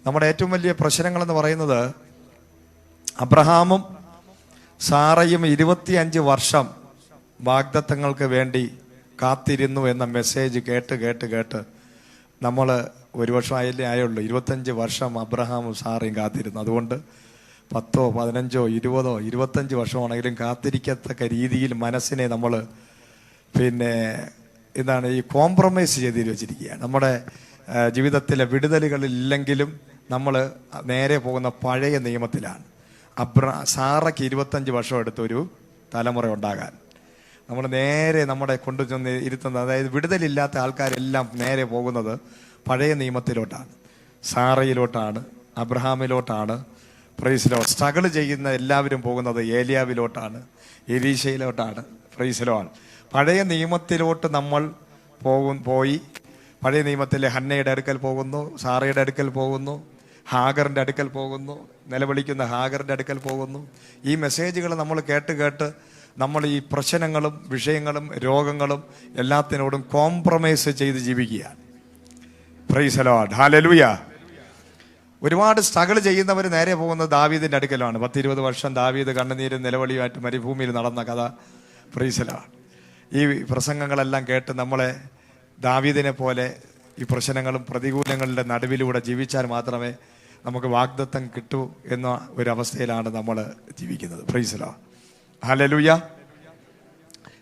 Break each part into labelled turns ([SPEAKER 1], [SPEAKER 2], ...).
[SPEAKER 1] നമ്മുടെ ഏറ്റവും വലിയ പ്രശ്നങ്ങളെന്ന് പറയുന്നത് അബ്രഹാമും സാറയും 25 വർഷം വാഗ്ദത്തങ്ങൾക്ക് വേണ്ടി കാത്തിരുന്നു എന്ന മെസ്സേജ് കേട്ട് നമ്മൾ ഒരു വർഷം ആയുള്ളൂ. 25 വർഷം അബ്രഹാമും സാറയും കാത്തിരുന്നു. അതുകൊണ്ട് 10, 15, 20, 25 വർഷമാണെങ്കിലും കാത്തിരിക്കത്തക്ക രീതിയിൽ മനസ്സിനെ നമ്മൾ എന്താണ് ഈ കോംപ്രമൈസ് ചെയ്ത് വെച്ചിരിക്കുകയാണ്. നമ്മുടെ ജീവിതത്തിലെ വിടുതലുകളില്ലെങ്കിലും നമ്മൾ നേരെ പോകുന്ന പഴയ നിയമത്തിലാണ്. സാറയ്ക്ക് 25 വർഷം എടുത്തൊരു തലമുറ ഉണ്ടാകാൻ നമ്മൾ നേരെ നമ്മുടെ കൊണ്ടുചെന്ന് ഇരുത്തുന്നത്, അതായത് വിടുതലില്ലാത്ത ആൾക്കാരെല്ലാം നേരെ പോകുന്നത് പഴയ നിയമത്തിലോട്ടാണ്, സാറയിലോട്ടാണ്, അബ്രഹാമിലോട്ടാണ്. Praise Lord. സ്ട്രഗിൾ ചെയ്യുന്ന എല്ലാവരും പോകുന്നത് ഏലിയാവിലോട്ടാണ്, എലീശയിലോട്ടാണ്. Praise Lord. പഴയ നിയമത്തിലോട്ട് നമ്മൾ പോയി പഴയ നിയമത്തിലെ ഹന്നയുടെ അടുക്കൽ പോകുന്നു, സാറയുടെ അടുക്കൽ പോകുന്നു, ഹാഗറിൻ്റെ അടുക്കൽ പോകുന്നു, നിലവിളിക്കുന്ന ഹാഗറിൻ്റെ അടുക്കൽ പോകുന്നു. ഈ മെസ്സേജുകൾ നമ്മൾ കേട്ട് നമ്മൾ ഈ പ്രശ്നങ്ങളും വിഷയങ്ങളും രോഗങ്ങളും എല്ലാത്തിനോടും കോംപ്രമൈസ് ചെയ്ത് ജീവിക്കുകയാണ്. Praise Lord. ഹല്ലേലൂയ. ഒരുപാട് സ്ട്രഗിൾ ചെയ്യുന്നവർ നേരെ പോകുന്നത് ദാവീദിൻ്റെ അടുക്കലാണ്. 10-20 വർഷം ദാവീദ് കണ്ണുനീരും നിലവിളിയുമായിട്ട് മരുഭൂമിയിൽ നടന്ന കഥ. Praise Lord. ഈ പ്രസംഗങ്ങളെല്ലാം കേട്ട് നമ്മളെ ദാവീദിനെ പോലെ ഈ പ്രശ്നങ്ങളും പ്രതികൂലങ്ങളുടെ നടുവിലൂടെ ജീവിച്ചാൽ മാത്രമേ നമുക്ക് വാഗ്ദത്തം കിട്ടൂ എന്ന ഒരവസ്ഥയിലാണ് നമ്മൾ ജീവിക്കുന്നത്. Praise Lord. ഹല്ലേലൂയ.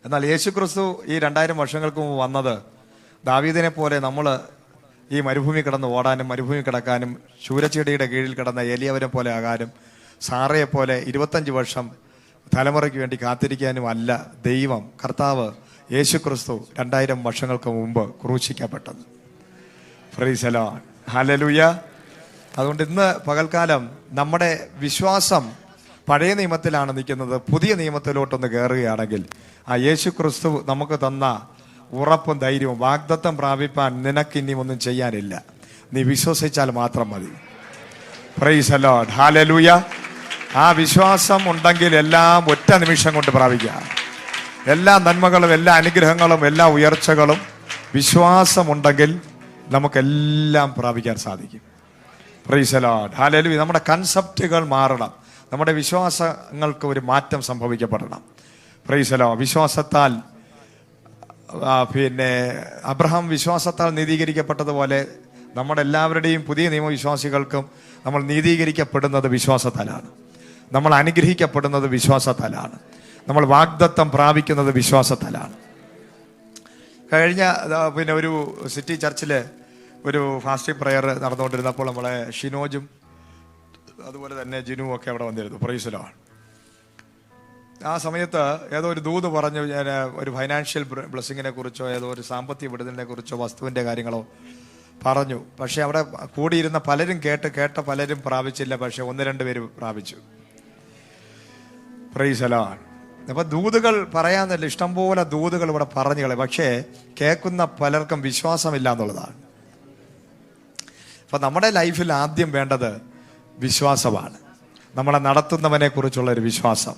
[SPEAKER 1] എന്നാൽ യേശുക്രിസ്തു ഈ 2000 വർഷങ്ങൾക്ക് മുമ്പ് വന്നത് ദാവീദിനെ പോലെ നമ്മൾ ഈ മരുഭൂമി കിടന്ന് ഓടാനും മരുഭൂമി കിടക്കാനും ശൂരച്ചെടിയുടെ കീഴിൽ കിടന്ന ഏലിയാവിനെ പോലെ ആകാനും സാറയെ പോലെ 25 വർഷം തലമുറയ്ക്ക് വേണ്ടി കാത്തിരിക്കാനും അല്ല ദൈവം കർത്താവ് യേശുക്രിസ്തു 2000 വർഷങ്ങൾക്ക് മുമ്പ് ക്രൂശിക്കപ്പെട്ടത്. Praise the Lord. ഹല്ലേലൂയ. അതുകൊണ്ട് ഇന്ന് പകൽക്കാലം നമ്മുടെ വിശ്വാസം പഴയ നിയമത്തിലാണ് നിൽക്കുന്നത്. പുതിയ നിയമത്തിലോട്ടൊന്ന് കയറുകയാണെങ്കിൽ ആ യേശുക്രിസ്തു നമുക്ക് തന്ന ഉറപ്പും ധൈര്യവും വാഗ്ദത്തം പ്രാപിപ്പാൻ നിനക്കിനി ഒന്നും ചെയ്യാനില്ല, നീ വിശ്വസിച്ചാൽ മാത്രം മതി. Price the Lord. ഹല്ലേലൂയ. ആ വിശ്വാസം ഉണ്ടെങ്കിൽ എല്ലാം ഒറ്റ നിമിഷം കൊണ്ട് പ്രാപിക്കാം. എല്ലാ നന്മകളും എല്ലാ അനുഗ്രഹങ്ങളും എല്ലാ ഉയർച്ചകളും വിശ്വാസമുണ്ടെങ്കിൽ നമുക്കെല്ലാം പ്രാപിക്കാൻ സാധിക്കും. Praise the Lord. ഹല്ലേലൂയ. നമ്മുടെ കൺസെപ്റ്റുകൾ മാറണം, നമ്മുടെ വിശ്വാസങ്ങൾക്ക് ഒരു മാറ്റം സംഭവിക്കപ്പെടണം. Praise the Lord. വിശ്വാസത്താൽ അബ്രഹാം വിശ്വാസത്താൽ നീതീകരിക്കപ്പെട്ടതുപോലെ നമ്മുടെ എല്ലാവരുടെയും പുതിയ നിയമവിശ്വാസികൾക്കും നമ്മൾ നീതീകരിക്കപ്പെടുന്നത് വിശ്വാസത്താലാണ്, നമ്മൾ അനുഗ്രഹിക്കപ്പെടുന്നത് വിശ്വാസത്താലാണ്, നമ്മൾ വാഗ്ദത്തം പ്രാപിക്കുന്നത് വിശ്വാസത്താലാണ്. കഴിഞ്ഞ ഒരു സിറ്റി ചർച്ചിൽ ഒരു ഫാസ്റ്റിംഗ് പ്രയർ നടന്നുകൊണ്ടിരുന്നപ്പോൾ നമ്മളെ ഷിനോജും അതുപോലെ തന്നെ ജിനുവും ഒക്കെ അവിടെ വന്നിരുന്നു. Price the Lord. ആ സമയത്ത് ഏതോ ഒരു ദൂത് പറഞ്ഞു, ഞാൻ ഒരു ഫൈനാൻഷ്യൽ ബ്ലെസ്സിങ്ങിനെ കുറിച്ചോ ഏതോ ഒരു സാമ്പത്തിക വിടുതലിനെ കുറിച്ചോ വസ്തുവിൻ്റെ കാര്യങ്ങളോ പറഞ്ഞു. പക്ഷെ അവിടെ കൂടിയിരുന്ന പലരും കേട്ട പലരും പ്രാപിച്ചില്ല. പക്ഷെ 1-2 പേര് പ്രാപിച്ചു. Praise the lord. അപ്പൊ ദൂതുകൾ പറയാന്നല്ല, ഇഷ്ടംപോലെ ദൂതുകൾ ഇവിടെ പറഞ്ഞു കളയും. പക്ഷേ കേൾക്കുന്ന പലർക്കും വിശ്വാസമില്ല എന്നുള്ളതാണ്. അപ്പൊ നമ്മുടെ ലൈഫിൽ ആദ്യം വേണ്ടത് വിശ്വാസമാണ്. നമ്മളെ നടത്തുന്നവനെ കുറിച്ചുള്ള ഒരു വിശ്വാസം,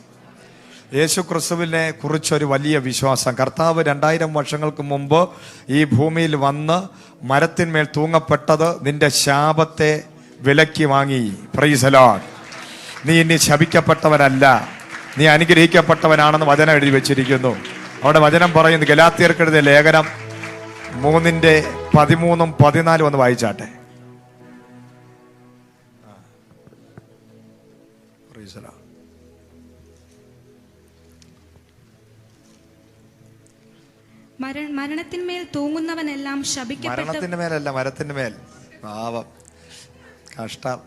[SPEAKER 1] യേശു ക്രിസ്തുവിനെ കുറിച്ചൊരു വലിയ വിശ്വാസം. കർത്താവ് 2000 വർഷങ്ങൾക്ക് മുമ്പ് ഈ ഭൂമിയിൽ വന്ന് മരത്തിന്മേൽ തൂങ്ങപ്പെട്ടത് നിന്റെ ശാപത്തെ വിലക്കി വാങ്ങി. Price the lord. നീ ഇനി ശപിക്കപ്പെട്ടവനല്ല, നീ അനുഗ്രഹിക്കപ്പെട്ടവനാണെന്ന് വചനം എഴുതി വെച്ചിരിക്കുന്നു. അവിടെ വചനം പറയുന്നു, ഗലാത്യർക്കെഴുതിയ ലേഖനം 3:13-14 ഒന്ന് വായിച്ചാട്ടെ.
[SPEAKER 2] മരണത്തിന്മേൽ തൂങ്ങുന്നവനെല്ലാം
[SPEAKER 1] മരണത്തിന്റെ മേലല്ല, മരത്തിന്റെ മേൽ. പാവം, കഷ്ടം.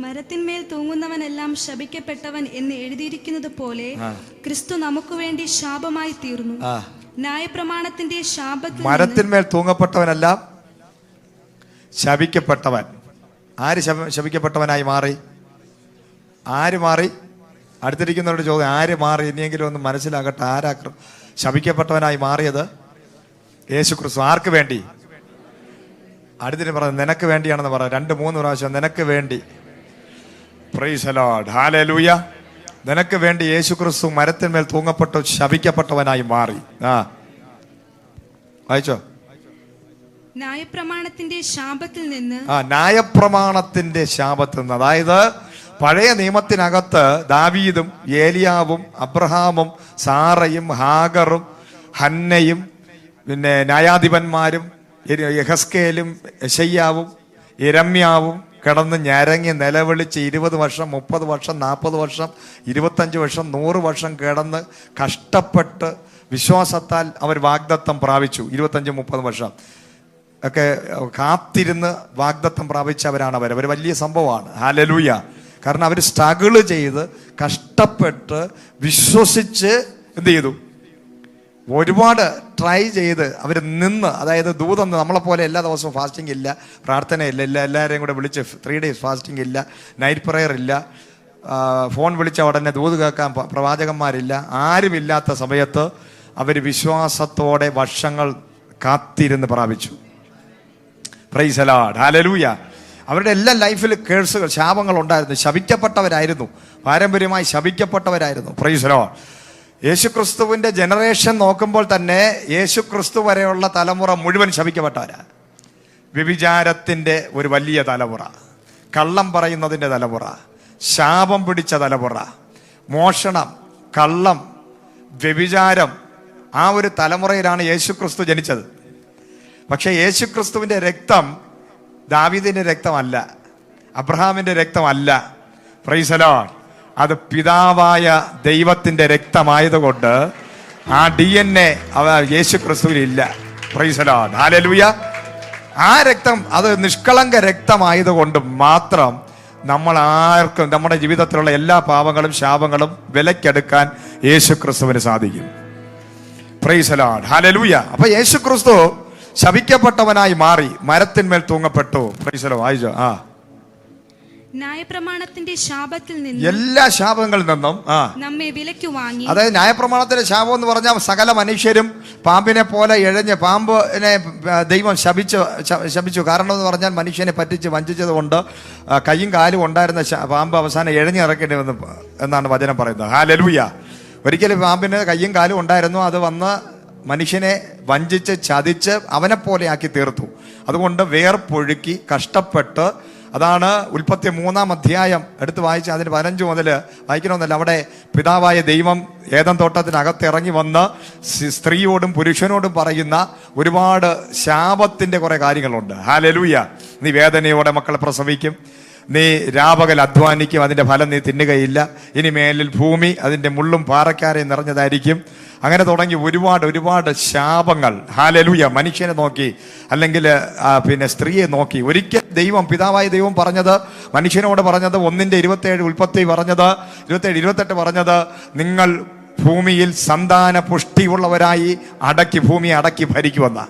[SPEAKER 2] മരത്തിന്മേൽ തൂങ്ങുന്നവനെല്ലാം ശപിക്കപ്പെട്ടവൻ എന്ന് എഴുതിയിരിക്കുന്നത് പോലെ ക്രിസ്തു നമുക്ക് വേണ്ടി ശാപമായി തീർന്നു. ന്യായപ്രമാണത്തിന്റെ ശാപത്തിൽ
[SPEAKER 1] മരത്തിന്മേൽ തൂങ്ങപ്പെട്ടവനെല്ലാം ശപിക്കപ്പെട്ടവൻ. ആര് ശപിക്കപ്പെട്ടവനായി മാറി? ആര് മാറി? അടുത്തിരിക്കുന്നവരുടെ ചോദ്യം, ആര് മാറി? ഇനിയെങ്കിലും ഒന്ന് മനസ്സിലാകട്ടെ. ആരാ ശപിക്കപ്പെട്ടവനായി മാറിയത്? യേശു ക്രിസ്തു. ആർക്ക് വേണ്ടി? അടുത്തിന് പറഞ്ഞു നിനക്ക് വേണ്ടിയാണെന്ന് പറയാം 2-3 പ്രാവശ്യം. നിനക്ക് വേണ്ടി. Price the Lord. ഹല്ലേലൂയ. നിനക്ക് വേണ്ടി യേശു ക്രിസ്തു മരത്തിന്മേൽ തൂങ്ങപ്പെട്ടു ശപിക്കപ്പെട്ടവനായി മാറി. വായിച്ചോ?
[SPEAKER 2] ന്യായപ്രമാണത്തിന്റെ ശാപത്തിൽ നിന്ന്
[SPEAKER 1] ന്യായപ്രമാണത്തിന്റെ ശാപത്തിൽ നിന്ന്, അതായത് പഴയ നിയമത്തിനകത്ത് ദാവീദും ഏലിയാവും അബ്രഹാമും സാറയും ഹാഗറും ഹന്നയും പിന്നെ ന്യായാധിപന്മാരും യെഹസ്കേലും യെശയ്യാവും യിരെമ്യാവും കിടന്ന് ഞരങ്ങി നിലവിളിച്ച് 20 വർഷം 30 വർഷം 40 വർഷം 25 വർഷം 100 വർഷം കിടന്ന് കഷ്ടപ്പെട്ട് വിശ്വാസത്താൽ അവർ വാഗ്ദത്തം പ്രാപിച്ചു. 25-30 വർഷം ഒക്കെ കാത്തിരുന്ന് വാഗ്ദത്തം പ്രാപിച്ചവരാണ് അവർ വലിയ സംഭവമാണ്. ഹല്ലേലൂയ. കാരണം അവർ സ്ട്രഗിള് ചെയ്ത് കഷ്ടപ്പെട്ട് വിശ്വസിച്ച് എന്ത് ചെയ്തു, ഒരുപാട് ട്രൈ ചെയ്ത് അവർ നിന്ന്, അതായത് ദൂതം, നമ്മളെപ്പോലെ എല്ലാ ദിവസവും ഫാസ്റ്റിംഗ് ഇല്ല, പ്രാർത്ഥനയില്ല, എല്ലാവരെയും കൂടെ വിളിച്ച് 3 days ഫാസ്റ്റിംഗ് ഇല്ല, നൈറ്റ് പ്രെയർ ഇല്ല, ഫോൺ വിളിച്ച ഉടനെ ദൂത് കേൾക്കാൻ പ്രവാചകന്മാരില്ല, ആരുമില്ലാത്ത സമയത്ത് അവർ വിശ്വാസത്തോടെ വർഷങ്ങൾ കാത്തിരുന്ന് പ്രാപിച്ചു. Praise the Lord. ഹല്ലേലൂയ. അവരുടെ എല്ലാ ലൈഫിൽ കേഴ്സുകൾ, ശാപങ്ങൾ ഉണ്ടായിരുന്നു, ശപിക്കപ്പെട്ടവരായിരുന്നു, പാരമ്പര്യമായി ശപിക്കപ്പെട്ടവരായിരുന്നു. Praise the Lord. യേശുക്രിസ്തുവിന്റെ ജനറേഷൻ നോക്കുമ്പോൾ തന്നെ യേശുക്രിസ്തു വരെയുള്ള തലമുറ മുഴുവൻ ശപിക്കപ്പെട്ടവരാ. വ്യഭിചാരത്തിന്റെ ഒരു വലിയ തലമുറ, കള്ളം പറയുന്നതിന്റെ തലമുറ, ശാപം പിടിച്ച തലമുറ, മോഷണം, കള്ളം, വ്യഭിചാരം, ആ ഒരു തലമുറയിലാണ് യേശുക്രിസ്തു ജനിച്ചത്. പക്ഷെ യേശുക്രിസ്തുവിന്റെ രക്തം ദാവീദിന്റെ രക്തമല്ല, അബ്രഹാമിന്റെ രക്തമല്ല. Price the Lord. അത് പിതാവായ ദൈവത്തിന്റെ രക്തമായതുകൊണ്ട് ആ DNA യേശുക്രിസ്തുവിലില്ല. Praise the Lord. ഹല്ലേലൂയ. ആ രക്തം അത് നിഷ്കളങ്ക രക്തമായതുകൊണ്ട് മാത്രം നമ്മൾ ആർക്കും നമ്മുടെ ജീവിതത്തിലുള്ള എല്ലാ പാപങ്ങളും ശാപങ്ങളും വിലക്കെടുക്കാൻ യേശുക്രിസ്തുവിന് സാധിക്കും. Praise the Lord. ഹല്ലേലൂയ. അപ്പൊ യേശുക്രിസ്തു ശപിക്കപ്പെട്ടവനായി മാറി മരത്തിന്മേൽ തൂങ്ങപ്പെട്ടു. Praise the Lord. വായിച്ചോ.
[SPEAKER 2] ന്യായപ്രമാണത്തിന്റെ ശാപത്തിൽ നിന്ന്,
[SPEAKER 1] എല്ലാ ശാപങ്ങളിൽ നിന്നും
[SPEAKER 2] നമ്മെ വിലയ്ക്ക് വാങ്ങി.
[SPEAKER 1] അതായത് ന്യായപ്രമാണത്തിന്റെ ശാപം എന്ന് പറഞ്ഞാൽ സകല മനുഷ്യരും പാമ്പിനെ പോലെ ഇഴഞ്ഞ്, പാമ്പിനെ ദൈവം ശപിച്ചു. കാരണം എന്ന് പറഞ്ഞാൽ മനുഷ്യനെ പറ്റിച്ച് വഞ്ചിച്ചത് കൊണ്ട് കൈയും കാലും ഉണ്ടായിരുന്ന പാമ്പ് അവസാനം ഇഴഞ്ഞിറക്കേണ്ടി വന്നു എന്നാണ് വചനം പറയുന്നത്. ഹല്ലേലൂയ. ഒരിക്കലും പാമ്പിന് കൈയും കാലും ഉണ്ടായിരുന്നു, അത് വന്ന് മനുഷ്യനെ വഞ്ചിച്ച് ചതിച്ച് അവനെ പോലെ ആക്കി തീർത്തു. അതുകൊണ്ട് വേർപ്പൊഴുക്കി കഷ്ടപ്പെട്ട്, അതാണ് ഉൽപ്പത്തി 3-ാം അധ്യായം എടുത്ത് വായിച്ച് അതിന് 15 മുതൽ വായിക്കണമെന്നല്ല. അവിടെ പിതാവായ ദൈവം ഏദൻ തോട്ടത്തിനകത്ത് ഇറങ്ങി വന്ന് സ്ത്രീയോടും പുരുഷനോടും പറയുന്ന ഒരുപാട് ശാപത്തിന്റെ കുറെ കാര്യങ്ങളുണ്ട്. ഹല്ലേലൂയ. നീ വേദനയോടെ മക്കളെ പ്രസവിക്കും, നീ രാപകൽ അധ്വാനിക്കും, അതിന്റെ ഫലം നീ തിന്നുകയില്ല, ഇനി മേലിൽ ഭൂമി അതിന്റെ മുള്ളും പാറക്കാരെയും നിറഞ്ഞതായിരിക്കും. അങ്ങനെ തുടങ്ങി ഒരുപാട് ശാപങ്ങൾ. ഹല്ലേലൂയ. മനുഷ്യനെ നോക്കി അല്ലെങ്കിൽ പിന്നെ സ്ത്രീയെ നോക്കി. ഒരിക്കൽ ദൈവം, പിതാവായ ദൈവം പറഞ്ഞത്, മനുഷ്യനോട് പറഞ്ഞത് 1:27 ഉൽപ്പത്തി പറഞ്ഞത്, 27-28 പറഞ്ഞത്, നിങ്ങൾ ഭൂമിയിൽ സന്താന പുഷ്ടിയുള്ളവരായി ഭൂമിയെ അടക്കി ഭരിക്കുമെന്ന.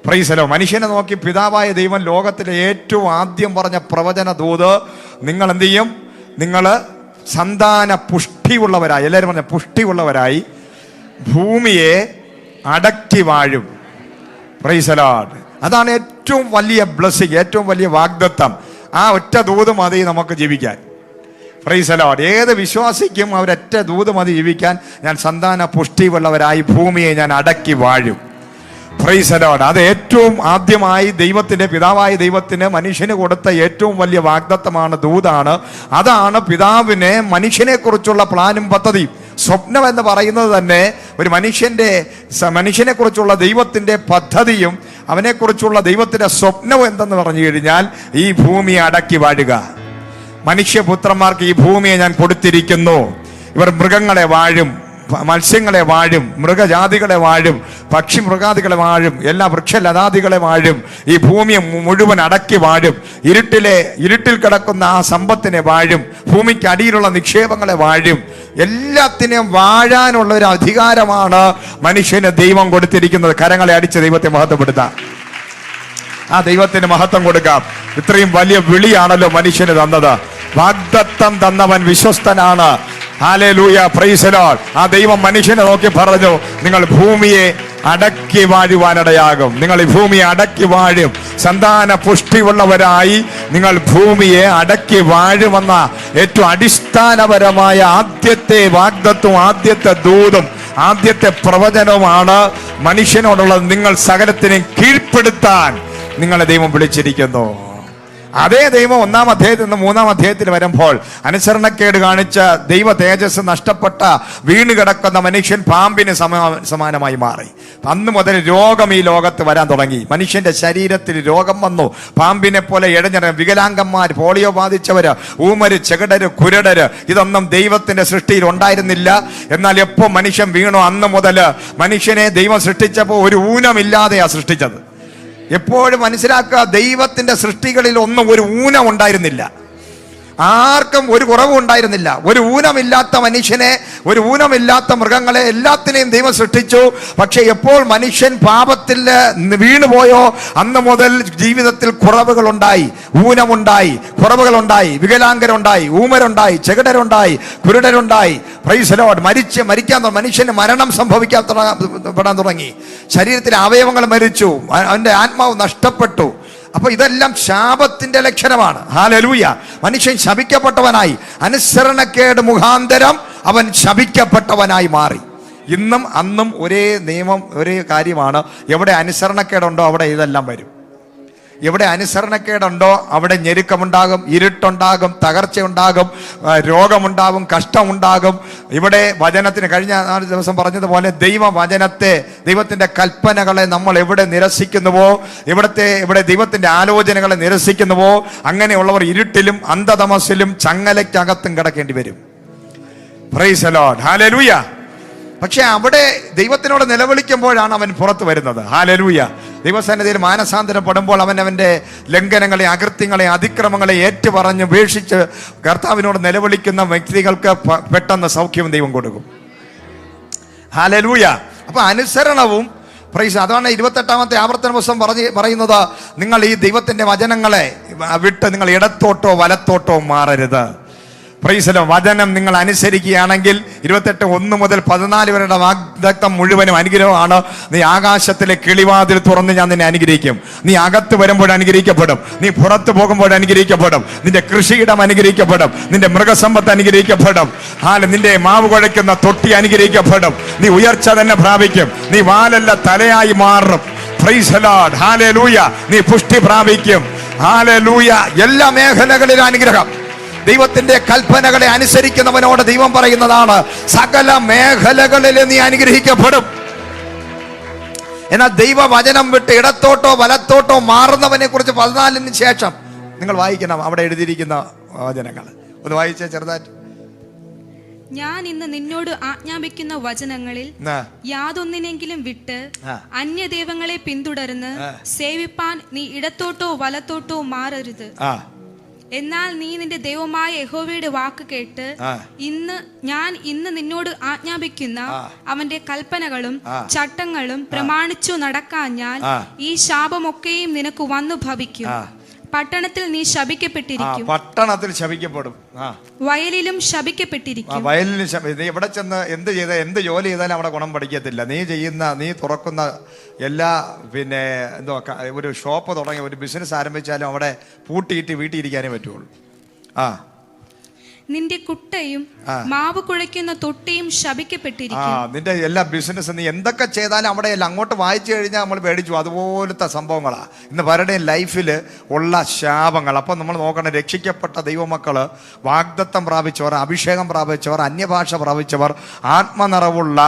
[SPEAKER 1] Price the Lord. മനുഷ്യനെ നോക്കി പിതാവായ ദൈവം ലോകത്തിലെ ഏറ്റവും ആദ്യം പറഞ്ഞ പ്രവചന ദൂത്, നിങ്ങൾ എന്ത് ചെയ്യും, നിങ്ങൾ സന്താന പുഷ്ടിയുള്ളവരായി, എല്ലാവരും പറഞ്ഞ പുഷ്ടിയുള്ളവരായി ഭൂമിയെ അടക്കി വാഴും. Price the Lord. അതാണ് ഏറ്റവും വലിയ ബ്ലെസ്സിങ്, ഏറ്റവും വലിയ വാഗ്ദത്തം. ആ ഒറ്റ ദൂത് മതി നമുക്ക് ജീവിക്കാൻ. Price the Lord. ഏത് വിശ്വാസിക്കും അവരൊറ്റ ദൂത് മതി ജീവിക്കാൻ. ഞാൻ സന്താന പുഷ്ടിയുള്ളവരായി ഭൂമിയെ ഞാൻ അടക്കി വാഴും. Price the Lord. അത് ഏറ്റവും ആദ്യമായി ദൈവത്തിന്റെ, പിതാവായ ദൈവത്തിന് മനുഷ്യന് കൊടുത്ത ഏറ്റവും വലിയ വാഗ്ദത്തമാണ്, ദൂതാണ്. അതാണ് പിതാവിനെ മനുഷ്യനെ കുറിച്ചുള്ള പ്ലാനും പദ്ധതിയും. സ്വപ്നം എന്ന് പറയുന്നത് തന്നെ ഒരു മനുഷ്യനെ കുറിച്ചുള്ള ദൈവത്തിന്റെ പദ്ധതിയും അവനെക്കുറിച്ചുള്ള ദൈവത്തിന്റെ സ്വപ്നവും എന്തെന്ന് പറഞ്ഞു കഴിഞ്ഞാൽ, ഈ ഭൂമിയെ അടക്കി വാഴുക. മനുഷ്യപുത്രന്മാർക്ക് ഈ ഭൂമിയെ ഞാൻ കൊടുത്തിരിക്കുന്നു. ഇവർ മൃഗങ്ങളെ വാഴും, മത്സ്യങ്ങളെ വാഴും, മൃഗജാതികളെ വാഴും, പക്ഷി മൃഗാദികളെ വാഴും, എല്ലാ വൃക്ഷലതാദികളെ വാഴും. ഈ ഭൂമിയെ മുഴുവൻ അടക്കി വാഴും. ഇരുട്ടിൽ കിടക്കുന്ന ആ സമ്പത്തിനെ വാഴും, ഭൂമിക്ക് അടിയിലുള്ള നിക്ഷേപങ്ങളെ വാഴും. എല്ലാത്തിനെയും വാഴാനുള്ള ഒരു അധികാരമാണ് മനുഷ്യന് ദൈവം കൊടുത്തിരിക്കുന്നത്. കരങ്ങളെ അടിച്ച് ദൈവത്തെ മഹത്വപ്പെടുത്താം. ആ ദൈവത്തിന് മഹത്വം കൊടുക്കാം. ഇത്രയും വലിയ വിളിയാണല്ലോ മനുഷ്യന് തന്നത്. വാഗ്ദത്തം തന്നവൻ വിശ്വസ്തനാണ്. ഹല്ലേലൂയ. Praise the Lord. ആ ദൈവം മനുഷ്യനെ നോക്കി പറഞ്ഞു, നിങ്ങൾ ഭൂമിയെ അടക്കി വാഴുവാനിടയാകും. നിങ്ങൾ ഈ ഭൂമിയെ അടക്കി വാഴും, സന്താന പുഷ്ടിയുള്ളവരായി നിങ്ങൾ ഭൂമിയെ അടക്കി വാഴുമെന്ന ഏറ്റവും അടിസ്ഥാനപരമായ ആദ്യത്തെ വാഗ്ദത്വം, ആദ്യത്തെ ദൂതും, ആദ്യത്തെ പ്രവചനവുമാണ് മനുഷ്യനോടുള്ളത്. നിങ്ങൾ സകലത്തിനെ കീഴ്പ്പെടുത്താൻ നിങ്ങളെ ദൈവം വിളിച്ചിരിക്കുന്നു. അതേ ദൈവം 1-ാം അധ്യായത്തിൽ നിന്ന് 3-ാം അധ്യായത്തിൽ വരുമ്പോൾ അനുസരണക്കേട് കാണിച്ച ദൈവ തേജസ് നഷ്ടപ്പെട്ട വീണ് കിടക്കുന്ന മനുഷ്യൻ പാമ്പിന് സമാനമായി മാറി. അന്ന് മുതൽ രോഗം ഈ ലോകത്ത് വരാൻ തുടങ്ങി. മനുഷ്യന്റെ ശരീരത്തിൽ രോഗം വന്നു. പാമ്പിനെ പോലെ ഇഴഞ്ഞ വികലാംഗന്മാർ, പോളിയോ ബാധിച്ചവര്, ഊമര്, ചെകിടര്, കുരുടര്, ഇതൊന്നും ദൈവത്തിന്റെ സൃഷ്ടിയിൽ ഉണ്ടായിരുന്നില്ല. എന്നാൽ എപ്പോ മനുഷ്യൻ വീണോ അന്ന് മുതൽ മനുഷ്യനെ ദൈവം സൃഷ്ടിച്ചപ്പോൾ ഒരു ഊനമില്ലാതെയാ സൃഷ്ടിച്ചത്. എപ്പോഴും മനസ്സിലാക്കുക, ദൈവത്തിന്റെ സൃഷ്ടികളിൽ ഒന്നും ഒരു ഊനം ഉണ്ടായിരുന്നില്ല. ആർക്കും ഒരു കുറവും ഉണ്ടായിരുന്നില്ല. ഒരു ഊനമില്ലാത്ത മനുഷ്യനെ, ഒരു ഊനമില്ലാത്ത മൃഗങ്ങളെ, എല്ലാത്തിനെയും ദൈവം സൃഷ്ടിച്ചു. പക്ഷെ എപ്പോൾ മനുഷ്യൻ പാപത്തിൽ വീണുപോയോ അന്ന് മുതൽ ജീവിതത്തിൽ കുറവുകളുണ്ടായി, ഊനമുണ്ടായി, കുറവുകളുണ്ടായി, വികലാംഗരുണ്ടായി, ഊമരുണ്ടായി, ചെകിടരുണ്ടായി, കുരുടരുണ്ടായി. Praise the lord. മരിക്കാൻ മനുഷ്യന് മരണം സംഭവിക്കാൻ തുടങ്ങി. ശരീരത്തിലെ അവയവങ്ങൾ മരിച്ചു, അവന്റെ ആത്മാവ് നഷ്ടപ്പെട്ടു. അപ്പൊ ഇതെല്ലാം ശാപത്തിന്റെ ലക്ഷണമാണ്. ഹല്ലേലൂയ. മനുഷ്യൻ ശപിക്കപ്പെട്ടവനായി, അനുസരണക്കേട് മുഖാന്തരം അവൻ ശപിക്കപ്പെട്ടവനായി മാറി. ഇന്നും അന്നും ഒരേ നിയമം, ഒരേ കാര്യമാണ്. എവിടെ അനുസരണക്കേടുണ്ടോ അവിടെ ഇതെല്ലാം വരും. എവിടെ അനുസരണക്കേടുണ്ടോ അവിടെ ഞെരുക്കമുണ്ടാകും, ഇരുട്ടുണ്ടാകും, തകർച്ചയുണ്ടാകും, രോഗമുണ്ടാകും, കഷ്ടമുണ്ടാകും. ഇവിടെ വചനത്തിന് കഴിഞ്ഞ ദിവസം പറഞ്ഞതുപോലെ ദൈവവചനത്തെ, ദൈവത്തിന്റെ കൽപ്പനകളെ നമ്മൾ എവിടെ നിരസിക്കുന്നുവോ, ഇവിടെ ദൈവത്തിന്റെ ആലോചനകളെ നിരസിക്കുന്നുവോ, അങ്ങനെയുള്ളവർ ഇരുട്ടിലും അന്ധതമസിലും ചങ്ങലയ്ക്കകത്തും കിടക്കേണ്ടി വരും. Price the Lord. ഹല്ലേലൂയ. പക്ഷെ അവിടെ ദൈവത്തിനോട് നിലവിളിക്കുമ്പോഴാണ് അവൻ പുറത്തു വരുന്നത്. ഹല്ലേലൂയ. ദൈവസന്നിധിയിൽ മാനസാന്തരപ്പെടുമ്പോൾ അവന്റെ ലംഘനങ്ങളെ, അകൃത്യങ്ങളെ, അതിക്രമങ്ങളെ ഏറ്റുപറഞ്ഞ് ഉപേക്ഷിച്ച് കർത്താവിനോട് നിലവിളിക്കുന്ന വ്യക്തികൾക്ക് പെട്ടെന്ന് സൗഖ്യം ദൈവം കൊടുക്കും. ഹല്ലേലൂയ. അപ്പൊ അനുസരണവും പ്രൈസ്. അതാണ് 28-ാമത്തെ ആവർത്തന പുസ്തകം പറയുന്നത്, നിങ്ങൾ ഈ ദൈവത്തിന്റെ വചനങ്ങളെ വിട്ട് നിങ്ങൾ ഇടത്തോട്ടോ വലത്തോട്ടോ മാറരുത്. Praise the lord. വചനം നിങ്ങൾ അനുസരിക്കുകയാണെങ്കിൽ 28:1 മുതൽ 14 വരെയുടെ വാഗ്ദത്തം മുഴുവനും അനുഗ്രഹമാണ്. നീ ആകാശത്തിലെ കിളിവാതിൽ തുറന്ന് ഞാൻ നിന്നെ അനുഗ്രഹിക്കും. നീ അകത്ത് വരുമ്പോൾ അനുഗ്രഹിക്കപ്പെടും, നീ പുറത്തു പോകുമ്പോൾ അനുഗ്രഹിക്കപ്പെടും, നിന്റെ കൃഷിയിടം അനുഗ്രഹിക്കപ്പെടും, നിന്റെ മൃഗസമ്പത്ത് അനുഗ്രഹിക്കപ്പെടും, നിന്റെ മാവ് കുഴയ്ക്കുന്ന തൊട്ടി അനുഗ്രഹിക്കപ്പെടും, നീ ഉയർച്ച തന്നെ പ്രാപിക്കും, നീ വാലല്ല തലയായി മാറും. Price the Lord. ഹല്ലേലൂയ. നീ പുഷ്ടി പ്രാപിക്കും. ഹല്ലേലൂയ. എല്ലാ മേഖലകളിലും അനുഗ്രഹം. ദൈവത്തിന്റെ കൽപ്പനകളെ അനുസരിക്കുന്നവനോട് ദൈവം പറയുന്നതാണ്, സകല മേഖലകളിലും നീ അനുഗ്രഹിക്കപ്പെടും. എന്നാൽ ദൈവവചനം വിട്ട് ഇടത്തോട്ടോ വലത്തോട്ടോ മാറുന്നവനെ കുറിച്ച് 14-ന് ശേഷം നിങ്ങൾ വായിക്കണം. അവിടെ എഴുതിയിരിക്കുന്ന വചനങ്ങൾ ഒന്ന് വായിച്ച ചെറുതായിട്ട്.
[SPEAKER 2] ഞാൻ ഇന്ന് നിന്നോട് ആജ്ഞാപിക്കുന്ന വചനങ്ങളിൽ യാതൊന്നിനെങ്കിലും വിട്ട് അന്യദൈവങ്ങളെ പിന്തുടർന്ന് സേവിപ്പാൻ നീ ഇടത്തോട്ടോ വലത്തോട്ടോ മാറരുത്. എന്നാൽ നീ നിന്റെ ദൈവമായ യഹോവയുടെ വാക്ക് കേട്ട് ഞാൻ ഇന്ന് നിന്നോട് ആജ്ഞാപിക്കുന്ന അവന്റെ കൽപ്പനകളും ചട്ടങ്ങളും പ്രമാണിച്ചു നടക്കാഞ്ഞാൽ ഈ ശാപമൊക്കെയും നിനക്ക് വന്നു ഭവിക്കും. പട്ടണത്തിൽ നീ ശപിക്കപ്പെട്ടിരിക്കും.
[SPEAKER 1] പട്ടണത്തിൽ ശപിക്കപ്പെടും.
[SPEAKER 2] വയലിലും ശപിക്കപ്പെട്ടിരിക്കും.
[SPEAKER 1] വയലിലും നീ എവിടെ ചെന്ന് എന്ത് ജോലി ചെയ്താലും അവിടെ ഗുണം പഠിക്കത്തില്ല. നീ തുറക്കുന്ന എല്ലാ ഒരു ഷോപ്പ് തുടങ്ങി ഒരു ബിസിനസ് ആരംഭിച്ചാലും അവിടെ പൂട്ടിയിട്ട് വീട്ടിൽ ഇരിക്കാനേ പറ്റുള്ളൂ.
[SPEAKER 2] നിന്റെ കുട്ടയും മാവ് കുഴയ്ക്കുന്ന തൊട്ടിയും ശപിക്കപ്പെട്ടിരിക്കും.
[SPEAKER 1] നിന്റെ എല്ലാ ബിസിനസ് നീ എന്തൊക്കെ ചെയ്താലും അവിടെ എല്ലാം അങ്ങോട്ട് വായിച്ചു കഴിഞ്ഞാൽ നമ്മൾ പേടിച്ചു. അതുപോലത്തെ സംഭവങ്ങളാ ഇന്ന് പലരുടെയും ലൈഫിൽ ഉള്ള ശാപങ്ങൾ. അപ്പം നമ്മൾ നോക്കണം, രക്ഷിക്കപ്പെട്ട ദൈവമക്കള്, വാഗ്ദത്തം പ്രാപിച്ചവർ, അഭിഷേകം പ്രാപിച്ചവർ, അന്യഭാഷ പ്രാപിച്ചവർ, ആത്മനിറവുള്ള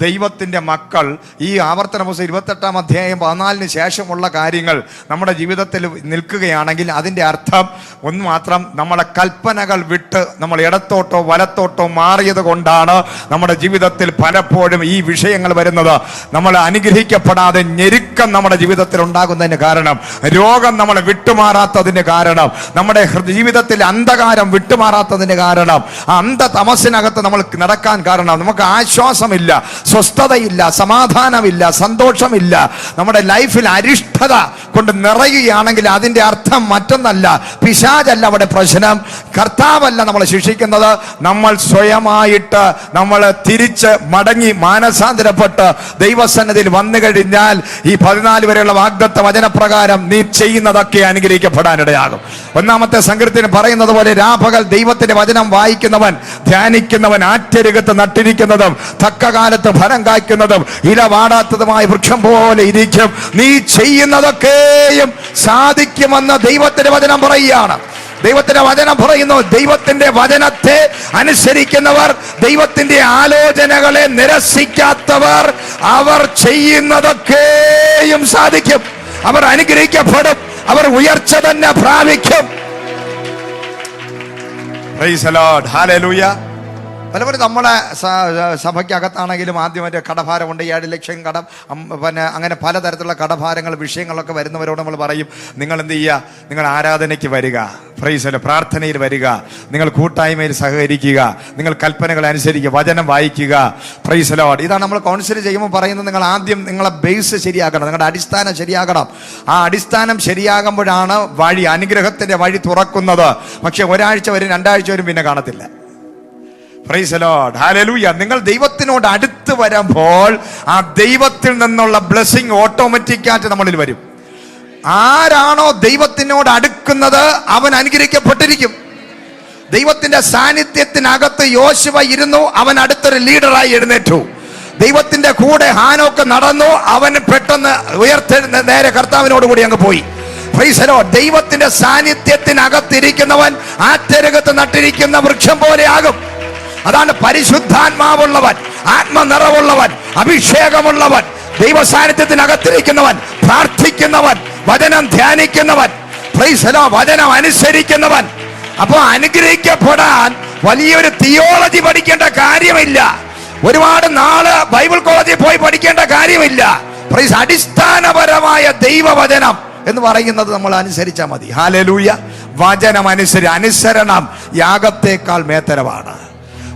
[SPEAKER 1] ദൈവത്തിന്റെ മക്കൾ ഈ ആവർത്തന പുസ്തകം 28-ാം അധ്യായം 14-ന് ശേഷമുള്ള കാര്യങ്ങൾ നമ്മുടെ ജീവിതത്തിൽ നിൽക്കുകയാണെങ്കിൽ അതിന്റെ അർത്ഥം ഒന്ന് മാത്രം, നമ്മളെ കൽപ്പനകൾ വിട്ട് നമ്മൾ ഇടത്തോട്ടോ വലത്തോട്ടോ മാറിയത് കൊണ്ടാണ് നമ്മുടെ ജീവിതത്തിൽ പലപ്പോഴും ഈ വിഷയങ്ങൾ വരുന്നത്. നമ്മൾ അനുഗ്രഹിക്കപ്പെടാതെ ഞെരുക്കം നമ്മുടെ ജീവിതത്തിൽ ഉണ്ടാകുന്നതിന് കാരണം, രോഗം നമ്മളെ വിട്ടുമാറാത്തതിന് കാരണം, നമ്മുടെ ജീവിതത്തിൽ അന്ധകാരം വിട്ടുമാറാത്തതിന് കാരണം, അന്ധതമസിനകത്ത് നമ്മൾ നടക്കാൻ കാരണം, നമുക്ക് ആശ്വാസമില്ല, സ്വസ്ഥതയില്ല, സമാധാനമില്ല, സന്തോഷമില്ല, നമ്മുടെ ലൈഫിൽ അരിഷ്ടത കൊണ്ട് നിറയുകയാണെങ്കിൽ അതിന്റെ അർത്ഥം മറ്റൊന്നല്ല, പിശാചല്ല അവിടെ പ്രശ്നം, കർത്താവല്ല നമ്മളെ ശിക്ഷിക്കുന്നത് നമ്മൾ സ്വയമായിട്ട് നമ്മൾ തിരിച്ച് മടങ്ങി മാനസാന്തരപ്പെട്ട് ദൈവസന്നിധിയിൽ വന്നു കഴിഞ്ഞാൽ ഈ 14 വരെയുള്ള വാഗ്ദത്ത വചനപ്രകാരം നീ ചെയ്യുന്നതൊക്കെ അനുഗ്രഹിക്കപ്പെടാനിടയാകും. 1-ാമത്തെ സങ്കീർത്തനം പറയുന്നത് പോലെ രാപകൽ ദൈവത്തിന്റെ വചനം വായിക്കുന്നവൻ ധ്യാനിക്കുന്നവൻ ആറ്റരുകത്ത് നട്ടിരിക്കുന്നതും തക്ക കാലത്ത് ഫലം കായ്ക്കുന്നതും ഇല വാടാത്തതുമായ വൃക്ഷം പോലെ ഇരിക്കും. നീ ചെയ്യുന്നതൊക്കെയും സാധിക്കുമെന്ന് ദൈവത്തിന്റെ വചനം പറയുകയാണ്. ദൈവത്തിന്റെ വചനം പറയുന്നു, ദൈവത്തിന്റെ വചനത്തെ അനുസരിക്കുന്നവർ, ദൈവത്തിന്റെ ആലോചനകളെ നിരസിക്കാത്തവർ, അവർ ചെയ്യുന്നതൊക്കെയും സാധിക്കും. അവർ അനുഗ്രഹിക്കപ്പെടും. അവർ ഉയർച്ച തന്നെ പ്രാപിക്കും. Price the Lord. ഹല്ലേലൂയ. പലപ്പോഴും നമ്മളെ സഭയ്ക്കകത്താണെങ്കിലും ആദ്യമായിട്ട് കടഭാരമുണ്ട്, 7 ലക്ഷം കടം, പിന്നെ അങ്ങനെ പലതരത്തിലുള്ള കടഭാരങ്ങൾ വിഷയങ്ങളൊക്കെ വരുന്നവരോട് നമ്മൾ പറയും, നിങ്ങൾ എന്ത് ചെയ്യുക, നിങ്ങൾ ആരാധനയ്ക്ക് വരിക, പ്രൈസ്, പ്രാർത്ഥനയിൽ വരിക, നിങ്ങൾ കൂട്ടായ്മയിൽ സഹകരിക്കുക, നിങ്ങൾ കൽപ്പനകൾ അനുസരിക്കുക, വചനം വായിക്കുക, പ്രൈസ് ദി ലോർഡ്. ഇതാണ് നമ്മൾ കൗൺസിൽ ചെയ്യുമ്പോൾ പറയുന്നത്. നിങ്ങൾ ആദ്യം നിങ്ങളെ ബേസ് ശരിയാക്കണം, നിങ്ങളുടെ അടിസ്ഥാനം ശരിയാക്കണം. ആ അടിസ്ഥാനം ശരിയാകുമ്പോഴാണ് വഴി, അനുഗ്രഹത്തിന്റെ വഴി തുറക്കുന്നത്. പക്ഷെ ഒരാഴ്ച വരും, 2 ആഴ്ച വരും, പിന്നെ കാണത്തില്ല. Price the Lord. ഹല്ലേലൂയ. നിങ്ങൾ ദൈവത്തിനോട് അടുത്ത് വരുമ്പോൾ ആ ദൈവത്തിൽ നിന്നുള്ള ബ്ലെസ്സിങ് ഓട്ടോമാറ്റിക്കായിട്ട് നമ്മളിൽ വരും. ആരാണോ ദൈവത്തിനോട് അടുക്കുന്നത് അവൻ അനുഗ്രഹിക്കപ്പെട്ടിരിക്കും. ദൈവത്തിന്റെ സാന്നിധ്യത്തിനകത്ത് യോശുവ ഇരുന്നു, അവൻ അടുത്തൊരു ലീഡറായി എഴുന്നേറ്റു. ദൈവത്തിന്റെ കൂടെ ഹാനോക്ക് നടന്നു, അവൻ പെട്ടെന്ന് ഉയർത്തെഴുന്ന നേരെ കർത്താവിനോട് കൂടി അങ്ങ് പോയി. Price the lord. ദൈവത്തിന്റെ സാന്നിധ്യത്തിനകത്തിരിക്കുന്നവൻ ആറ്റരകത്ത് നട്ടിരിക്കുന്ന വൃക്ഷം പോലെയാകും. അതാണ് പരിശുദ്ധാത്മാവുള്ളവൻ, ആത്മനിറവുള്ളവൻ, അഭിഷേകമുള്ളവൻ, ദൈവ സാന്നിധ്യത്തിനകത്തിരിക്കുന്നവൻ, പ്രാർത്ഥിക്കുന്നവൻ, വചനം ധ്യാനിക്കുന്നവൻ, പ്രൈസ് ദി ലോർഡ്, വചനം അനുസരിക്കുന്നവൻ. അപ്പൊ അനുഗ്രഹിക്കപ്പെടാൻ വലിയൊരു തിയോളജി പഠിക്കേണ്ട കാര്യമില്ല. ഒരുപാട് നാള് ബൈബിൾ കോളേജിൽ പോയി പഠിക്കേണ്ട കാര്യമില്ല. പ്രൈസ്, അടിസ്ഥാനപരമായ ദൈവവചനം എന്ന് പറയുന്നത് നമ്മൾ അനുസരിച്ചാൽ മതി. ഹല്ലേലൂയ. വചനം അനുസരണം യാഗത്തേക്കാൾ മേത്തരമാണ്.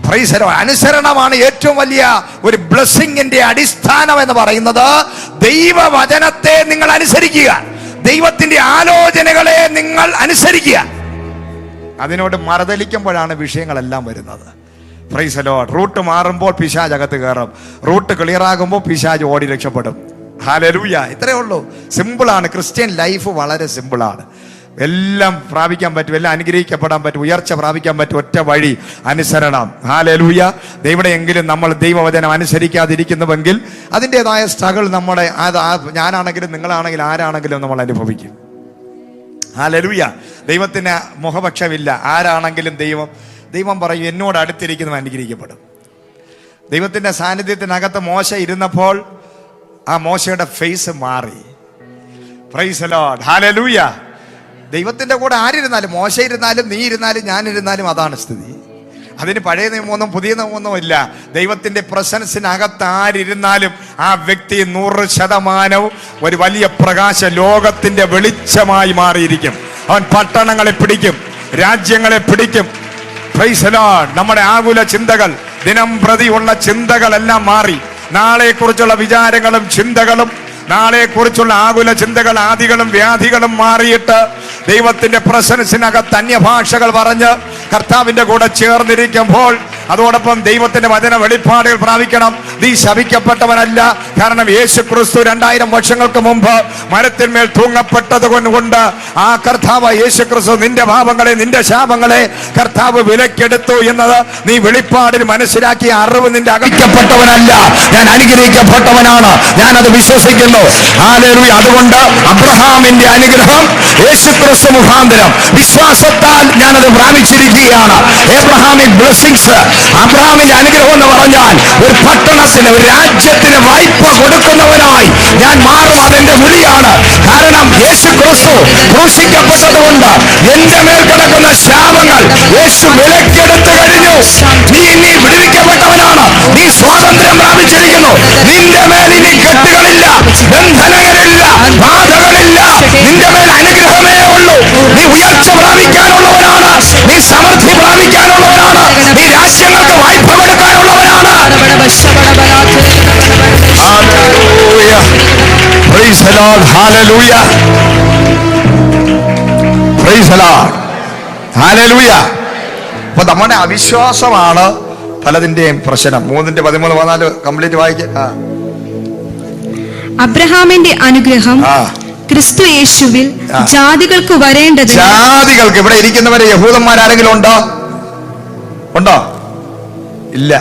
[SPEAKER 1] Praise the lord. അനുസരണമാണ് ഏറ്റവും വലിയ ഒരു ബ്ലെസ്സിങ്ങിന്റെ അടിസ്ഥാനം എന്ന് പറയുന്നത്. ദൈവവചനത്തെ നിങ്ങൾ അനുസരിക്കുക, ദൈവത്തിന്റെ ആലോചനകളെ നിങ്ങൾ അനുസരിക്കുക. അതിനോട് മറുതലിക്കുമ്പോഴാണ് വിഷയങ്ങളെല്ലാം വരുന്നത്. Price the Lord. റൂട്ട് മാറുമ്പോൾ പിശാച് അകത്ത് കയറും, റൂട്ട് ക്ലിയർ ആകുമ്പോൾ പിശാച് ഓടി രക്ഷപ്പെടും. ഹല്ലേലൂയ. ഇത്രയേ ഉള്ളൂ. സിമ്പിളാണ്. ക്രിസ്ത്യൻ ലൈഫ് വളരെ സിമ്പിളാണ്. എല്ലാം പ്രാപിക്കാൻ പറ്റും, എല്ലാം അനുഗ്രഹിക്കപ്പെടാൻ പറ്റും, ഉയർച്ച പ്രാപിക്കാൻ പറ്റും. ഒറ്റ വഴി, അനുസരണം. ഹല്ലേലൂയ. എവിടെയെങ്കിലും നമ്മൾ ദൈവവചനം അനുസരിക്കാതിരിക്കുന്നുവെങ്കിൽ അതിൻ്റെതായ സ്ട്രഗിൾ നമ്മുടെ ഞാനാണെങ്കിലും നിങ്ങളാണെങ്കിലും ആരാണെങ്കിലും നമ്മൾ അനുഭവിക്കും. ഹല്ലേലൂയ. ദൈവത്തിന് മുഖപക്ഷമില്ല. ആരാണെങ്കിലും ദൈവം പറയും, എന്നോട് അടുത്തിരിക്കുന്നവൻ അനുഗ്രഹിക്കപ്പെടും. ദൈവത്തിന്റെ സാന്നിധ്യത്തിനകത്ത് മോശ ഇരുന്നപ്പോൾ ആ മോശയുടെ ഫേസ് മാറി. Price the Lord. ഹല്ലേലൂയ. ദൈവത്തിന്റെ കൂടെ ആരിരുന്നാലും, മോശ ഇരുന്നാലും, നീ ഇരുന്നാലും, ഞാനിരുന്നാലും അതാണ് സ്ഥിതി. അതിന് പഴയ നിയമമൊന്നും പുതിയ നിയമമൊന്നും ഇല്ല. ദൈവത്തിന്റെ പ്രസൻസിനകത്ത് ആരിരുന്നാലും ആ വ്യക്തി 100% ഒരു വലിയ പ്രകാശ ലോകത്തിന്റെ വെളിച്ചമായി മാറിയിരിക്കും. അവൻ പട്ടണങ്ങളെ പിടിക്കും, രാജ്യങ്ങളെ പിടിക്കും. Price the Lord. നമ്മുടെ ആകുല ചിന്തകൾ, ദിനം പ്രതി ഉള്ള ചിന്തകളെല്ലാം മാറി, നാളെ കുറിച്ചുള്ള വിചാരങ്ങളും ചിന്തകളും, നാളെ കുറിച്ചുള്ള ആകുല ചിന്തകൾ, ആദികളും വ്യാധികളും മാറിയിട്ട് ദൈവത്തിന്റെ പ്രസൻസിനകത്ത് അന്യഭാഷകൾ പറഞ്ഞ് കർത്താവിന്റെ കൂടെ ചേർന്നിരിക്കുമ്പോൾ അതോടൊപ്പം ദൈവത്തിന്റെ വചന വെളിപ്പാടുകൾ പ്രാപിക്കണം. നീ ശപിക്കപ്പെട്ടവനല്ല. കാരണം യേശു ക്രിസ്തു 2000 വർഷങ്ങൾക്ക് മുമ്പ് മരത്തിന്മേൽ തൂങ്ങപ്പെട്ടത് കൊണ്ട് ആ കർത്താവ് യേശു ക്രിസ്തു നിന്റെ പാപങ്ങളെ, നിന്റെ ശാപങ്ങളെ കർത്താവ് വിലക്കെടുത്തു എന്നത് നീ വെളിപ്പാടിൽ മനസ്സിലാക്കിയ അറിവ് നിന്റെ അകറ്റപ്പെട്ടവനല്ല, ഞാൻ അനുഗ്രഹിക്കപ്പെട്ടവനാണ്, ഞാനത് വിശ്വസിക്കുന്നു. ഹല്ലേലൂയ. അതുകൊണ്ട് അബ്രഹാമിന്റെ അനുഗ്രഹം യേശു ക്രിസ്തു മുഖാന്തരം വിശ്വാസത്താൽ ഞാനത് പ്രാപിച്ചിരിക്കുകയാണ്. എബ്രഹാമിക് ബ്ലെസ്സിങ്സ്, അബ്രഹാമിന്റെ അനുഗ്രഹം എന്ന് പറഞ്ഞാൽ ഒരു പട്ടണത്തിന്, ഒരു രാജ്യത്തിന് വായ്പ കൊടുക്കുന്നവനായി ഞാൻ മാറും. അതെന്റെ വിളിയാണ്. കാരണം യേശു ക്രിസ്തു ക്രൂശിക്കപ്പെട്ടതുകൊണ്ട് എന്റെ മേൽ കിടക്കുന്ന ശാപങ്ങൾ യേശു വിലക്കെടുത്തു കഴിഞ്ഞു. നീ വിടുവിക്കപ്പെട്ടവനാണ്. നീ സ്വാതന്ത്ര്യം പ്രാപിച്ചിരിക്കുന്നു. നിന്റെ മേൽ ഇനി കെട്ടുകളില്ല, ബന്ധനങ്ങളില്ല, ബാധകളില്ല. നിന്റെ മേൽ അനുഗ്രഹമേ ഉള്ളൂ. നീ ഉയർച്ച പ്രാപിക്കാനുള്ളവനാണ്. നീ സമൃദ്ധി പ്രാപിക്കാനുള്ളവനാണ്. നീ രാജ്യങ്ങൾക്ക് വായ്പ കൊടുക്കാനുള്ളവനാണ്. Hallelujah. Praise the Lord. Hallelujah. Praise the Lord. Hallelujah. അപ്പൊ നമ്മുടെ അവിശ്വാസമാണ് പലതിന്റെയും പ്രശ്നം. 3:13-14 കംപ്ലീറ്റ് വായിക്കാം.
[SPEAKER 2] അബ്രഹാമിന്റെ അനുഗ്രഹം ക്രിസ്തു യേശുവിൽ ജാതികൾക്ക് വരേണ്ടത്.
[SPEAKER 1] ജാതികൾക്ക്, ഇവിടെ ഇരിക്കുന്നവരെ യഹൂദന്മാരാരെങ്കിലും ഉണ്ടോ? ഇല്ല.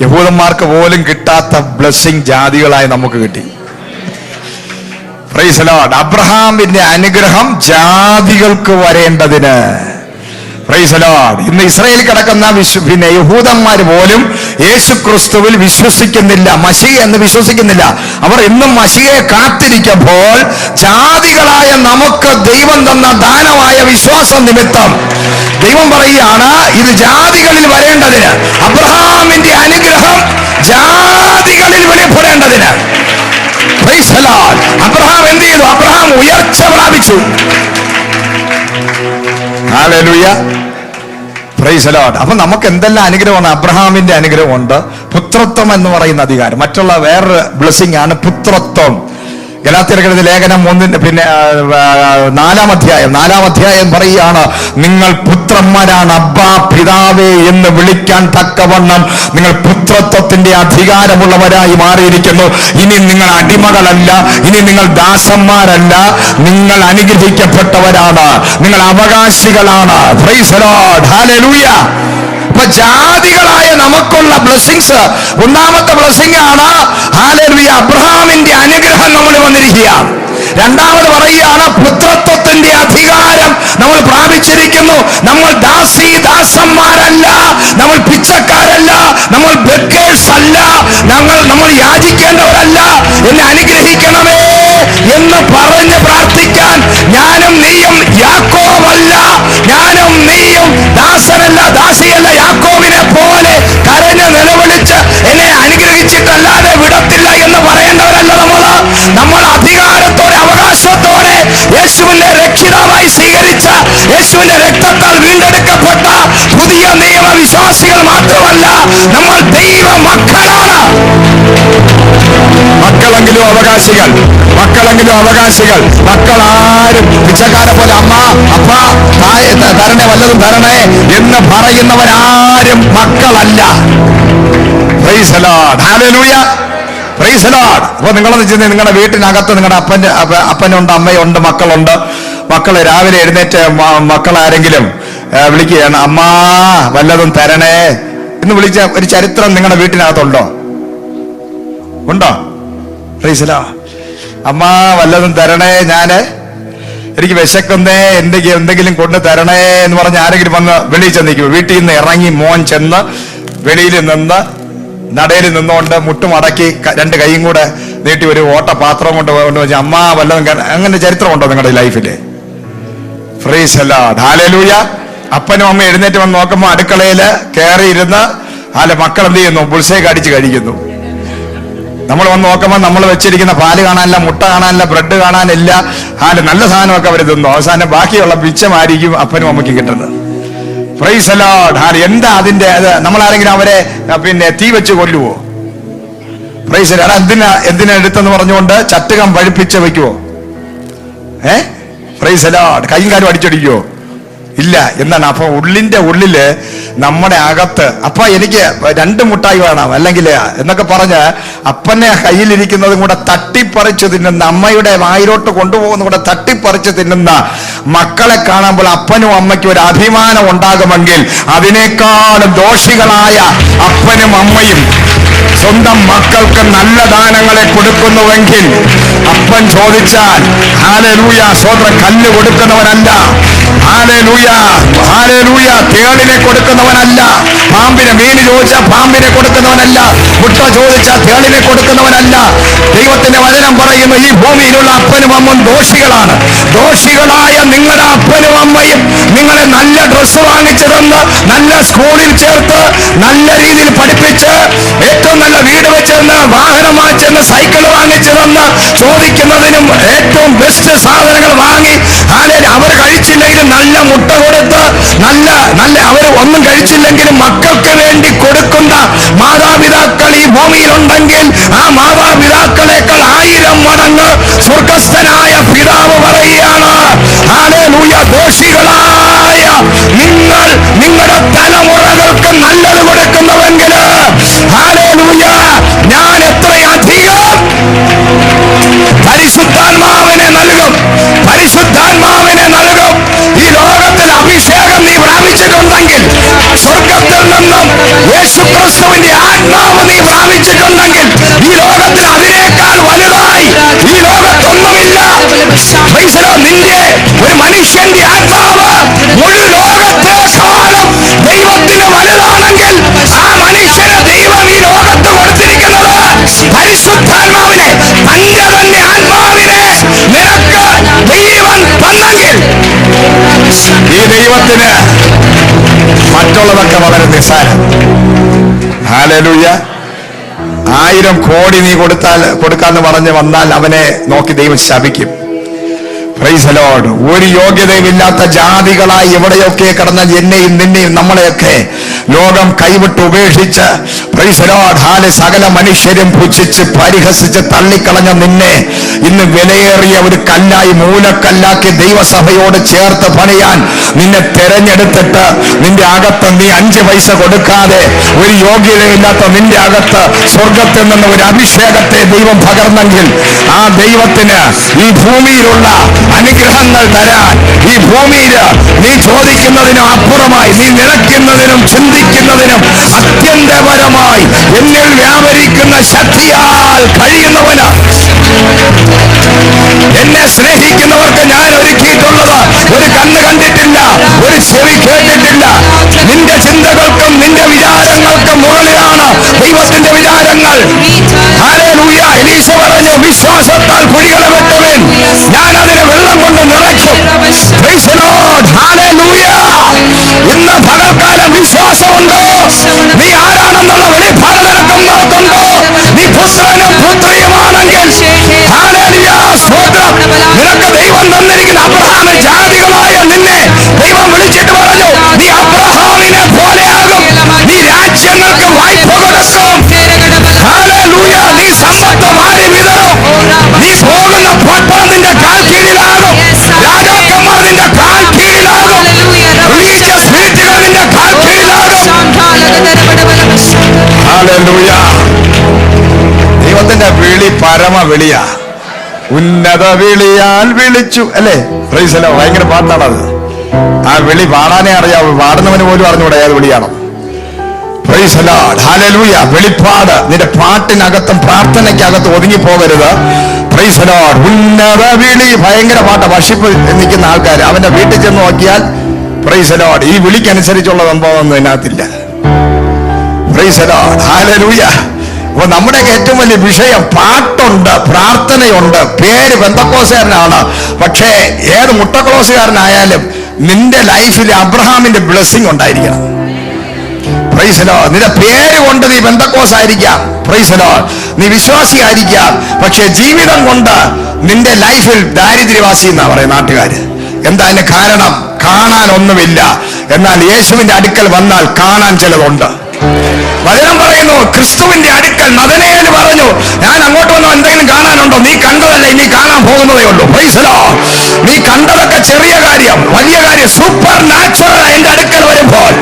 [SPEAKER 1] യഹൂദന്മാർക്ക് പോലും കിട്ടാത്ത ബ്ലെസ്സിങ് ജാതികളായി നമുക്ക് കിട്ടി. Price the Lord. അബ്രഹാമിന്റെ അനുഗ്രഹം ജാതികൾക്ക് വരേണ്ടതിന്. Price the Lord. ഇന്ന് ഇസ്രായേലിൽ കിടക്കുന്ന പിന്നെ യഹൂദന്മാർ പോലും യേശു ക്രിസ്തുവിൽ വിശ്വസിക്കുന്നില്ല, മശീഹ എന്ന് വിശ്വസിക്കുന്നില്ല. അവർ ഇന്നും മശീഹയെ കാത്തിരിക്കുമ്പോൾ ജാതികളായ നമുക്ക് ദൈവം തന്ന ദാനമായ വിശ്വാസം നിമിത്തം ദൈവം പറയുകയാണ്, ഇത് ജാതികളിൽ വരേണ്ടതിന്. അബ്രഹാമിന്റെ അനുഗ്രഹം ജാതികളിൽ വെളിപ്പെടേണ്ടതിന്. Praise the lord. അബ്രഹാം എന്ത് ചെയ്തു? അബ്രഹാം ഉയർച്ച പ്രാപിച്ചു. ഹല്ലേലൂയ. Praise the lord. അപ്പൊ നമുക്ക് എന്തെല്ലാം അനുഗ്രഹമാണ്? അബ്രഹാമിന്റെ അനുഗ്രഹമുണ്ട്. പുത്രത്വം എന്ന് പറയുന്ന അധികാരം. മറ്റുള്ള വേറൊരു ബ്ലെസ്സിംഗ് ആണ് പുത്രത്വം. ഗലാത്യർക്കെഴുതിയ ലേഖനം 4-ാം അധ്യായം പറയുകയാണ്, നിങ്ങൾ പുത്രന്മാരാണ്, അബ്ബാ പിതാവേ എന്ന് വിളിക്കാൻ തക്കവണ്ണം നിങ്ങൾ പുത്രത്വത്തിന്റെ അധികാരമുള്ളവരായി മാറിയിരിക്കുന്നു. ഇനി നിങ്ങൾ അടിമകളല്ല, ഇനി നിങ്ങൾ ദാസന്മാരല്ല, നിങ്ങൾ അനുഗ്രഹിക്കപ്പെട്ടവരാണ്, നിങ്ങൾ അവകാശികളാണ്. Praise the Lord. ഹല്ലേലൂയ. അപ്പൊ ജാതികളായ നമുക്കുള്ള ബ്ലെസ്സിങ്സ്, ഒന്നാമത്തെ ബ്ലെസ്സിംഗ് ആണ് ഹല്ലേലൂയ, അബ്രഹാമിന്റെ അനുഗ്രഹം നമ്മൾ വന്നിരിക്കുകയാണ്. രണ്ടാമത് പറയുകയാണ്, പുത്രത്വത്തിന്റെ അധികാരം നമ്മൾ പ്രാപിച്ചിരിക്കുന്നു. നമ്മൾ ദാസന്മാരല്ല, നമ്മൾ പിച്ചക്കാരല്ല, നമ്മൾ ബെക്കേഴ്സ് അല്ല, നമ്മൾ യാചിക്കേണ്ടവരല്ല. എന്നെ അനുഗ്രഹിക്കണമേ എന്ന് പറഞ്ഞ് പ്രാർത്ഥിക്കാൻ ഞാനും നീയും യാക്കോബല്ല, ഞാനും നീയും ദാസനല്ല, ദാസിയല്ല, യാക്കോബിനെ പോലെ കരഞ്ഞ് നിലവിളിച്ച് എന്നെ അനുഗ്രഹിച്ചിട്ടല്ലാതെ വിടത്തില്ല എന്ന് പറയേണ്ടവരല്ല. നമ്മൾ അധികാരത്തോടെ അവകാശത്തോടെ യേശുവിനെ രക്ഷിതാവായി സ്വീകരിച്ച, യേശുവിന്റെ രക്തത്താൽ വീണ്ടെടുക്കപ്പെട്ട പുതിയ നിയമ വിശ്വാസികൾ മാത്രമല്ല, നമ്മൾ ദൈവ മക്കളാണ്. മക്കളെങ്കിലും അവകാശികൾ. മക്കളാരും പിച്ചക്കാരെ പോലെ അമ്മ അപ്പ തരണേ, വല്ലതും തരണേ എന്ന് പറയുന്നവരാരും മക്കളല്ല. Praise the Lord. ഹല്ലേലൂയ. Praise the lord. അപ്പൊ നിങ്ങളെന്ന് വെച്ചാൽ നിങ്ങളുടെ വീട്ടിനകത്ത് നിങ്ങളുടെ അപ്പനുണ്ട്, അമ്മയുണ്ട്, മക്കളുണ്ട്. മക്കള് രാവിലെ എഴുന്നേറ്റ് മക്കളാരെങ്കിലും വിളിക്കുകയാണ്, അമ്മ വല്ലതും തരണേ എന്ന് വിളിച്ച ഒരു ചരിത്രം നിങ്ങളുടെ വീട്ടിനകത്തുണ്ടോ? ഉണ്ടോ? Price the Lord. അമ്മ വല്ലതും തരണേ, എനിക്ക് വിശക്കുന്നേ, എന്തെങ്കിലും കൊണ്ട് തരണേ എന്ന് പറഞ്ഞ് ആരെങ്കിലും വന്ന് വെളിയിൽ ചെന്നിരിക്കും. വീട്ടിൽ നിന്ന് ഇറങ്ങി മോൻ ചെന്ന് വെളിയിൽ നിന്ന് നടയിൽ നിന്നുകൊണ്ട് മുട്ടുമടക്കി 2 കൈയും കൂടെ നീട്ടി ഒരു ഓട്ട പാത്രം കൊണ്ട് വെച്ച് അമ്മ വല്ലതും. അങ്ങനെ ചരിത്രമുണ്ടോ നിങ്ങളുടെ ലൈഫില്? Price the Lord. ഹല്ലേലൂയ. അപ്പനും അമ്മ എഴുന്നേറ്റ് വന്ന് നോക്കുമ്പോൾ അടുക്കളയിൽ കയറിയിരുന്ന് മക്കൾ എന്ത് ചെയ്യുന്നു? ബുൾസൈ കടിച്ച് കഴിക്കുന്നു. നമ്മൾ വന്ന് നോക്കുമ്പോൾ നമ്മൾ വെച്ചിരിക്കുന്ന പാല് കാണാനില്ല, മുട്ട കാണാനില്ല, ബ്രെഡ് കാണാനില്ല. നല്ല സാധനമൊക്കെ അവർ തിന്നു. അവസാനം ബാക്കിയുള്ള മിച്ചമായിരിക്കും അപ്പനും അമ്മയ്ക്കും കിട്ടുന്നത്. Price the Lord. എന്താ അതിന്റെ നമ്മളാരെങ്കിലും അവരെ പിന്നെ തീ വെച്ച് കൊല്ലുവോ? Price the Lord. എന്തിനാ എടുത്തെന്ന് പറഞ്ഞുകൊണ്ട് ചട്ടുകം പഴുപ്പിച്ച് വെക്കുവോ? Price the Lord. കൈയും കാലും അടിച്ചടിക്കുവോ? ഇല്ല. എന്താണ്? അപ്പൊ ഉള്ളില് നമ്മുടെ അകത്ത് അപ്പ എനിക്ക് 2 മുട്ടായി വേണം അല്ലെങ്കിൽ എന്നൊക്കെ പറഞ്ഞ് അപ്പനെ കയ്യിലിരിക്കുന്നതും കൂടെ തട്ടിപ്പറിച്ച് തിന്നുന്ന, അമ്മയുടെ വായിലോട്ട് കൊണ്ടുപോകുന്ന കൂടെ തട്ടിപ്പറിച്ച് തിന്നുന്ന മക്കളെ കാണുമ്പോൾ അപ്പനും അമ്മയ്ക്കും ഒരു അഭിമാനം ഉണ്ടാകുമെങ്കിൽ അതിനേക്കാളും ദോഷികളായ അപ്പനും അമ്മയും സ്വന്തം മക്കൾക്ക് നല്ല ദാനങ്ങളെ കൊടുക്കുന്നുവെങ്കിൽ അപ്പൻ ചോദിച്ചാൽ ഹല്ലേലൂയ സ്വന്തം കല്ല് കൊടുക്കുന്നവനല്ല, ഹല്ലേലൂയ ഹല്ലേലൂയ തേളിനെ കൊടുക്കുന്നവനല്ല, പാമ്പിനെ മീന് ചോദിച്ചാൽ പാമ്പിനെ കൊടുക്കുന്നവനല്ല, മുട്ട ചോദിച്ചാൽ തേളിനെ കൊടുക്കുന്നവനല്ല. ദൈവത്തിന്റെ വചനം പറയുന്നു, ഈ ഭൂമിയിലുള്ള അപ്പനും അമ്മയും ദോഷികളാണ്. ദോഷികളായ നിങ്ങളുടെ അപ്പനും അമ്മയും നിങ്ങളെ നല്ല ഡ്രസ്സ് വാങ്ങിച്ചു തന്ന്, നല്ല സ്കൂളിൽ ചേർത്ത്, നല്ല രീതിയിൽ പഠിപ്പിച്ച്, ഏറ്റവും നല്ല വീട് വെച്ചെന്ന്, വാഹനം വാങ്ങിച്ചെന്ന്, സൈക്കിൾ വാങ്ങിച്ചു തന്ന്, ചോദിക്കുന്നതിനും ഏറ്റവും ബെസ്റ്റ് സാധനങ്ങൾ വാങ്ങി, അവർ കഴിച്ചില്ലെങ്കിലും നല്ല മുട്ട കൊടുത്ത്, നല്ല അവർ ഒന്നും കഴിച്ചില്ലെങ്കിലും മക്കൾക്ക് വേണ്ടി കൊടുക്കുന്ന മാതാപിതാക്കൾ ഈ ഭൂമിയിലുണ്ടെങ്കിൽ ആ മാതാപിതാക്കളെക്കാൾ 1000 മടങ്ങ് സ്വർഗസ്ഥനായ പിതാവ് പറയുകയാണ്, ഹല്ലേലൂയ, ദോഷികളായ നിങ്ങൾ
[SPEAKER 3] എന്നും യേശുക്രിസ്തുവിന്റെ ആത്മാവ് നീ പ്രാപിച്ചിട്ടുണ്ടെങ്കിൽ ഈ ലോകത്തിൽ അതിനേക്കാൾ വലുതായി ഈ ലോകത്തൊന്നുമില്ല. നിന്റെ ഒരു മനുഷ്യന്റെ ആത്മാവ് മുഴു ലോകത്തെക്കാളും ദൈവത്തിന് വലുതാണെങ്കിൽ ആ മനുഷ്യന് ദൈവം ഈ ലോകത്ത് കൊടുത്തിരിക്കുന്നത് പരിശുദ്ധാത്മാവിനെ, തന്റെ തന്നെ ആത്മാവിനെ നിനക്ക് ദൈവം തന്നെങ്കിൽ ഈ ദൈവത്തിന് മറ്റുള്ളതൊക്കെ വളരെ നിസ്സാരം. ഹല്ലേലൂയ. 1000 കോടി നീ കൊടുക്കാന്ന് പറഞ്ഞ് വന്നാൽ അവനെ നോക്കി ദൈവം ശപിക്കും. Price the Lord. ഒരു യോഗ്യതയുമില്ലാത്ത ജാതികളായി എവിടെയൊക്കെ കിടന്ന എന്നെയും നിന്നെയും നമ്മളെയൊക്കെ ലോകം കൈവിട്ട് ഉപേക്ഷിച്ച് പ്രൈസ് ദി ലോർഡ് സകല മനുഷ്യരും പുച്ഛിച്ച് പരിഹസിച്ച് തള്ളിക്കളഞ്ഞ നിന്നെ ഇന്ന് വിലയേറിയ ഒരു കല്ലായി മൂലക്കല്ലാക്കി ദൈവസഭയോട് ചേർത്ത് പണിയാൻ നിന്നെ തെരഞ്ഞെടുത്തിട്ട് നിന്റെ അകത്ത് നീ 5 പൈസ കൊടുക്കാതെ ഒരു യോഗ്യതയില്ലാത്ത നിന്റെ അകത്ത് സ്വർഗത്തിൽ നിന്ന് ഒരു അഭിഷേകത്തെ ദൈവം പകർന്നെങ്കിൽ ആ ദൈവത്തിന് ഈ ഭൂമിയിലുള്ള അനുഗ്രഹങ്ങൾ തരാൻ, ഈ ഭൂമിയിൽ നീ ചോദിക്കുന്നതിനും അപ്പുറമായി, നീ നിലയ്ക്കുന്നതിനും ചിന്തിക്കുന്നതിനും അത്യന്തപരമായി എന്നിൽ വ്യാപരിക്കുന്ന ശക്തിയാൽ കഴിയുന്നവന് എന്നെ സ്നേഹിക്കുന്നവർക്ക് ഞാൻ ഒരുക്കിയിട്ടുള്ളത് ഒരു കണ്ണ് കണ്ടിട്ടില്ല, ഒരു ചെവി കേട്ടിട്ടില്ല. നിന്റെ ചിന്തകൾക്കും നിന്റെ വിചാരങ്ങൾക്കും മുകളിലാണ് ദൈവത്തിന്റെ വിചാരങ്ങൾ. ഹല്ലേലൂയ. എലീശ പറഞ്ഞു, വിശ്വാസത്താൽ കുഴികളെ വെട്ടുവിൻ, ഞാൻ അതിനെ വെള്ളം കൊണ്ട് നിറയ്ക്കും. Price the Lord. ഹല്ലേലൂയ. ഇന്ന് പകൽക്കാലം വിശ്വാസമുണ്ടോ? നീ ആരാണെന്നുള്ള വെളിപ്പാട് നിനക്കുണ്ടോ? നീ പുത്രനും പുത്രിയുമാണെങ്കിൽ ഹല്ലേലൂയ, സ്തോത്രം. നിനക്ക് ദൈവം തന്നിരിക്കുന്ന അബ്രഹാമിന് ജാതികളായ നിന്നെ ദൈവം വിളിച്ചിട്ട് പറഞ്ഞു, നീ അബ്രഹാമിനെ പോലെയാകും, നീ രാജ്യങ്ങൾക്ക് വായ്പ കൊടുക്കും. ഹല്ലേലൂയ. നീ സമ്പത്ത് വാരി വിതറും. നീ പോകുന്ന പട്ടണം നിന്റെ കാൽ കീഴിലാകും, രാജാക്കന്മാർ നിന്റെ കാൽ കീഴിലാകും, റിലീജിയസ് വീട്ടുകൾ നിന്റെ കാൽ കീഴിലാകും. ഹല്ലേലൂയ. ദൈവത്തിന്റെ വിളി പരമ വിളിയാ. ഉന്നത വിളിയാൽ വിളിച്ചു, അല്ലേ? Praise the Lord. ഭയങ്കര പാട്ടാണത്. ആ വിളി പാടാനേ അറിയാവൂ, പാടുന്നവന് പോലും അറിഞ്ഞൂടെ ഏത് വിളിയാണ്. Praise the Lord. ഹല്ലേലൂയ. വെളിപ്പാട് നിന്റെ പാട്ടിനകത്തും പ്രാർത്ഥനയ്ക്കകത്തും ഒതുങ്ങിപ്പോകരുത്. Praise the lord. ഉന്നത വിളി ഭയങ്കര പാട്ട. വർഷിപ്പ് നിൽക്കുന്ന ആൾക്കാർ അവന്റെ വീട്ടിൽ ചെന്ന് നോക്കിയാൽ പ്രൈസ് ദി ലോർഡ് ഈ വിളിക്കനുസരിച്ചുള്ള സംഭവമൊന്നും ഇതിനകത്തില്ല. Praise the Lord. ഹല്ലേലൂയ. അപ്പൊ നമ്മുടെയൊക്കെ ഏറ്റവും വലിയ വിഷയം പാട്ടുണ്ട്, പ്രാർത്ഥനയുണ്ട്, പേര് പെന്തക്കോസുകാരനാണ്. പക്ഷേ ഏത് മുട്ടക്ലോസുകാരനായാലും നിന്റെ ലൈഫിൽ അബ്രഹാമിന്റെ ബ്ലെസ്സിങ് ഉണ്ടായിരിക്കണം. Price the Lord. നിന്റെ പേര് കൊണ്ട് നീ പെന്തക്കോസായിരിക്കാം, പ്രൈസ് ദി ലോർഡ്, നീ വിശ്വാസിയായിരിക്കാം. പക്ഷെ ജീവിതം കൊണ്ട് നിന്റെ ലൈഫിൽ ദാരിദ്ര്യവാസി എന്നാ പറയും നാട്ടുകാര്. എന്താ അതിന് കാരണം? കാണാൻ ഒന്നുമില്ല, എന്നാൽ യേശുവിന്റെ അടുക്കൽ വന്നാൽ കാണാൻ ചിലതുണ്ട്. വചനം പറയുന്നു, ക്രിസ്തുവിന്റെ അടുക്കൽ നദനയേൽ പറഞ്ഞു, ഞാൻ അങ്ങോട്ട് വന്നോ, എന്തെങ്കിലും കാണാനുണ്ടോ? നീ കണ്ടതല്ല, ഇനി കാണാൻ പോകുന്നതേ ഉള്ളൂ. Price the lord. നീ കണ്ടതൊക്കെ ചെറിയ കാര്യം, വലിയ കാര്യം സൂപ്പർ നാച്ചുറൽ എന്റെ അടുക്കൽ വരുമ്പോൾ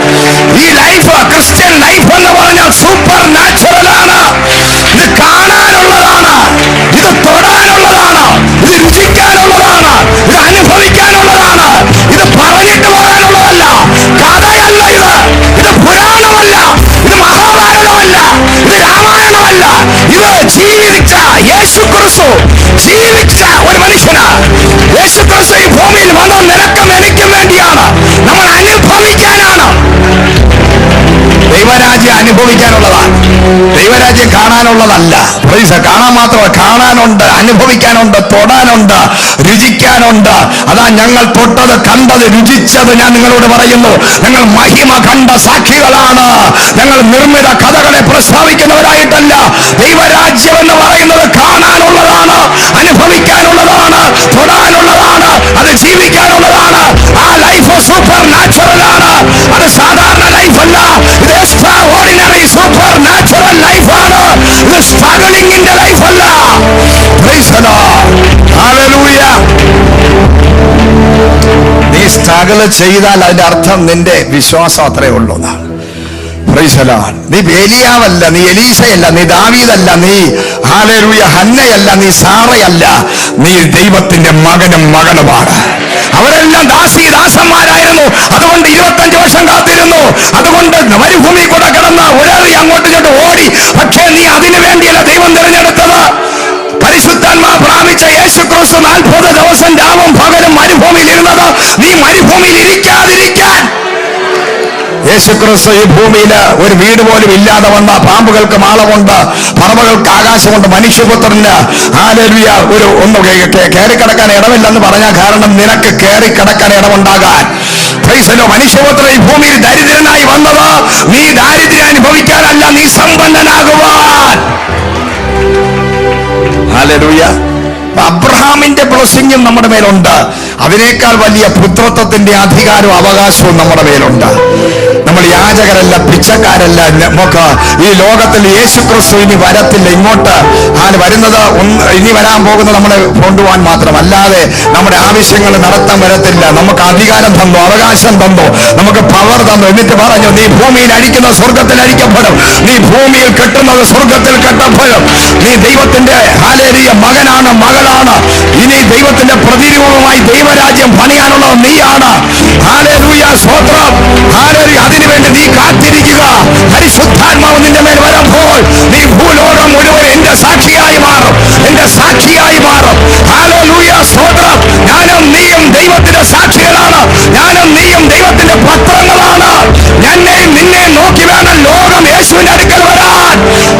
[SPEAKER 3] ഈ ലൈഫ്, ക്രിസ്ത്യൻ ലൈഫ് എന്ന് പറഞ്ഞാൽ സൂപ്പർ നാച്ചുറൽ ആണ്. ഇത് കാണാനുള്ളതാണ്, ഇത് തൊടാനുള്ളതാണ്, ഇത് രുചിക്കാനുള്ളതാണ്, ഇത് അനുഭവിക്കാനുള്ളതാണ്. ഇത് പറഞ്ഞിട്ട് പോകാനുള്ളതല്ല, കഥയല്ല. ഇത് പുരാണമല്ല, ഇത് മഹാഭാരതമല്ല, ഇത് രാമായണമല്ല. ഇത് ജീവിച്ച യേശുക്രിസ്തു ജീവിച്ച ഒരു മനുഷ്യനാണ്. യേശുക്രിസ്തു ഈ ഭൂമിയിൽ വന്നത് നിനക്കും എനിക്കും വേണ്ടിയാണ്. നമ്മൾ അനുഭവിക്കാനാണ്. ദൈവരാജ്യം അനുഭവിക്കാനുള്ളതാണ്, ദൈവരാജ്യം കാണാനുള്ളതല്ല. കാണാൻ മാത്രമല്ല, കാണാനുണ്ട്, അനുഭവിക്കാനുണ്ട്, തൊടാനുണ്ട്, രുചിക്കാനുണ്ട്. അതാ ഞങ്ങൾ തൊട്ടത്, കണ്ടത്, രുചിച്ചത് ഞാൻ നിങ്ങളോട് പറയുന്നു. ഞങ്ങൾ മഹിമ കണ്ട സാക്ഷികളാണ്. ഞങ്ങൾ നിർമ്മിത കഥകളെ പ്രസ്താവിക്കുന്നവരായിട്ടല്ല. ദൈവരാജ്യം എന്ന് പറയുന്നത് കാണാനുള്ളതാണ്, അനുഭവിക്കാനുള്ളതാണ്, തൊടാനുള്ളതാണ്, അത് ജീവിക്കാനുള്ളതാണ്. ആ ലൈഫ് സൂപ്പർ നാച്ചുറൽ ആണ്. അത് സാധാരണ ലൈഫല്ല, ഇത് എക്സ്ട്രാ ഓർഡിനറി സൂപ്പർ നാച്ചുറൽ ലൈഫാണ്. ഇത് സ്ട്രഗിളിംഗിന്റെ ലൈഫല്ല. Praise the Lord. ഹല്ലേലൂയ. നീ സ്ട്രഗിൾ ചെയ്താൽ അതിന്റെ അർത്ഥം നിന്റെ വിശ്വാസം അത്രേ ഉള്ളൂ എന്നാണ്. Praise the lord. നീ ഏലിയാവല്ല, നീ എലീശയല്ല, നീ ദാവീദല്ല, നീ ഹല്ലേലൂയ ഹന്നയല്ല, നീ സാറയല്ല, നീ ദൈവത്തിന്റെ മകനും മകളുമാണ്. അവരെല്ലാം ദാസന്മാരായിരുന്നു. അതുകൊണ്ട് 25 വർഷം കാത്തിരുന്നു. ആയിരുന്നു. അതുകൊണ്ട് മരുഭൂമി കൂടെ കിടന്ന് ഉഴറി അങ്ങോട്ടും ഇങ്ങോട്ട് ഓടി. പക്ഷേ നീ അതിനു വേണ്ടിയല്ല ദൈവം തിരഞ്ഞെടുത്തത്. പരിശുദ്ധാത്മാവ് പ്രാപിച്ച യേശു ക്രിസ്തു 40 ദിവസം രാവും പകലും മരുഭൂമിയിൽ ഇരുന്നത് നീ മരുഭൂമിയിൽ ഇരിക്കാതിരിക്കാൻ. യേശുക്രിസ്തു ഈ ഭൂമിയിൽ ഒരു വീട് പോലും ഇല്ലാതെ വന്ന, പാമ്പുകൾക്ക് മാളമുണ്ട്, പറവകൾക്ക് ആകാശമുണ്ട്, മനുഷ്യപുത്രന് ഹല്ലേലൂയ ഒന്ന് കയറിക്കിടക്കാൻ ഇടമില്ലെന്ന് പറഞ്ഞ കാരണം നിനക്ക് കയറിക്കിടക്കാൻ ഇടമുണ്ടാകാൻ. മനുഷ്യപുത്രൻ ഈ ഭൂമിയിൽ ദരിദ്രനായി വന്നത് നീ ദാരിദ്ര്യം അനുഭവിക്കാനല്ല, നീ സമ്പന്നനാകുവാൻ. ഹല്ലേലൂയ. അബ്രഹാമിന്റെ ബ്ലെസ്സിങ്ങും നമ്മുടെ മേലുണ്ട്. അതിനേക്കാൾ വലിയ പുത്രത്വത്തിന്റെ അധികാരവും അവകാശവും നമ്മുടെ മേലുണ്ട്. നമ്മൾ യാചകരല്ല, പിച്ചക്കാരല്ല. നമുക്ക് ഈ ലോകത്തിൽ യേശു ക്രിസ്തു ഇനി വരത്തില്ല. ഇങ്ങോട്ട് വരുന്നത് ഇനി വരാൻ പോകുന്നത് നമ്മളെ കൊണ്ടുപോകാൻ മാത്രമല്ലാതെ നമ്മുടെ ആവശ്യങ്ങൾ നടത്താൻ വരത്തില്ല. നമുക്ക് അധികാരം തന്നു, അവകാശം തന്നു, നമുക്ക് പവർ തന്നു. എന്നിട്ട് പറഞ്ഞു, നീ ഭൂമിയിൽ അടിക്കുന്ന സ്വർഗത്തിൽ അടിക്കപ്പെടും, നീ ഭൂമിയിൽ കെട്ടുന്നത് സ്വർഗത്തിൽ കെട്ടപ്പെടും. നീ ദൈവത്തിന്റെ ഹല്ലേലൂയ മകനാണ്, മകളാണ്. ഇനി ദൈവത്തിന്റെ പ്രതിരൂപമായി ദൈവരാജ്യം പണിയാനുള്ളത് നീയാണ്. ഹല്ലേലൂയ, സ്തോത്രം. ഹല്ലേലൂയ. അതിനുവേണ്ടി നീ കാത്തിരിക്കുക. പരിശുദ്ധാത്മാവ് നിന്റെ മേൽ വരുമ്പോൾ നീ ഭൂലോകം മുഴുവൻ എന്റെ സാക്ഷിയായി മാറും, എന്റെ സാക്ഷിയായി മാറും. ഹല്ലേലൂയ, സ്തോത്രം. ഞാനും നീയും ദൈവത്തിന്റെ സാക്ഷികളാണ്. ഞാനും നീയും ദൈവത്തിന്റെ പത്രങ്ങളാണ്. എന്നെയും നിന്നെയും നോക്കി വേണം ലോകം യേശുവിന്റെ അടുക്കൽ വരാൻ.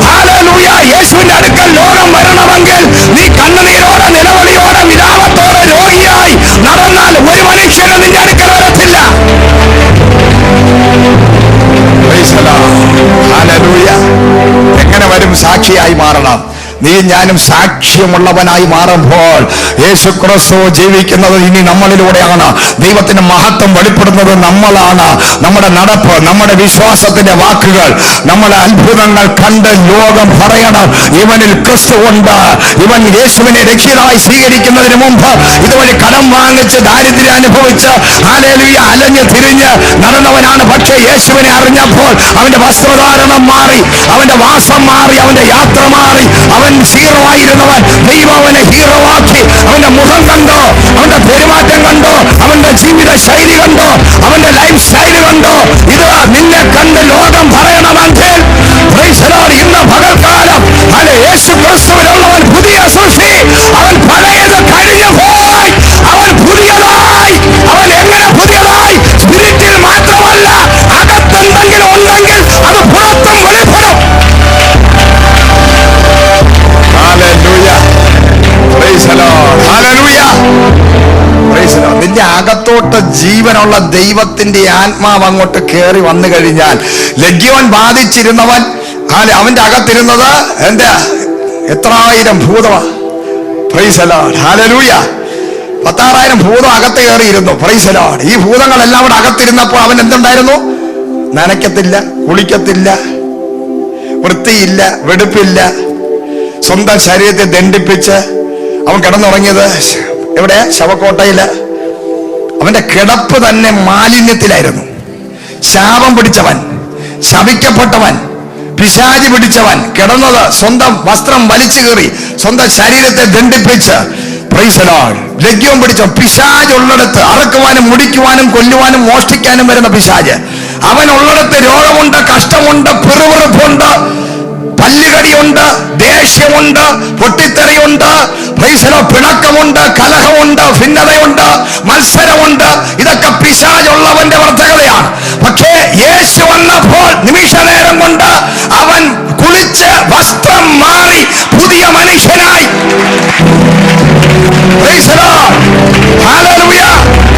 [SPEAKER 3] ഹല്ലേലൂയ. യേശുവിന്റെ അടുക്കൽ ലോകം വരണമെങ്കിൽ നീ കണ്ണുനീരോടെ, നിലവിളിയോടെ, വിലാപത്തോടെ രോഗിയായി നടന്നാൽ ഒരു മനുഷ്യനും നിന്റെ അടുക്കൽ വരത്തില്ല. ഹല്ലേലൂയ. എങ്ങനെ വരും? സാക്ഷിയായി മാറണം. നീ ഞാനും സാക്ഷ്യമുള്ളവനായി മാറുമ്പോൾ യേശു ക്രിസ്തു ജീവിക്കുന്നത് ഇനി നമ്മളിലൂടെയാണ്. ദൈവത്തിന്റെ മഹത്വം വെളിപ്പെടുന്നത് നമ്മളാണ്. നമ്മുടെ നടപ്പ്, നമ്മുടെ വിശ്വാസത്തിന്റെ വാക്കുകൾ, നമ്മുടെ അത്ഭുതങ്ങൾ കണ്ട് ലോകം പറയണം, ഇവനിൽ ക്രിസ്തു ഉണ്ട്. ഇവൻ യേശുവിനെ രക്ഷിതായി സ്വീകരിക്കുന്നതിന് മുമ്പ് ഇതുവഴി കടം വാങ്ങിച്ച് ദാരിദ്ര്യം അനുഭവിച്ച് ഹല്ലേലൂയ അലഞ്ഞ് തിരിഞ്ഞ് നടന്നവനാണ്. പക്ഷേ യേശുവിനെ അറിഞ്ഞപ്പോൾ അവന്റെ വസ്ത്രധാരണം മാറി, അവന്റെ വാസം മാറി, അവന്റെ യാത്ര മാറി. അവൻ ഹീറോ ആയിരുന്നവൻ ദൈവം അവനെ ഹീറോ ആക്കി. അവന്റെ മുഖം കണ്ടോ, അവന്റെ പെരുമാറ്റം കണ്ടോ, അവന്റെ ജീവിത ശൈലി കണ്ടോ, അവന്റെ ലൈഫ് സ്റ്റൈൽ കണ്ടോ? ഇത് നിന്നെ കണ്ട് ലോകം പറയണമെങ്കിൽ ഇന്ന് പകൽക്കാലം യേശു ക്രിസ്തുവിനുള്ളവൻ പുതിയ സൃഷ്ടി. അവൻ പഴയത് കഴിഞ്ഞു പോയി, അവൻ പുതിയതായി. അവൻ എങ്ങനെ പുതിയതായി? സ്പിരിറ്റിൽ മാത്രമല്ല, അകത്തെന്തെങ്കിലും ഉണ്ടെങ്കിൽ അത് പുറത്തും വെളിപ്പെടും. നിന്റെ അകത്തോട്ട് ജീവനുള്ള ദൈവത്തിന്റെ ആത്മാവ് അങ്ങോട്ട് കയറി വന്നു കഴിഞ്ഞാൽ, ലഗ്യോൻ ബാധിച്ചിരുന്നവൻ അവന്റെ അകത്തിരുന്നത് എന്റെ എത്രായിരം ഭൂതമാ. Praise the Lord. ഹല്ലേലൂയ. 16,000 ഭൂതം അകത്ത് കയറിയിരുന്നു. Praise the lord. ഈ ഭൂതങ്ങളെല്ലാം കൂടെ അകത്തിരുന്നപ്പോൾ അവൻ എന്തുണ്ടായിരുന്നു? നനയ്ക്കത്തില്ല, കുളിക്കത്തില്ല, വൃത്തിയില്ല, വെടുപ്പില്ല. സ്വന്തം ശരീരത്തെ ദണ്ഡിപ്പിച്ച് അവൻ കിടന്നുറങ്ങിയത് എവിടെ? ശവക്കോട്ടയില്. അവന്റെ കിടപ്പ് തന്നെ മാലിന്യത്തിലായിരുന്നു. ശാപം പിടിച്ചവൻ, ശപിക്കപ്പെട്ടവൻ, പിശാചി പിടിച്ചവൻ കിടന്നത് സ്വന്തം വസ്ത്രം വലിച്ചു കീറി സ്വന്തം ശരീരത്തെ ദണ്ഡിപ്പിച്ച്. Praise the lord. ലഗ്യോൻ പിടിച്ച പിശാച് ഉള്ളിടത്ത് അറക്കുവാനും മുടിക്കുവാനും കൊല്ലുവാനും മോഷ്ടിക്കാനും വരുന്ന പിശാച്. അവൻ ഉള്ളിടത്ത് രോഗമുണ്ട്, കഷ്ടമുണ്ട്, പിറുപിറുപ്പുണ്ട്, പല്ലുകടിയുണ്ട്, ദേഷ്യമുണ്ട്, പൊട്ടിത്തെറിയുണ്ട്, പിണക്കമുണ്ട്, കലഹമുണ്ട്, ഭിന്നതയുണ്ട്, മത്സരമുണ്ട്. ഇതൊക്കെ പിശാചുള്ളവന്റെ വർദ്ധകതയാണ്. പക്ഷേ യേശു വന്നപ്പോൾ നിമിഷ നേരം കൊണ്ട് അവൻ കുളിച്ച് വസ്ത്രം മാറി പുതിയ മനുഷ്യനായി.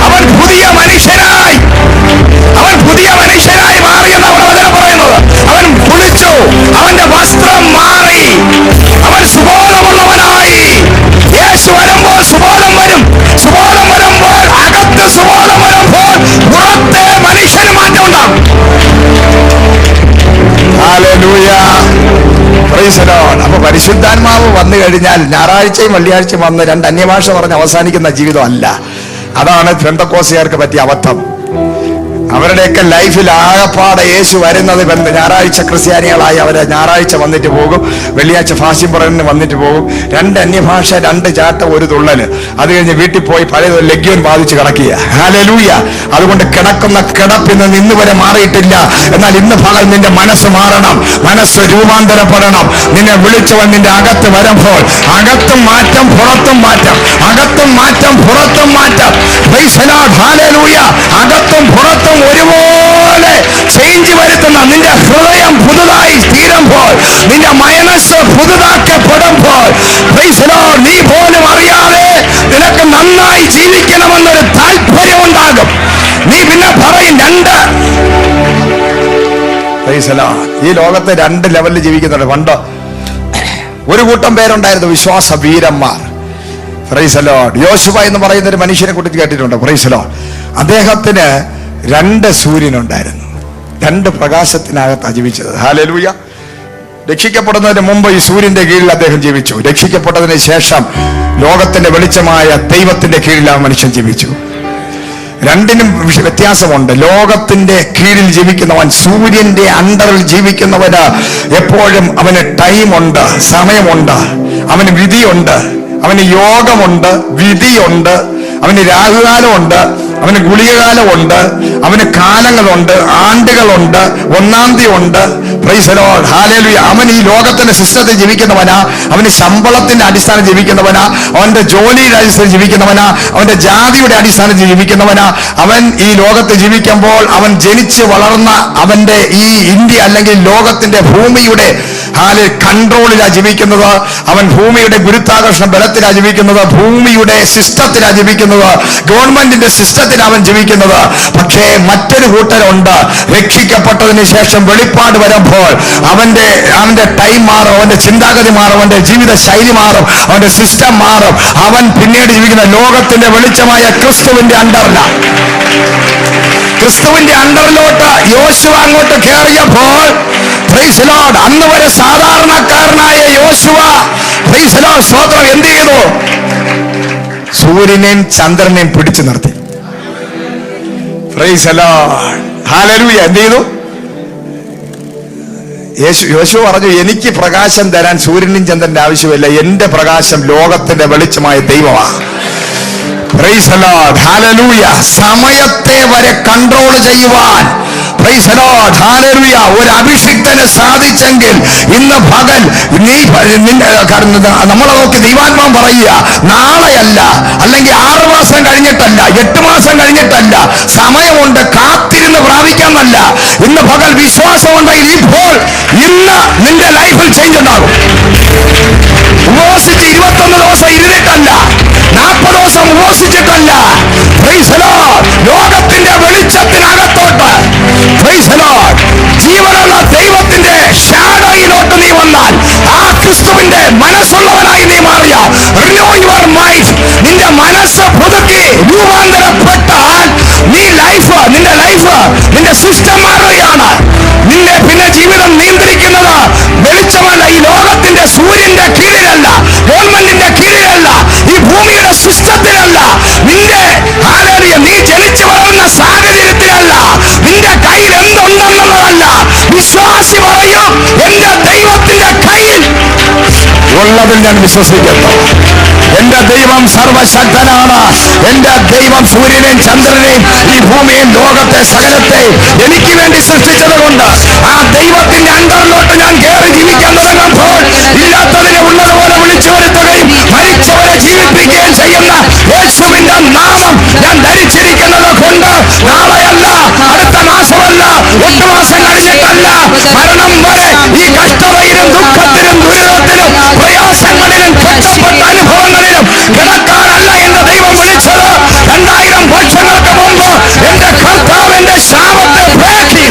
[SPEAKER 3] അവൻ പുതിയ മനുഷ്യനായി, അവൻ പുതിയ മനുഷ്യനായി മാറിയെന്നാണ് വചനം പറയുന്നത്. അവൻ കുളിച്ചു, അവന്റെ വസ്ത്രം മാറി, അവൻ സുബോധമുള്ളവനായി. യേശു വരുമ്പോൾ സുബോധം വരും. സുബോധം വരുമ്പോൾ അകത്ത് സുബോധം വരുമ്പോൾ പുറത്തെ മനുഷ്യന് മാറ്റം ഉണ്ടാകും. ഹല്ലേലൂയ. Praise the lord. അപ്പൊ പരിശുദ്ധാത്മാവ് വന്നു കഴിഞ്ഞാൽ ഞായറാഴ്ചയും വെള്ളിയാഴ്ചയും വന്ന് 2 അന്യഭാഷ പറഞ്ഞ് അവസാനിക്കുന്ന ജീവിതം അല്ല. അതാണ് പെന്തക്കോസ്തുകാർക്ക് പറ്റിയ അബദ്ധം. അവരുടെയൊക്കെ ലൈഫിൽ ആകപ്പാടെ യേശു വരുന്നത് ഞായറാഴ്ച ക്രിസ്ത്യാനികളായി അവരെ ഞായറാഴ്ച വന്നിട്ട് പോകും, വെള്ളിയാഴ്ച ഫാസ്റ്റിംഗ് പറയുന്നതിന് വന്നിട്ട് പോകും, 2 അന്യഭാഷ, 2 ചാട്ട, 1 തുള്ളല്. അത് കഴിഞ്ഞ് വീട്ടിൽ പോയി പഴയ ലഗ്യോൻ ബാധിച്ച് കിടക്കുക. ഹല്ലേലൂയ. അതുകൊണ്ട് കിടക്കുന്ന കിടപ്പിന്ന് ഇന്ന് വരെ മാറിയിട്ടില്ല. എന്നാൽ ഇന്ന് പകൽ നിന്റെ മനസ്സ് മാറണം, മനസ്സ് രൂപാന്തരപ്പെടണം. നിന്നെ വിളിച്ചവൻ നിന്റെ അകത്ത് വരുമ്പോൾ അകത്തും മാറ്റം പുറത്തും മാറ്റം, അകത്തും മാറ്റം പുറത്തും മാറ്റം. Price the Lord. ഹല്ലേലൂയ. അകത്തും പുറത്തും ഒരുപോലെ ചേഞ്ച് വരുത്തുന്ന നിന്റെ ഹൃദയം പുതുതായി തീരുമ്പോൾ, നിന്റെ മനസ്സ് പുതുതാക്കപ്പെടുമ്പോൾ, പ്രൈസ് ദി ലോർഡ്, നീ പോലും അറിയാതെ നിനക്ക് നന്നായി ജീവിക്കണമെന്നൊരു താല്പര്യം ഉണ്ടാകും. നീ പിന്നെ പറയും 2. Price the lord. ഈ ലോകത്ത് 2 ലെവലിൽ ജീവിക്കുന്നുണ്ട്. പണ്ട് ഒരു കൂട്ടം പേരുണ്ടായിരുന്നു, വിശ്വാസ വീരന്മാർ. Price the Lord. യോശുവ എന്ന് പറയുന്ന ഒരു മനുഷ്യനെ കുറിച്ച് കേട്ടിട്ടുണ്ട്. Price the Lord. അദ്ദേഹത്തിന് 2 സൂര്യനുണ്ടായിരുന്നു, 2 പ്രകാശത്തിനകത്താണ് ജീവിച്ചത്. ഹല്ലേലൂയ. രക്ഷിക്കപ്പെടുന്നതിന് മുമ്പ് ഈ സൂര്യന്റെ കീഴിൽ അദ്ദേഹം ജീവിച്ചു. രക്ഷിക്കപ്പെട്ടതിന് ശേഷം ലോകത്തിന്റെ വെളിച്ചമായ ദൈവത്തിന്റെ കീഴിൽ ആ മനുഷ്യൻ ജീവിച്ചു. 2നും വ്യത്യാസമുണ്ട്. ലോകത്തിന്റെ കീഴിൽ ജീവിക്കുന്നവൻ, സൂര്യന്റെ അണ്ടറിൽ ജീവിക്കുന്നവന് എപ്പോഴും അവന് ടൈമുണ്ട്, സമയമുണ്ട്, അവന് വിധിയുണ്ട്, അവന് യോഗമുണ്ട്, വിധിയുണ്ട്, അവന് രാഹുകാലമുണ്ട്, അവന് ഗുളികകാലമുണ്ട്, അവന് കാലങ്ങളുണ്ട്, ആണ്ടുകളുണ്ട്, 1-ാം തീയതി ഉണ്ട്. Price the Lord. ഹല്ലേലൂയ. അവൻ ഈ ലോകത്തിന്റെ സിസ്റ്റത്തിൽ ജീവിക്കുന്നവനാ, അവന് ശമ്പളത്തിന്റെ അടിസ്ഥാനം ജീവിക്കുന്നവനാ, അവന്റെ ജോലിയുടെ അടിസ്ഥാനം ജീവിക്കുന്നവനാ, അവന്റെ ജാതിയുടെ അടിസ്ഥാനത്തിൽ ജീവിക്കുന്നവനാ. അവൻ ഈ ലോകത്ത് ജീവിക്കുമ്പോൾ അവൻ ജനിച്ച് വളർന്ന അവന്റെ ഈ ഇന്ത്യ അല്ലെങ്കിൽ ലോകത്തിന്റെ ഭൂമിയുടെ കൺട്രോളിലാണ് ജീവിക്കുന്നത്. അവൻ ഭൂമിയുടെ ഗുരുത്വാകർഷണ ബലത്തിലാണ് ജീവിക്കുന്നത്, ഭൂമിയുടെ സിസ്റ്റത്തിലാണ് ജീവിക്കുന്നത്, ഗവൺമെന്റിന്റെ സിസ്റ്റത്തിൽ അവൻ ജീവിക്കുന്നത്. പക്ഷേ മറ്റൊരു കൂട്ടരുണ്ട്, രക്ഷിക്കപ്പെട്ടതിന് ശേഷം വെളിപ്പാട് വരുമ്പോൾ അവന്റെ ടൈം മാറും, അവന്റെ ചിന്താഗതി മാറും, അവന്റെ ജീവിത ശൈലി മാറും, അവന്റെ സിസ്റ്റം മാറും. അവൻ പിന്നീട് ജീവിക്കുന്ന ലോകത്തിന്റെ വെളിച്ചമായ ക്രിസ്തുവിന്റെ അണ്ടറിലാണ്. ക്രിസ്തുവിന്റെ അണ്ടറിലോട്ട് യോശുവ അങ്ങോട്ട് കയറിയപ്പോൾ, പ്രൈസ് ദി ലോർഡ്, അന്ന് വരെ സാധാരണക്കാരനായ യോശുവ, പ്രൈസ് ദി ലോർഡ്, സ്തോത്രം, എന്ത് ചെയ്തു? സൂര്യനെയും ചന്ദ്രനെയും പിടിച്ചു നിർത്തി. Price the Lord. ഹല്ലേലൂയ. എന്ത് ചെയ്തു? യോശുവ പറഞ്ഞു, എനിക്ക് പ്രകാശം തരാൻ സൂര്യനും ചന്ദ്രന്റെ ആവശ്യമില്ല, എന്റെ പ്രകാശം ലോകത്തിന്റെ വെളിച്ചമായ ദൈവമാണ്. Praise the Lord. ഹല്ലേലൂയ. സമയത്തെ വരെ കൺട്രോൾ ചെയ്യുവാൻ, പ്രൈസ് ദി ലോർഡ്, ഹല്ലേലൂയ, ഒരു അഭിഷിക്തന് സാധിച്ചെങ്കിൽ ഇന്ന് പകൽ നമ്മളെ നോക്കി ദൈവാത്മാവ് പറയുക, നാളെയല്ല, അല്ലെങ്കിൽ 6 മാസം കഴിഞ്ഞിട്ടല്ല, 8 മാസം കഴിഞ്ഞിട്ടല്ല, സമയമുണ്ട്, കാത്തിരുന്ന് പ്രാപിക്കാന്നല്ല. ഇന്ന് പകൽ വിശ്വാസമുണ്ടെങ്കിൽ ഇപ്പോൾ ഇന്ന് നിന്റെ ലൈഫിൽ ചേഞ്ച് ഉണ്ടാകും. ഉപവസിച്ച് 21 ദിവസം ഇരുന്നിട്ടല്ല, 40 ദിവസം ഉപവസിച്ചിട്ടല്ല. Price the lord. ലോകത്തിന്റെ വെളിച്ചത്തിനകത്തോട്ട്, പ്രൈസ് ദി ലോർഡ്, ജീവനുള്ള ദൈവത്തിന്റെ ഷാഡോയിലോട്ട് നീ വന്നാൽ, ആ ക്രിസ്തുവിന്റെ മനസ്സുള്ളവനായി നീ മാറിയ, റിന്യൂ യുവർ മൈൻഡ്, നിന്റെ മനസ്സ് പുതുക്കി രൂപാന്തരപ്പെട്ടാൽ നിന്റെ ലൈഫ് നിന്റെ സിസ്റ്റം മാറുകയാണ്. നിന്നെ പിന്നെ ജീവിതം നിയന്ത്രിക്കുന്നത് വെളിച്ചമല്ല, ഈ ലോകത്തിന്റെ സൂര്യന്റെ കീഴിലല്ല, ഗവൺമെന്റിന്റെ കീഴിലല്ല, ഈ ഭൂമിയുടെ സിസ്റ്റത്തിലല്ല, നിന്റെ ഹല്ലേലൂയ, നീ ജനിച്ചു വളർന്ന സാഹചര്യത്തിലല്ല, നിന്റെ കയ്യിൽ എന്തുണ്ടെന്നുള്ളതല്ല. വിശ്വാസി പറയും, എന്റെ ദൈവത്തിന്റെ കയ്യിൽ ഉള്ളതിൽ ഞാൻ വിശ്വസിക്കുന്നു. എന്റെ ദൈവം സർവശക്തനാണ്. എന്റെ ദൈവം സൂര്യനെയും ചന്ദ്രനെയും ഈ ഭൂമിയും ലോകത്തെ സകലത്തെയും എനിക്ക് വേണ്ടി സൃഷ്ടിച്ചത് കൊണ്ട് ആ ദൈവത്തിന്റെ അണ്ടറിലോട്ട് ഞാൻ കയറി ജീവിക്കാൻ തുടങ്ങുമ്പോൾ ഇല്ലാത്തതിനെ ഉള്ളതുപോലെ വിളിച്ചു വരുത്തുകയും മരിച്ചവരെ ജീവിപ്പിക്കുകയും ചെയ്യുന്ന യേശുവിന്റെ നാമം ഞാൻ ധരിച്ചിരിക്കുന്നത് കൊണ്ട് നാളെയല്ല, അടുത്ത മാസമല്ല, 8 മാസം കഴിഞ്ഞിട്ടല്ല, മരണം വരെ ഈ കഷ്ടതയിലും ദുഃഖത്തിലും ദുരിതത്തിലും പ്രയാസങ്ങളിലും കഷ്ടപ്പെട്ട അനുഭവങ്ങളിലും കിടക്കാനല്ല എന്റെ ദൈവം വിളിച്ചത്. 2000 വർഷങ്ങൾക്ക് മുമ്പ് എന്റെ കർത്താവിന്റെ ശാപത്തെ ഭേദി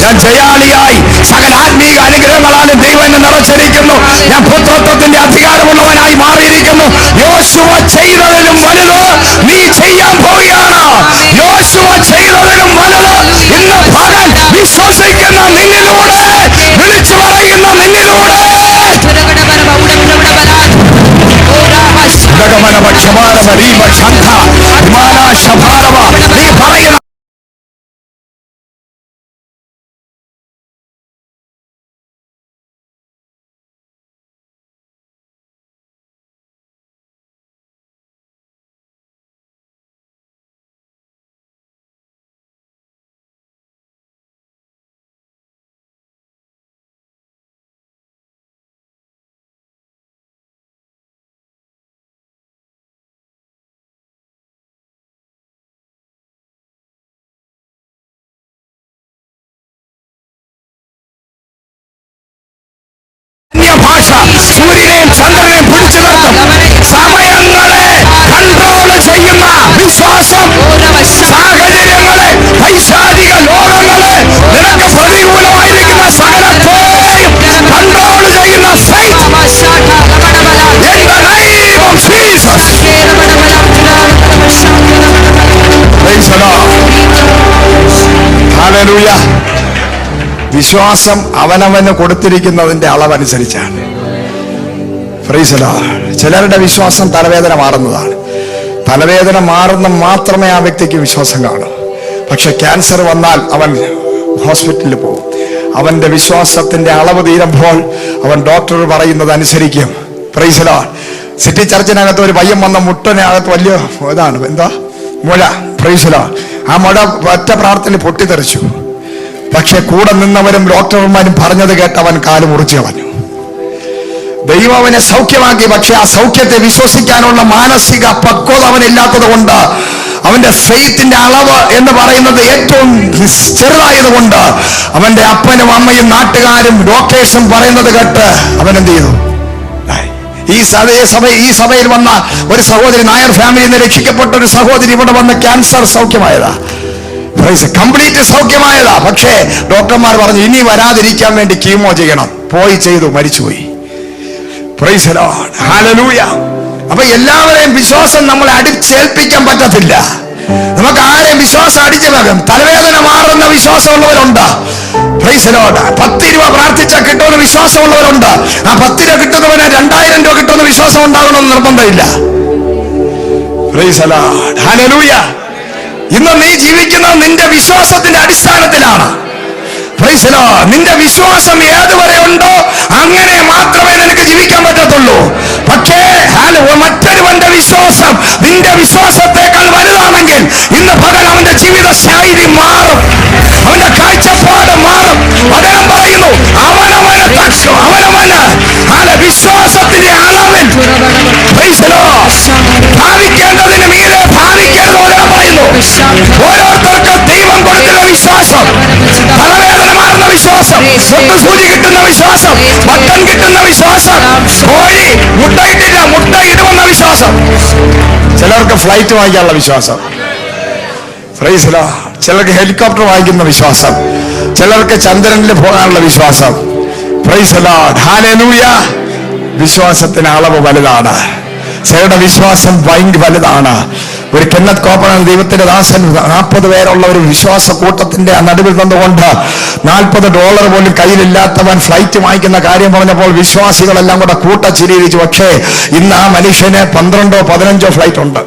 [SPEAKER 3] ഞാൻ ജയാളിയായി സകല ആത്മീക അനുഗ്രഹങ്ങളാലും ദൈവം എന്നെ നിറച്ചിരിക്കുന്നു. ഞാൻ പുത്രത്വത്തിന്റെ അധികാരമുള്ളവനായി മാറിയിരിക്കുന്നു. യോശുവ ചെയ്തതിലും വലുത് നീ ചെയ്യാൻ പോവുകയാണ്. യോശുവ ചെയ്തതിലും വലുത് ഇന്ന് പകൽ വിശ്വസിക്കുന്ന നിന്നിലൂടെ, വിളിച്ചു പറയുന്ന നിന്നിലൂടെ നീ പറയുന്ന Praise the Lord. Hallelujah. വിശ്വാസം അവനവന് കൊടുത്തിരിക്കുന്നതിന്റെ അളവനുസരിച്ചാണ്. Praise the Lord. ചിലരുടെ വിശ്വാസം തലവേദന മാറുന്നതാണ്. തലവേദന മാറുന്ന മാത്രമേ ആ വ്യക്തിക്ക് വിശ്വാസം കാണൂ. പക്ഷെ ക്യാൻസർ വന്നാൽ അവൻ ഹോസ്പിറ്റലിൽ പോകും. അവന്റെ വിശ്വാസത്തിന്റെ അളവ് തീരുമ്പോൾ അവൻ ഡോക്ടർ പറയുന്നത് അനുസരിക്കും. Praise the Lord. സിറ്റി ചർച്ചിനകത്ത് ഒരു പയ്യൻ വന്ന മുട്ടനകത്ത് വലിയ ഇതാണ് എന്താ മുഴ. Praise the Lord. ആ മുഴ ഒറ്റ പ്രാർത്ഥനയിൽ പൊട്ടിത്തെറിച്ചു. പക്ഷെ കൂടെ നിന്നവരും ഡോക്ടർമാരും പറഞ്ഞത് കേട്ട് അവൻ കാല് മുറിച്ചു കളഞ്ഞു. ദൈവം അവനെ സൗഖ്യമാക്കി. പക്ഷെ ആ സൗഖ്യത്തെ വിശ്വസിക്കാനുള്ള മാനസിക പക്വത അവനില്ലാത്തത് കൊണ്ട്, അവന്റെ ഫെയ്ത്തിന്റെ അളവ് എന്ന് പറയുന്നത് ഏറ്റവും ചെറുതായതുകൊണ്ട്, അവന്റെ അപ്പനും അമ്മയും നാട്ടുകാരും ഡോക്ടേഴ്സും പറയുന്നത് കേട്ട് അവൻ എന്ത് ചെയ്തു? ഈ സഭയിൽ വന്ന ഒരു സഹോദരി, നായർ ഫാമിലിയിൽ നിന്ന് രക്ഷിക്കപ്പെട്ട ഒരു സഹോദരി ഇവിടെ വന്ന് ക്യാൻസർ സൗഖ്യമായതാ. കംപ്ലീറ്റ് സൗഖ്യമായതാ. പക്ഷേ ഡോക്ടർമാർ പറഞ്ഞു ഇനി വരാതിരിക്കാൻ വേണ്ടി കീമോ ചെയ്യണം. പോയി ചെയ്തു, മരിച്ചുപോയി. Praise the Lord. Hallelujah. അപ്പൊ എല്ലാവരെയും വിശ്വാസം നമ്മളെ അടിച്ചേൽപ്പിക്കാൻ പറ്റത്തില്ല. നമുക്ക് ആരെയും വിശ്വാസം അടിച്ചേൽപ്പിക്കാം. തലവേദന മാറുന്ന വിശ്വാസമുള്ളവരുണ്ട്. Praise the Lord. 10 രൂപ പ്രാർത്ഥിച്ചാൽ കിട്ടുമെന്ന് വിശ്വാസമുള്ളവരുണ്ട്. ആ 10 രൂപ കിട്ടുന്നവന് 2000 രൂപ കിട്ടുമെന്ന് വിശ്വാസം ഉണ്ടാകണമെന്ന് നിർബന്ധമില്ല. Praise the Lord. Hallelujah. ഇന്ന് നീ ജീവിക്കുന്നത് നിന്റെ വിശ്വാസത്തിന്റെ അടിസ്ഥാനത്തിലാണ്. Praise the Lord. നിന്റെ വിശ്വാസം ഏതുവരെ ഉണ്ടോ അങ്ങനെ മാത്രമേ നിനക്ക് ജീവിക്കാൻ പറ്റത്തുള്ളൂ. പക്ഷേ മറ്റൊരുവന്റെ വിശ്വാസം നിന്റെ വിശ്വാസത്തെക്കാൾ വലുതാണെങ്കിൽ ഇന്ന് പകൽ അവന്റെ ജീവിത ശൈലി മാറും, അവന്റെ കാഴ്ചപ്പാട് മാറും. അദ്ദേഹം പറയുന്നു അവനവന് വിശ്വാസത്തിന്റെ അളവിൽ ഭാവിക്കേണ്ടതിന് മീതെ ഭാവിക്കരുത്. അദ്ദേഹം പറയുന്നു ഓരോരുത്തർക്കും ദൈവം കൊടുക്കുന്ന വിശ്വാസം, തലവേദന മാറുന്ന വിശ്വാസം, സൂചി കിട്ടുന്ന വിശ്വാസം, ബട്ടൺ കിട്ടുന്ന വിശ്വാസം, കോഴി മുട്ടയിട്ടില്ല മുട്ട ഇടുമെന്ന വിശ്വാസം, ചിലർക്ക് ഫ്ലൈറ്റ് വാങ്ങിക്കാനുള്ള വിശ്വാസം, Praise the Lord. ചിലർക്ക് ഹെലികോപ്റ്റർ വാങ്ങിക്കുന്ന വിശ്വാസം, ചിലർക്ക് ചന്ദ്രനിൽ പോകാനുള്ള വിശ്വാസം. Praise the Lord. Hallelujah. വിശ്വാസത്തിന് അളവ് വലുതാണ്. ചിലരുടെ വിശ്വാസം ഭയങ്കര വലുതാണ്. ഒരു കെന്നത്ത് കോപ്പൺ ദൈവത്തിന്റെ ദാസൻ 40 പേരുള്ള ഒരു വിശ്വാസ കൂട്ടത്തിന്റെ നടുവിൽ നിന്നുകൊണ്ട് $40 പോലും കയ്യിലില്ലാത്തവൻ ഫ്ലൈറ്റ് വാങ്ങിക്കുന്ന കാര്യം പറഞ്ഞപ്പോൾ വിശ്വാസികളെല്ലാം കൂടെ കൂട്ടച്ചിരിച്ചു. പക്ഷേ ഇന്ന് ആ മനുഷ്യന് 12 15 ഫ്ലൈറ്റ് ഉണ്ട്.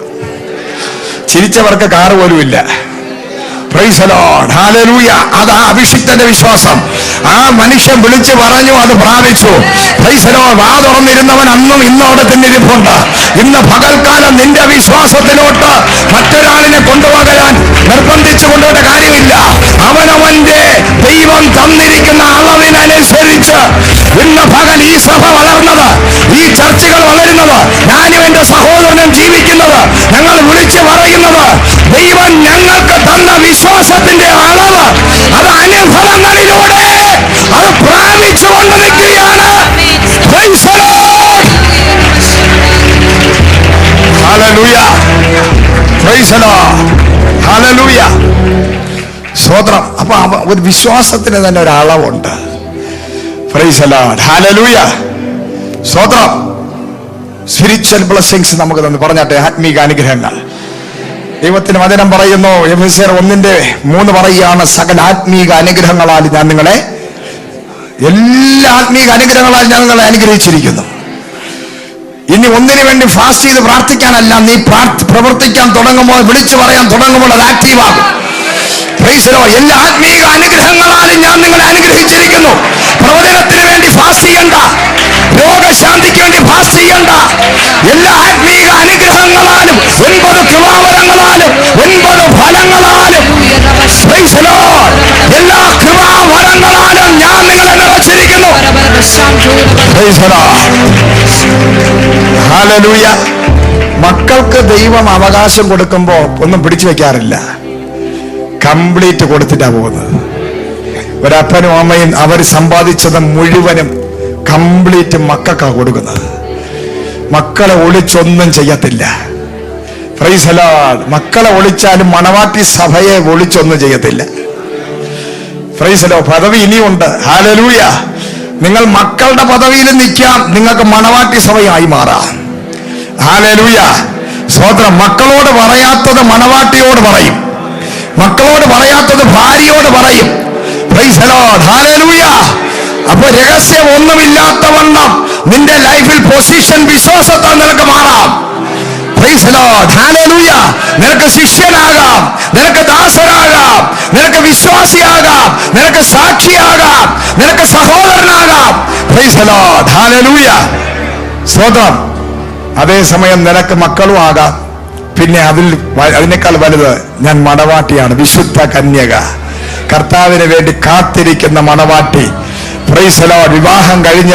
[SPEAKER 3] ചിരിച്ചവർക്ക് കാറ് പോലും ഇല്ല. Praise the Lord. Hallelujah. അത് ആ അഭിഷിക്തന്റെ വിശ്വാസം. ആ മനുഷ്യൻ വിളിച്ചു പറഞ്ഞു, അത് പ്രാപിച്ചു. Praise the Lord. വാ തുറന്നിരുന്നവൻ അന്നും ഇന്നും അവിടെ തന്നെ ഇരിപ്പുണ്ട്. ഇന്ന് പകൽക്കാലം നിന്റെ വിശ്വാസത്തിലോട്ട് മറ്റൊരാളിനെ കൊണ്ടുപോകാൻ നിർബന്ധിച്ചു കൊണ്ടുപോകേണ്ട കാര്യമില്ല. അവനവന്റെ ദൈവം തന്നിരിക്കുന്ന അളവിനനുസരിച്ച് ഇന്ന് പകൽ ഈ സഭ വളർന്നത്, ഈ ചർച്ചകൾ വളരുന്നത്, ഞാനും എന്റെ സഹോദരനും ജീവിക്കുന്നത്, ഞങ്ങൾ വിളിച്ചു പറയുന്നത് ദൈവം ഞങ്ങൾക്ക് തന്ന വിശ്വാസത്തിന്റെ അളവ്, അത് അനുഭവങ്ങളിലൂടെ അത് പ്രാപിച്ചുകൊണ്ട് നിൽക്കുകയാണ്. Praise the Lord. Hallelujah. Praise the Lord. Hallelujah. സ്തോത്രം. അപ്പൊ ഒരു വിശ്വാസത്തിന് തന്നെ ഒരു അളവുണ്ട്. Praise the Lord. Hallelujah. സ്തോത്രം. സ്പിരിച്വൽ ബ്ലെസ്സിങ്സ് നമുക്ക് തന്നെ പറഞ്ഞാട്ടെ, ആത്മീക അനുഗ്രഹങ്ങൾ. ദൈവത്തിന് വചനം പറയുന്നു, എഫെസ്യർ 1:3 പറയുകയാണ്, സകല ആത്മീക അനുഗ്രഹങ്ങളാൽ ഞാൻ നിങ്ങളെ, എല്ലാ ആത്മീക അനുഗ്രഹങ്ങളാൽ ഞാൻ നിങ്ങളെ അനുഗ്രഹിച്ചിരിക്കുന്നു. ഇനി ഒന്നിനു വേണ്ടി ഫാസ്റ്റ് ചെയ്ത് പ്രാർത്ഥിക്കാനല്ല, നീ പ്രവർത്തിക്കാൻ തുടങ്ങുമ്പോൾ, വിളിച്ചു പറയാൻ തുടങ്ങുമ്പോൾ അത് ആക്റ്റീവാകും. എല്ലാ ആത്മീക അനുഗ്രഹങ്ങളാലും ഞാൻ നിങ്ങളെ അനുഗ്രഹിച്ചിരിക്കുന്നു. പ്രവചനത്തിന് വേണ്ടി ഫാസ്റ്റ് ചെയ്യണ്ട, രോഗശാന്തിക്ക് വേണ്ടി ഫാസ്റ്റ് ചെയ്യണ്ട. എല്ലാ ആത്മീക അനുഗ്രഹങ്ങളാലും 9 കൃപാവരങ്ങളാലും 9 ഫലങ്ങളാലും എല്ലാ കൃപാവരങ്ങളാലും ഞാൻ നിങ്ങളെ നിറച്ചിരിക്കുന്നു. ഹല്ലേലൂയ. മക്കൾക്ക് ദൈവം അവകാശം കൊടുക്കുമ്പോ ഒന്നും പിടിച്ചു വെക്കാറില്ല, കംപ്ലീറ്റ് കൊടുത്തിട്ടാ പോകുന്നത്. ഒരപ്പനും അമ്മയും അവർ സമ്പാദിച്ചത് മുഴുവനും കംപ്ലീറ്റ് മക്കൾക്കാ കൊടുക്കുന്നത്. മക്കളെ ഒളിച്ചൊന്നും ചെയ്യത്തില്ല. Price the Lord. മക്കളെ ഒളിച്ചാലും മണവാട്ടി സഭയെ ഒളിച്ചൊന്നും ചെയ്യത്തില്ല. Price the Lord. പദവി ഇനിയുണ്ട്. ഹല്ലേലൂയ. നിങ്ങൾ മക്കളുടെ പദവിയിൽ നിൽക്കാം, നിങ്ങൾക്ക് മണവാട്ടി സഭയായി മാറാം. ഹല്ലേലൂയ. സ്തോത്രം. മക്കളോട് പറയാത്തത് മണവാട്ടിയോട് പറയും. ഭാര്യയോട് പറയും. Praise the Lord, hallelujah. അപ്പൊ രഹസ്യം ഒന്നുമില്ലാത്തവണ്ണം നിന്റെ ലൈഫിൽ പൊസിഷൻ വിശ്വാസത്താൽ നിനക്ക് മാറാം. പ്രൈസ് ദി ലോർഡ്, ഹല്ലേലൂയ. നിനക്ക് ശിഷ്യനാകാം, നിനക്ക് ദാസനാകാം, നിനക്ക് വിശ്വാസിയാകാം, നിനക്ക് സാക്ഷിയാകാം, നിനക്ക് സഹോദരനാകാം. പ്രൈസ് ദി ലോർഡ്, ഹല്ലേലൂയ. സ്തോത്രം. അതേസമയം നിനക്ക് മക്കളും ആകാം. പിന്നെ അതിനേക്കാൾ വലുത്, ഞാൻ മണവാട്ടിയാണ്, വിശുദ്ധ കന്യക, കർത്താവിന് വേണ്ടി കാത്തിരിക്കുന്ന മണവാട്ടി. Price the Lord. വിവാഹം കഴിഞ്ഞ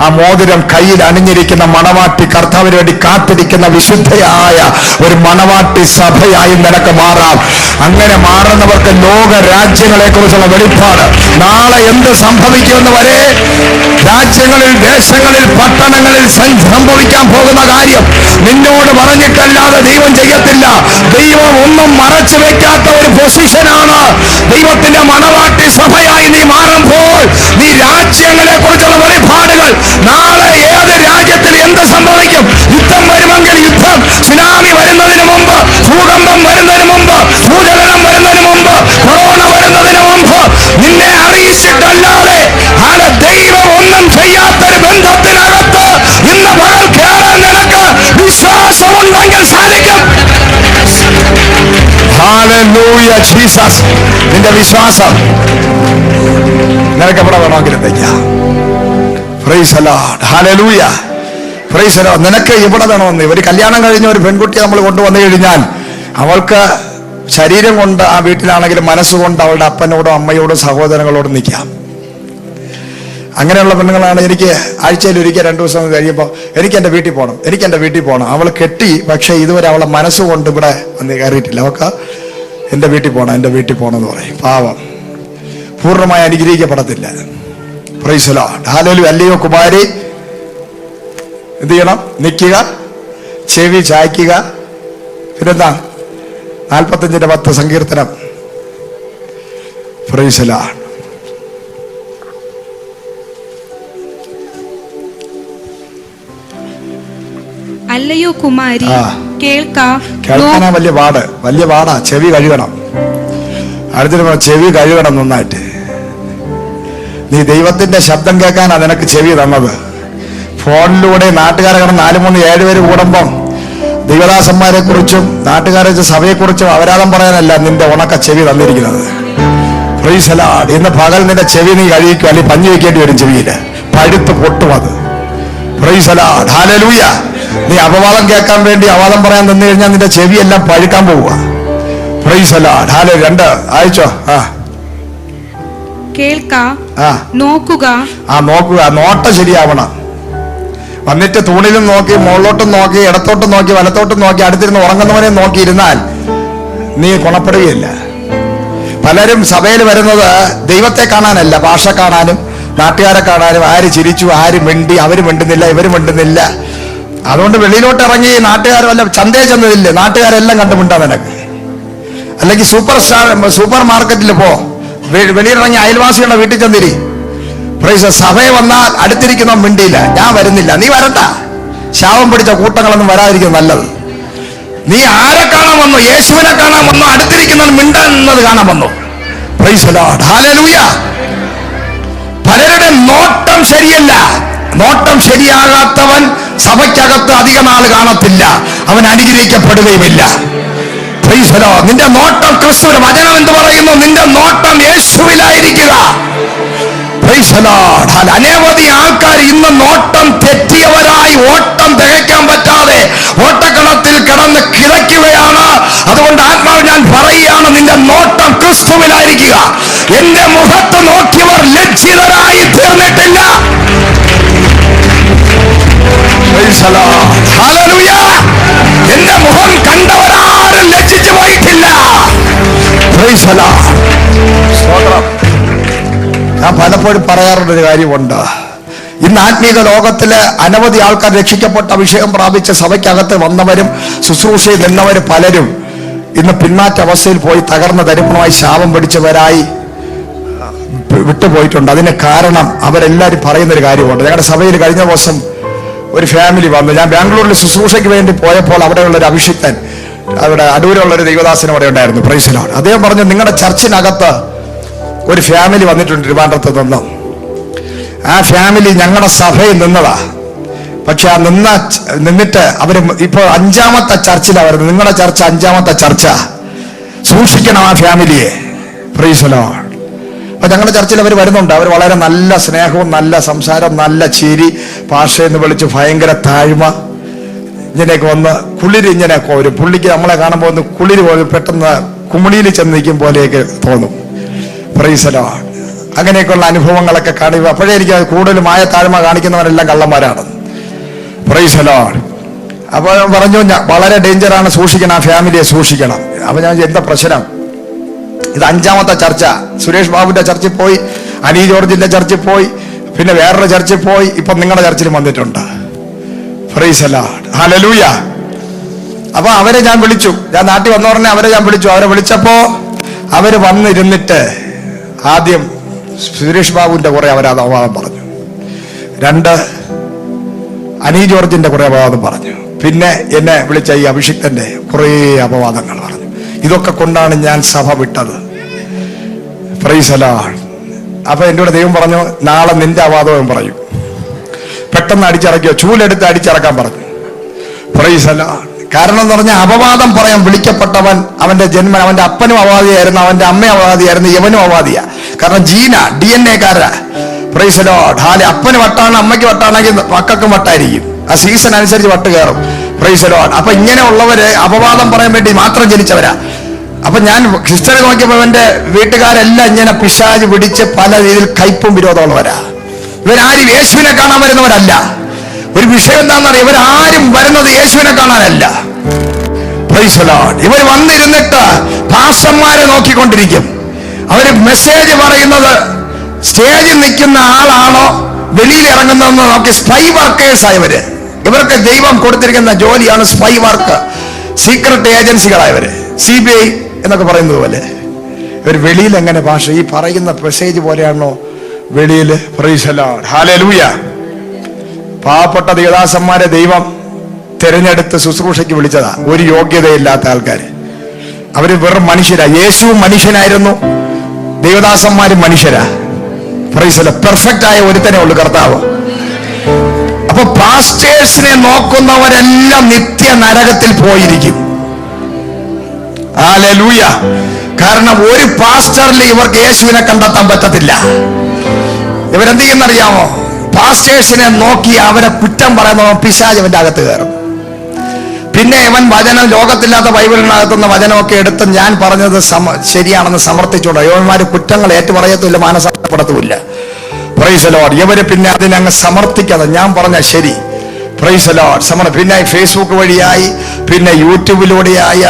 [SPEAKER 3] ആ മോതിരം കയ്യിൽ അണിഞ്ഞിരിക്കുന്ന മണവാട്ടി, കർത്താവിന് വേണ്ടി കാത്തിരിക്കുന്ന വിശുദ്ധയായ ഒരു മണവാട്ടി സഭയായി നിനക്ക് മാറാം. അങ്ങനെ മാറുന്നവർക്ക് ലോക രാജ്യങ്ങളെ കുറിച്ചുള്ള വെളിപ്പാട്. നാളെ എന്ത് സംഭവിക്കുമെന്ന് വരെ രാജ്യങ്ങളിൽ, ദേശങ്ങളിൽ, പട്ടണങ്ങളിൽ സംഭവിക്കാൻ പോകുന്ന കാര്യം നിന്നോട് പറഞ്ഞിട്ടല്ലാതെ ദൈവം ചെയ്യത്തില്ല. ദൈവം ഒന്നും മറച്ചു വെക്കാത്ത ഒരു പൊസിഷനാണ്. ദൈവത്തിന്റെ മണവാട്ടി സഭയായി നീ മാറുമ്പോൾ നീ രാജ്യങ്ങളെ കുറിച്ചുള്ള വെളിപ്പാടുകൾ. നാളെ ഏത് രാജ്യത്തിൽ എന്ത് സംഭവിക്കും? യുദ്ധം വരുമെങ്കിൽ യുദ്ധം, സുനാമി വരുന്നതിന് മുമ്പ്, ഭൂകമ്പം വരുന്നതിന് മുമ്പ്, ഭൂചലനം വരുന്നതിന് മുമ്പ്, കൊറോണ വരുന്നതിന് മുമ്പ് നിന്നെ അറിയിച്ചിട്ടല്ലാതെ ദൈവം ഒന്നും ചെയ്യാത്തൊരു ബന്ധത്തിനകത്ത് ഇന്ന് പകൽ കേറാൻ നിനക്ക് വിശ്വാസമുണ്ടെങ്കിൽ സാധിക്കും. ഹല്ലേലൂയ ജീസസ്. നിന്റെ വിശ്വാസം നിനക്ക് എവിടെ വേണമെങ്കിലും തയ്ക്കാം. പ്രൈസ് ദി ലോർഡ്, ഹല്ലേലൂയ. Praise the lord. നിനക്ക് എവിടെ വേണമെന്ന്. ഒരു കല്യാണം കഴിഞ്ഞ ഒരു പെൺകുട്ടി നമ്മൾ കൊണ്ടുവന്നു കഴിഞ്ഞാൽ അവൾക്ക് ശരീരം കൊണ്ട് ആ വീട്ടിലാണെങ്കിലും മനസ്സുകൊണ്ട് അവളുടെ അപ്പനോടും അമ്മയോടും സഹോദരങ്ങളോടും നിൽക്കാം. അങ്ങനെയുള്ള പെണ്ണുങ്ങളാണ്. എനിക്ക് ആഴ്ചയിൽ ഒരിക്കൽ 2 ദിവസം കഴിയുമ്പോൾ എനിക്ക് എൻ്റെ വീട്ടിൽ പോകണം, എനിക്ക് എൻ്റെ വീട്ടിൽ പോകണം. അവൾ കെട്ടി, പക്ഷേ ഇതുവരെ അവളെ മനസ്സുകൊണ്ട് ഇവിടെ വന്ന് കയറിയിട്ടില്ല. അവൾക്ക് എൻ്റെ വീട്ടിൽ പോകണം, എൻ്റെ വീട്ടിൽ പോകണം എന്ന് പറയും. പാവം, പൂർണ്ണമായി അനുഗ്രഹിക്കപ്പെടത്തില്ല. പ്രൈസ് ദി ലോർഡ്, ഹല്ലേലൂയ. അല്ലയോ കുമാരി, എന്ത് ചെയ്യണം? നിൽക്കുക, ചെവി ചായ്ക്കുക. പിന്നെന്താ? 45:10 സങ്കീർത്തനം. Price the Lord.
[SPEAKER 2] അല്ലയോ കുമാരി,
[SPEAKER 3] കേൾക്കാനാ വലിയ പാടാ. ചെവി കഴുകണം. അടുത്തിട്ട് ചെവി കഴുകണം നന്നായിട്ട്. നീ ദൈവത്തിന്റെ ശബ്ദം കേൾക്കാനാ നിനക്ക് ചെവി തന്നത്. ഫോണിലൂടെ നാട്ടുകാരെ കിടന്ന് 4, 3, 7 പേര് കൂടുമ്പം ദൈവദാസന്മാരെ കുറിച്ചും നാട്ടുകാരെ സഭയെ കുറിച്ചും അപരാധം പറയാനല്ല നിന്റെ ഉണക്ക ചെവി തന്നിരിക്കുന്നത്. Price the Lord. ഇന്ന് പകൽ നിന്റെ ചെവി നീ കഴിക്കും, അല്ലെങ്കിൽ പഞ്ഞു വെക്കേണ്ടി വരും. ചെവിയില് പഴുത്ത് പൊട്ടും അത്. പ്രൈസ് ദി ലോർഡ്, ഹല്ലേലൂയ. നീ അപവാദം കേൾക്കാൻ വേണ്ടി അവാദം പറയാൻ നിന്ന് കഴിഞ്ഞാൽ നിന്റെ ചെവി എല്ലാം പഴുക്കാൻ പോവുക. Price the Lord, hallelujah. 2 ആയിച്ചോ?
[SPEAKER 2] നോക്കുക.
[SPEAKER 3] നോട്ടം ശരിയാവണം. വന്നിട്ട് തൂണിലും നോക്കി, മുകളിലോട്ടും നോക്കി, ഇടത്തോട്ടും നോക്കി, വലത്തോട്ടും നോക്കി, അടുത്തിരുന്ന് ഉറങ്ങുന്നവനെ നോക്കിയിരുന്നാൽ നീ ഗുണപ്പെടുകയില്ല. പലരും സഭയിൽ വരുന്നത് ദൈവത്തെ കാണാനല്ല, ഭാഷ കാണാനും നാട്ടുകാരെ കാണാനും. ആര് ചിരിച്ചു, ആര് മിണ്ടി, അവര് മിണ്ടുന്നില്ല, ഇവര് മിണ്ടുന്നില്ല. അതുകൊണ്ട് വെളിയിലോട്ട് ഇറങ്ങി നാട്ടുകാർ വല്ല ചന്തയെ ചെന്നതില്ലേ, നാട്ടുകാരെല്ലാം കണ്ടുമിണ്ടാ നിനക്ക്. അല്ലെങ്കിൽ സൂപ്പർ മാർക്കറ്റിൽ പോ, വെളിയിലിറങ്ങി അയൽവാസികളുടെ വീട്ടിൽ ചെന്നിരി. പ്രൈസ്. സഭയെ വന്നാൽ അടുത്തിരിക്കുന്ന മിണ്ടിയില്ല, ഞാൻ വരുന്നില്ല. നീ വരണ്ട. ശാപം പിടിച്ച കൂട്ടങ്ങളൊന്നും വരാതിരിക്കുന്നത് നല്ലത്. നീ ആരെ കാണാൻ വന്നു? യേശുവിനെ കാണാൻ വന്നു. അടുത്തിരിക്കുന്നത് മിണ്ടുന്നത് കാണാൻ വന്നു. Price the Lord, hallelujah. പലരുടെ നോട്ടം ശരിയല്ല. നോട്ടം ശരിയാകാത്തവൻ സഭയ്ക്കകത്ത് അധിക നാൾ കാണത്തില്ല, അവൻ അനുഗ്രഹിക്കപ്പെടുകയുമില്ല. Price the Lord. നിന്റെ നോട്ടം ക്രിസ്തുവിന്റെ വചനം എന്ത് പറയുന്നു? നിന്റെ നോട്ടം യേശുവിലായിരിക്കുക. Price the Lord. അനവധി ആൾക്കാർ ഇന്ന് നോട്ടം തെറ്റിയവരായി ഓട്ടം തികയ്ക്കാൻ പറ്റാതെ ഓട്ടക്കളത്തിൽ കിടന്ന് കിടക്കുകയാണ്. അതുകൊണ്ട് ആത്മാവ് ഞാൻ പറയുകയാണ്, നിന്റെ നോട്ടം ക്രിസ്തുവിലായിരിക്കുക. എന്റെ മുഖത്ത് നോക്കിയവർ ലജ്ജിതരായി തീർന്നിട്ടില്ല. ഹല്ലേലൂയ. എന്റെ മുഖം കണ്ടവരാരും ലജ്ജിച്ചു പോയിട്ടില്ല. Price the Lord. ഞാൻ പലപ്പോഴും പറയാറുള്ളൊരു കാര്യമുണ്ട്. ഇന്ന് ആത്മീക ലോകത്തില് അനവധി ആൾക്കാർ രക്ഷിക്കപ്പെട്ട അഭിഷേകം പ്രാപിച്ച സഭയ്ക്കകത്ത് വന്നവരും ശുശ്രൂഷയിൽ നിന്നവർ പലരും ഇന്ന് പിന്മാറ്റ അവസ്ഥയിൽ പോയി തകർന്ന ദരിദ്രമായി ശാപം പിടിച്ചവരായി വിട്ടുപോയിട്ടുണ്ട്. അതിന് കാരണം അവരെല്ലാവരും പറയുന്നൊരു കാര്യമുണ്ട്. ഞങ്ങളുടെ സഭയിൽ കഴിഞ്ഞ ദിവസം ഒരു ഫാമിലി വന്നു. ഞാൻ ബാംഗ്ലൂരിൽ ശുശ്രൂഷയ്ക്ക് വേണ്ടി പോയപ്പോൾ അവിടെയുള്ള ഒരു അഭിഷിക്തൻ അവിടെ അടൂരുള്ള ഒരു ദൈവദാസൻ അവിടെ ഉണ്ടായിരുന്നു. Price the Lord. അദ്ദേഹം പറഞ്ഞു, നിങ്ങളുടെ ചർച്ചിനകത്ത് ഒരു ഫാമിലി വന്നിട്ടുണ്ട് ട്രിവാൻഡ്രത്ത് നിന്ന്. ആ ഫാമിലി ഞങ്ങളുടെ സഭയിൽ നിന്നതാ. പക്ഷെ ആ നിന്നിട്ട് അവര് ഇപ്പൊ 5ാമത്തെ ചർച്ചിലാണ് വരുന്നത്. നിങ്ങളുടെ ചർച്ച 5ാമത്തെ ചർച്ച. സൂക്ഷിക്കണം ആ ഫാമിലിയെ. Price the lord. അപ്പൊ ഞങ്ങളുടെ ചർച്ചിൽ അവർ വരുന്നുണ്ട്. അവർ വളരെ നല്ല സ്നേഹവും നല്ല സംസാരം, നല്ല ചിരി, പാഷയെന്ന് വിളിച്ച് ഭയങ്കര താഴ്മ, ഇങ്ങനെയൊക്കെ വന്ന് കുളിര് ഇങ്ങനെയൊക്കെ വരും. പുള്ളിക്ക് നമ്മളെ കാണുമ്പോൾ ഒന്ന് കുളിര് പോലും പെട്ടെന്ന് കുമിളിയിൽ ചെന്ന് നിൽക്കും പോലെയൊക്കെ തോന്നും. Praise the lord. അങ്ങനെയൊക്കെയുള്ള അനുഭവങ്ങളൊക്കെ കാണുക. അപ്പോഴേ എനിക്ക് കൂടുതലും താഴ്മ കാണിക്കുന്നവരെല്ലാം കള്ളന്മാരാണ്. Praise the lord. അപ്പൊ പറഞ്ഞു, വളരെ ഡേഞ്ചറാണ്, സൂക്ഷിക്കണം, ആ ഫാമിലിയെ സൂക്ഷിക്കണം. അപ്പൊ ഞാൻ എന്താ പ്രശ്നം? ഇത് 5ാമത്തെ ചർച്ച. സുരേഷ് ബാബുവിന്റെ ചർച്ചിൽ പോയി, അനി ജോർജിന്റെ ചർച്ചിൽ പോയി, പിന്നെ വേറൊരു ചർച്ചിൽ പോയി, ഇപ്പൊ നിങ്ങളുടെ ചർച്ചിൽ വന്നിട്ടുണ്ട്. Praise the Lord. ഹല്ലേലൂയ. അപ്പൊ അവരെ ഞാൻ വിളിച്ചു. ഞാൻ നാട്ടിൽ വന്നോടനെ അവരെ ഞാൻ വിളിച്ചു. അവരെ വിളിച്ചപ്പോ അവര് വന്നിരുന്നിട്ട് ആദ്യം സുരേഷ് ബാബുവിന്റെ കുറെ അവരവാദം പറഞ്ഞു. 2 അനി ജോർജിന്റെ കുറെ അപവാദം പറഞ്ഞു. പിന്നെ എന്നെ വിളിച്ച ഈ അഭിഷിക്തന്റെ കുറെ അപവാദങ്ങൾ പറഞ്ഞു. ഇതൊക്കെ കൊണ്ടാണ് ഞാൻ സഭ വിട്ടത്. Price the lord. അപ്പൊ എന്നോട് ദൈവം പറഞ്ഞു, നാളെ നിന്റെ അപവാദവും പറയും. പെട്ടെന്ന് അടിച്ചിറക്കിയോ, ചൂലെടുത്ത് അടിച്ചിറക്കാൻ പറഞ്ഞു. Price the Lord. കാരണം എന്ന് പറഞ്ഞാൽ അപവാദം പറയാൻ വിളിക്കപ്പെട്ടവൻ, അവന്റെ ജന്മം, അവന്റെ അപ്പനും അപവാദിയായിരുന്നു, അവന്റെ അമ്മയും അപവാദിയായിരുന്നു, യവനും അപവാദിയാ. കാരണം Jeena DNA kara. Price the Lord. അപ്പന് വട്ടാണ്, അമ്മയ്ക്ക് വട്ടാണെങ്കിൽ മക്കൾക്കും വട്ടായിരിക്കും. ആ സീസൺ അനുസരിച്ച് വട്ട് കയറും. Price the lord. അപ്പൊ ഇങ്ങനെയുള്ളവര് അപവാദം പറയാൻ വേണ്ടി മാത്രം ജനിച്ചവരാ. അപ്പൊ ഞാൻ ഹിസ്റ്ററി നോക്കിയപ്പോ എന്റെ വീട്ടുകാരെല്ലാം ഇങ്ങനെ പിശാച് പിടിച്ച് പല രീതിയിൽ കയ്പും വിരോധമുള്ളവരാ. ഇവരാരും യേശുവിനെ കാണാൻ വരുന്നവരല്ല. ഒരു വിഷയം എന്താണെന്നറിയാം, ഇവരാരും വരുന്നത് യേശുവിനെ കാണാനല്ല. Praise the lord. ഇവർ വന്നിരുന്നിട്ട് പാസ്റ്റർമാരെ നോക്കിക്കൊണ്ടിരിക്കും. അവര് മെസ്സേജ് പറയുന്നത് സ്റ്റേജിൽ നിൽക്കുന്ന ആളാണോ വെളിയിൽ ഇറങ്ങുന്നതെന്ന് നോക്കി സ്പൈ വർക്കേഴ്സ് ആയവര്. ഇവർക്ക് ദൈവം കൊടുത്തിരിക്കുന്ന ജോലിയാണ് സ്പൈ വർക്ക്. സീക്രട്ട് ഏജൻസികളായവര്, CBI എന്നൊക്കെ പറയുന്നത് പോലെ. ഇവർ വെളിയിൽ എങ്ങനെ ഭാഷ ഈ പറയുന്ന മെസ്സേജ് പോലെയാണോ വെളിയിൽ? Price the Lord. ഹല്ലേലൂയ. പാവപ്പെട്ട ദേവദാസന്മാരെ ദൈവം തിരഞ്ഞെടുത്ത് ശുശ്രൂഷയ്ക്ക് വിളിച്ചതാ. ഒരു യോഗ്യതയില്ലാത്ത ആൾക്കാര്. അവര് വെറും മനുഷ്യരാ. യേശുവും മനുഷ്യനായിരുന്നു, ദേവദാസന്മാരും മനുഷ്യരാ. Praise the lord. പെർഫെക്റ്റ് ആയ ഒരുത്തനെ ഉള്ളു കർത്താവ്. അപ്പൊ പാസ്റ്റേഴ്സിനെ നോക്കുന്നവരെല്ലാം നിത്യ നരകത്തിൽ പോയിരിക്കും. ഹല്ലേലൂയ. കാരണം ഒരു പാസ്റ്ററിൽ ഇവർക്ക് യേശുവിനെ കണ്ടെത്താൻ പറ്റത്തില്ല. ഇവരെന്ത് ചെയ്യുന്നറിയാമോ? പാസ്റ്റേഴ്സിനെ നോക്കി അവരെ കുറ്റം പറയുന്നവൻ പിശാച് അവന്റെ അകത്ത് കയറും. പിന്നെ ഇവൻ വചനം, ലോകത്തില്ലാത്ത ബൈബിളിനകത്തുനിന്ന് വചനമൊക്കെ എടുത്ത് ഞാൻ പറഞ്ഞത് ശരിയാണെന്ന് സമർത്ഥിച്ചോളൂ. യവന്മാര് കുറ്റങ്ങൾ ഏറ്റുപറയത്തുമില്ല, മാനസാന്തരപ്പെടത്തുമില്ല. Praise the lord. ഇവര് പിന്നെ അതിനങ്ങ് സമർത്ഥിക്കാതെ ഞാൻ പറഞ്ഞ ശരി. Praise the lord. പിന്നെ ഫേസ്ബുക്ക് വഴിയായി, പിന്നെ യൂട്യൂബിലൂടെയായി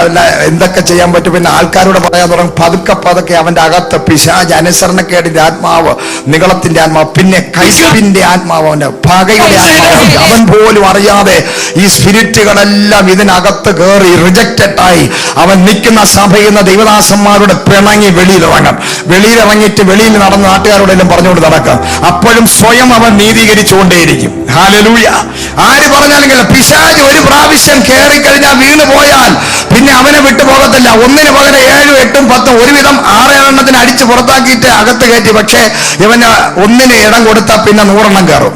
[SPEAKER 3] എന്തൊക്കെ ചെയ്യാൻ പറ്റും. പിന്നെ ആൾക്കാരോട് പറയാൻ തുടങ്ങും. പതുക്കെ പതുക്കെ അവന്റെ അകത്ത് പിശാച്, അനുസരണക്കേടിന്റെ ആത്മാവ്, നികളത്തിന്റെ ആത്മാവ്, പിന്നെ കൈപ്പിന്റെ ആത്മാവ്, അവന്റെ പകയുടെ ആത്മാവ്. അവൻ പോലും അറിയാതെ ഈ സ്പിരിറ്റുകളെല്ലാം ഇതിനകത്ത് കയറി റിജക്റ്റഡ് ആയി അവൻ നിൽക്കുന്ന സഭയിൽ നിന്ന് ദൈവദാസന്മാരോട് പിണങ്ങി വെളിയിലിറങ്ങും. വെളിയിലിറങ്ങിയിട്ട് വെളിയിൽ നടന്ന നാട്ടുകാരോടെല്ലാം പറഞ്ഞുകൊണ്ട് നടക്കും. അപ്പോഴും സ്വയം അവൻ നീതീകരിച്ചുകൊണ്ടേയിരിക്കും. ഹല്ലേലൂയ. ആര് പറഞ്ഞാലും പിശാച് ഒരു പ്രാവശ്യം കയറിക്കഴിഞ്ഞാൽ വീണ് പോയാൽ പിന്നെ അവനെ വിട്ടു പോകത്തില്ല. 1 പകരം 7, 8, 10 ഒരുവിധം 6 അടിച്ച് പുറത്താക്കിയിട്ട് അകത്ത് കയറ്റി. പക്ഷേ ഇവന് 1 ഇടം കൊടുത്താൽ പിന്നെ 100 കയറും.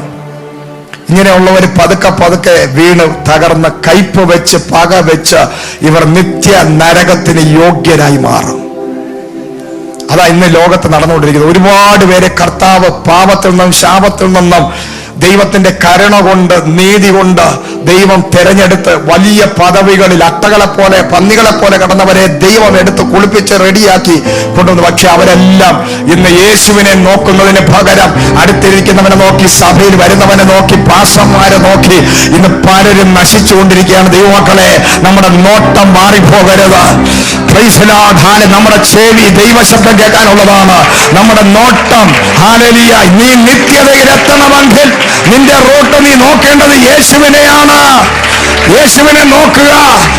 [SPEAKER 3] ഇങ്ങനെയുള്ളവർ പതുക്കെ പതുക്കെ വീണ് തകർന്ന് കയ്പ് വെച്ച് പക വെച്ച് ഇവർ നിത്യ നരകത്തിന് യോഗ്യരായി മാറും. അതാ ഇന്ന് ലോകത്ത് നടന്നുകൊണ്ടിരിക്കുന്നത്. ഒരുപാട് പേരെ കർത്താവ് പാപത്തിൽ നിന്നും ശാപത്തിൽ നിന്നും ദൈവത്തിന്റെ കരുണ കൊണ്ട്, നീതി കൊണ്ട് ദൈവം തെരഞ്ഞെടുത്ത് വലിയ പദവികളിൽ അട്ടകളെ പോലെ, പന്നികളെ പോലെ കടന്നവരെ ദൈവം എടുത്ത് കുളിപ്പിച്ച് റെഡിയാക്കി കൊണ്ടുവന്നു. പക്ഷെ അവരെല്ലാം ഇന്ന് യേശുവിനെ നോക്കുന്നതിന് പകരം അടുത്തിരിക്കുന്നവനെ നോക്കി, സഭയിൽ വരുന്നവനെ നോക്കി, പാസ്റ്റർമാരെ നോക്കി ഇന്ന് പലരും നശിച്ചുകൊണ്ടിരിക്കുകയാണ്. ദൈവമക്കളെ, നമ്മുടെ നോട്ടം മാറിപ്പോകരുത്. Price the Lord. നമ്മുടെ ചെവി ദൈവശബ്ദം കേൾക്കാനുള്ളതാണ്. നമ്മുടെ നോട്ടം, ഹല്ലേലൂയ. നീ നിത്യതയിലെത്തണമെങ്കിൽ നിന്റെ റൂട്ട് നീ നോക്കേണ്ടത് യേശുവിനെയാണ്. യേശുവിനെ നോക്കുക,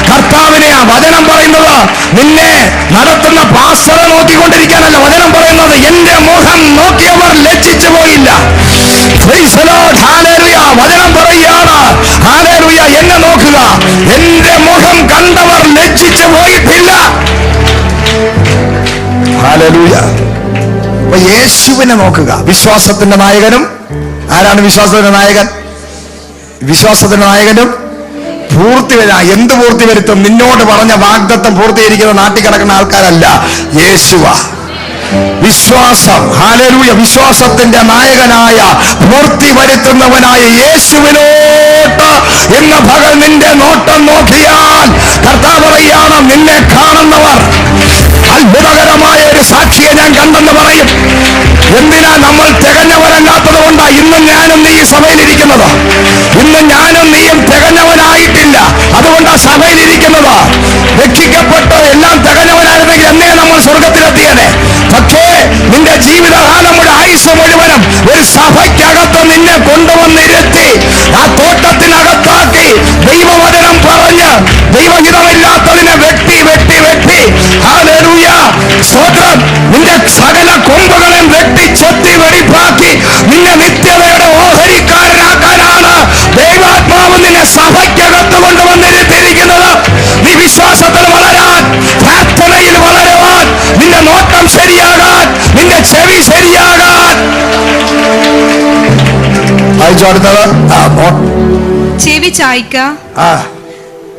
[SPEAKER 3] കർത്താവിനെ. ആ വചനം പറയുന്നത് നിന്നെ നടത്തുന്ന പാസ്റ്ററെ നോക്കിക്കൊണ്ടിരിക്കാനല്ല. വചനം പറയുന്നത് എന്റെ മുഖം നോക്കിയവർ ലജ്ജിച്ചു പോയില്ല. Praise the Lord. Hallelujah. വചനം പറയുകയാണ്, ഹല്ലേലൂയ, എന്നെ നോക്കുക, എന്റെ മുഖം കണ്ടവർ ലജ്ജിച്ചു പോയിട്ടില്ല. ഹല്ലേലൂയ. അപ്പൊ യേശുവിനെ നോക്കുക. വിശ്വാസത്തിന്റെ നായകനും ആരാണ്? വിശ്വാസത്തിന്റെ നായകൻ. വിശ്വാസത്തിന്റെ നായകനും പൂർത്തി എന്ത് പൂർത്തി വരുത്തും? നിന്നോട് പറഞ്ഞ വാഗ്ദത്തം പൂർത്തീകരിക്കുന്ന നാട്ടിൽ കിടക്കുന്ന ആൾക്കാരല്ല, യേശുവാ. വിശ്വാസം, ഹല്ലേലൂയ, വിശ്വാസത്തിന്റെ നായകനായ പൂർത്തി വരുത്തുന്നവനായ യേശുവിനോട്ട് ഇന്ന് പകൽ നിന്റെ നോട്ടം നോക്കിയാൽ കർത്താവ് പറയാണ്, നിന്നെ കാണുന്നവർ അത്ഭുതകരമായ ഒരു സാക്ഷിയെ ഞാൻ കണ്ടെന്ന് പറയും. എന്തിനാ? നമ്മൾ തികഞ്ഞവരല്ലാത്തത് കൊണ്ടാ ഇന്നും ഞാനും നീ സഭയിലിരിക്കുന്നത്. ഇന്ന് ഞാനും നീയും തികഞ്ഞവനായിട്ടില്ല, അതുകൊണ്ടാ സഭയിലിരിക്കുന്നത്. രക്ഷിക്കപ്പെട്ട് എല്ലാം തികഞ്ഞവനായിരുന്നെങ്കിൽ എന്നേ നമ്മൾ സ്വർഗത്തിലെത്തിയനെ. പക്ഷേ നിന്റെ ജീവിതകാലം മുഴുവൻ, ആയുസ് മുഴുവനും ഒരു സഭയ്ക്കകത്ത് നിന്നെ കൊണ്ടുവന്നിരുത്തി ആ തോട്ടത്തിനകത്താക്കി ദൈവവചനം പറഞ്ഞ് ദൈവഹിതമില്ലാത്തതിനെ വെട്ടി വെട്ടി വെട്ടി, ഹല്ലേലൂയ, സ്തോത്രം, നിന്റെ സകല കൊമ്പുകളെ വെട്ടി ചെത്തി വെടിപ്പാക്കി നിന്നെ നിത്യതയുടെ ഓഹരിക്കാരനാക്കാനാണ് ദൈവാത്മാവ് നിന്നെ സഭയ്ക്കകത്ത് കൊണ്ടുവന്നിരുത്തിയിരിക്കുന്നത്. നീ വിശ്വാസത്തിൽ വളരാൻ, പ്രാർത്ഥനയിൽ വളരുവാൻ, നിന്റെ നോട്ടം ശരിയാകാൻ, നിന്റെ ചെവി ശരിയാകാൻ.
[SPEAKER 2] ചെവി ചായ്ക്ക,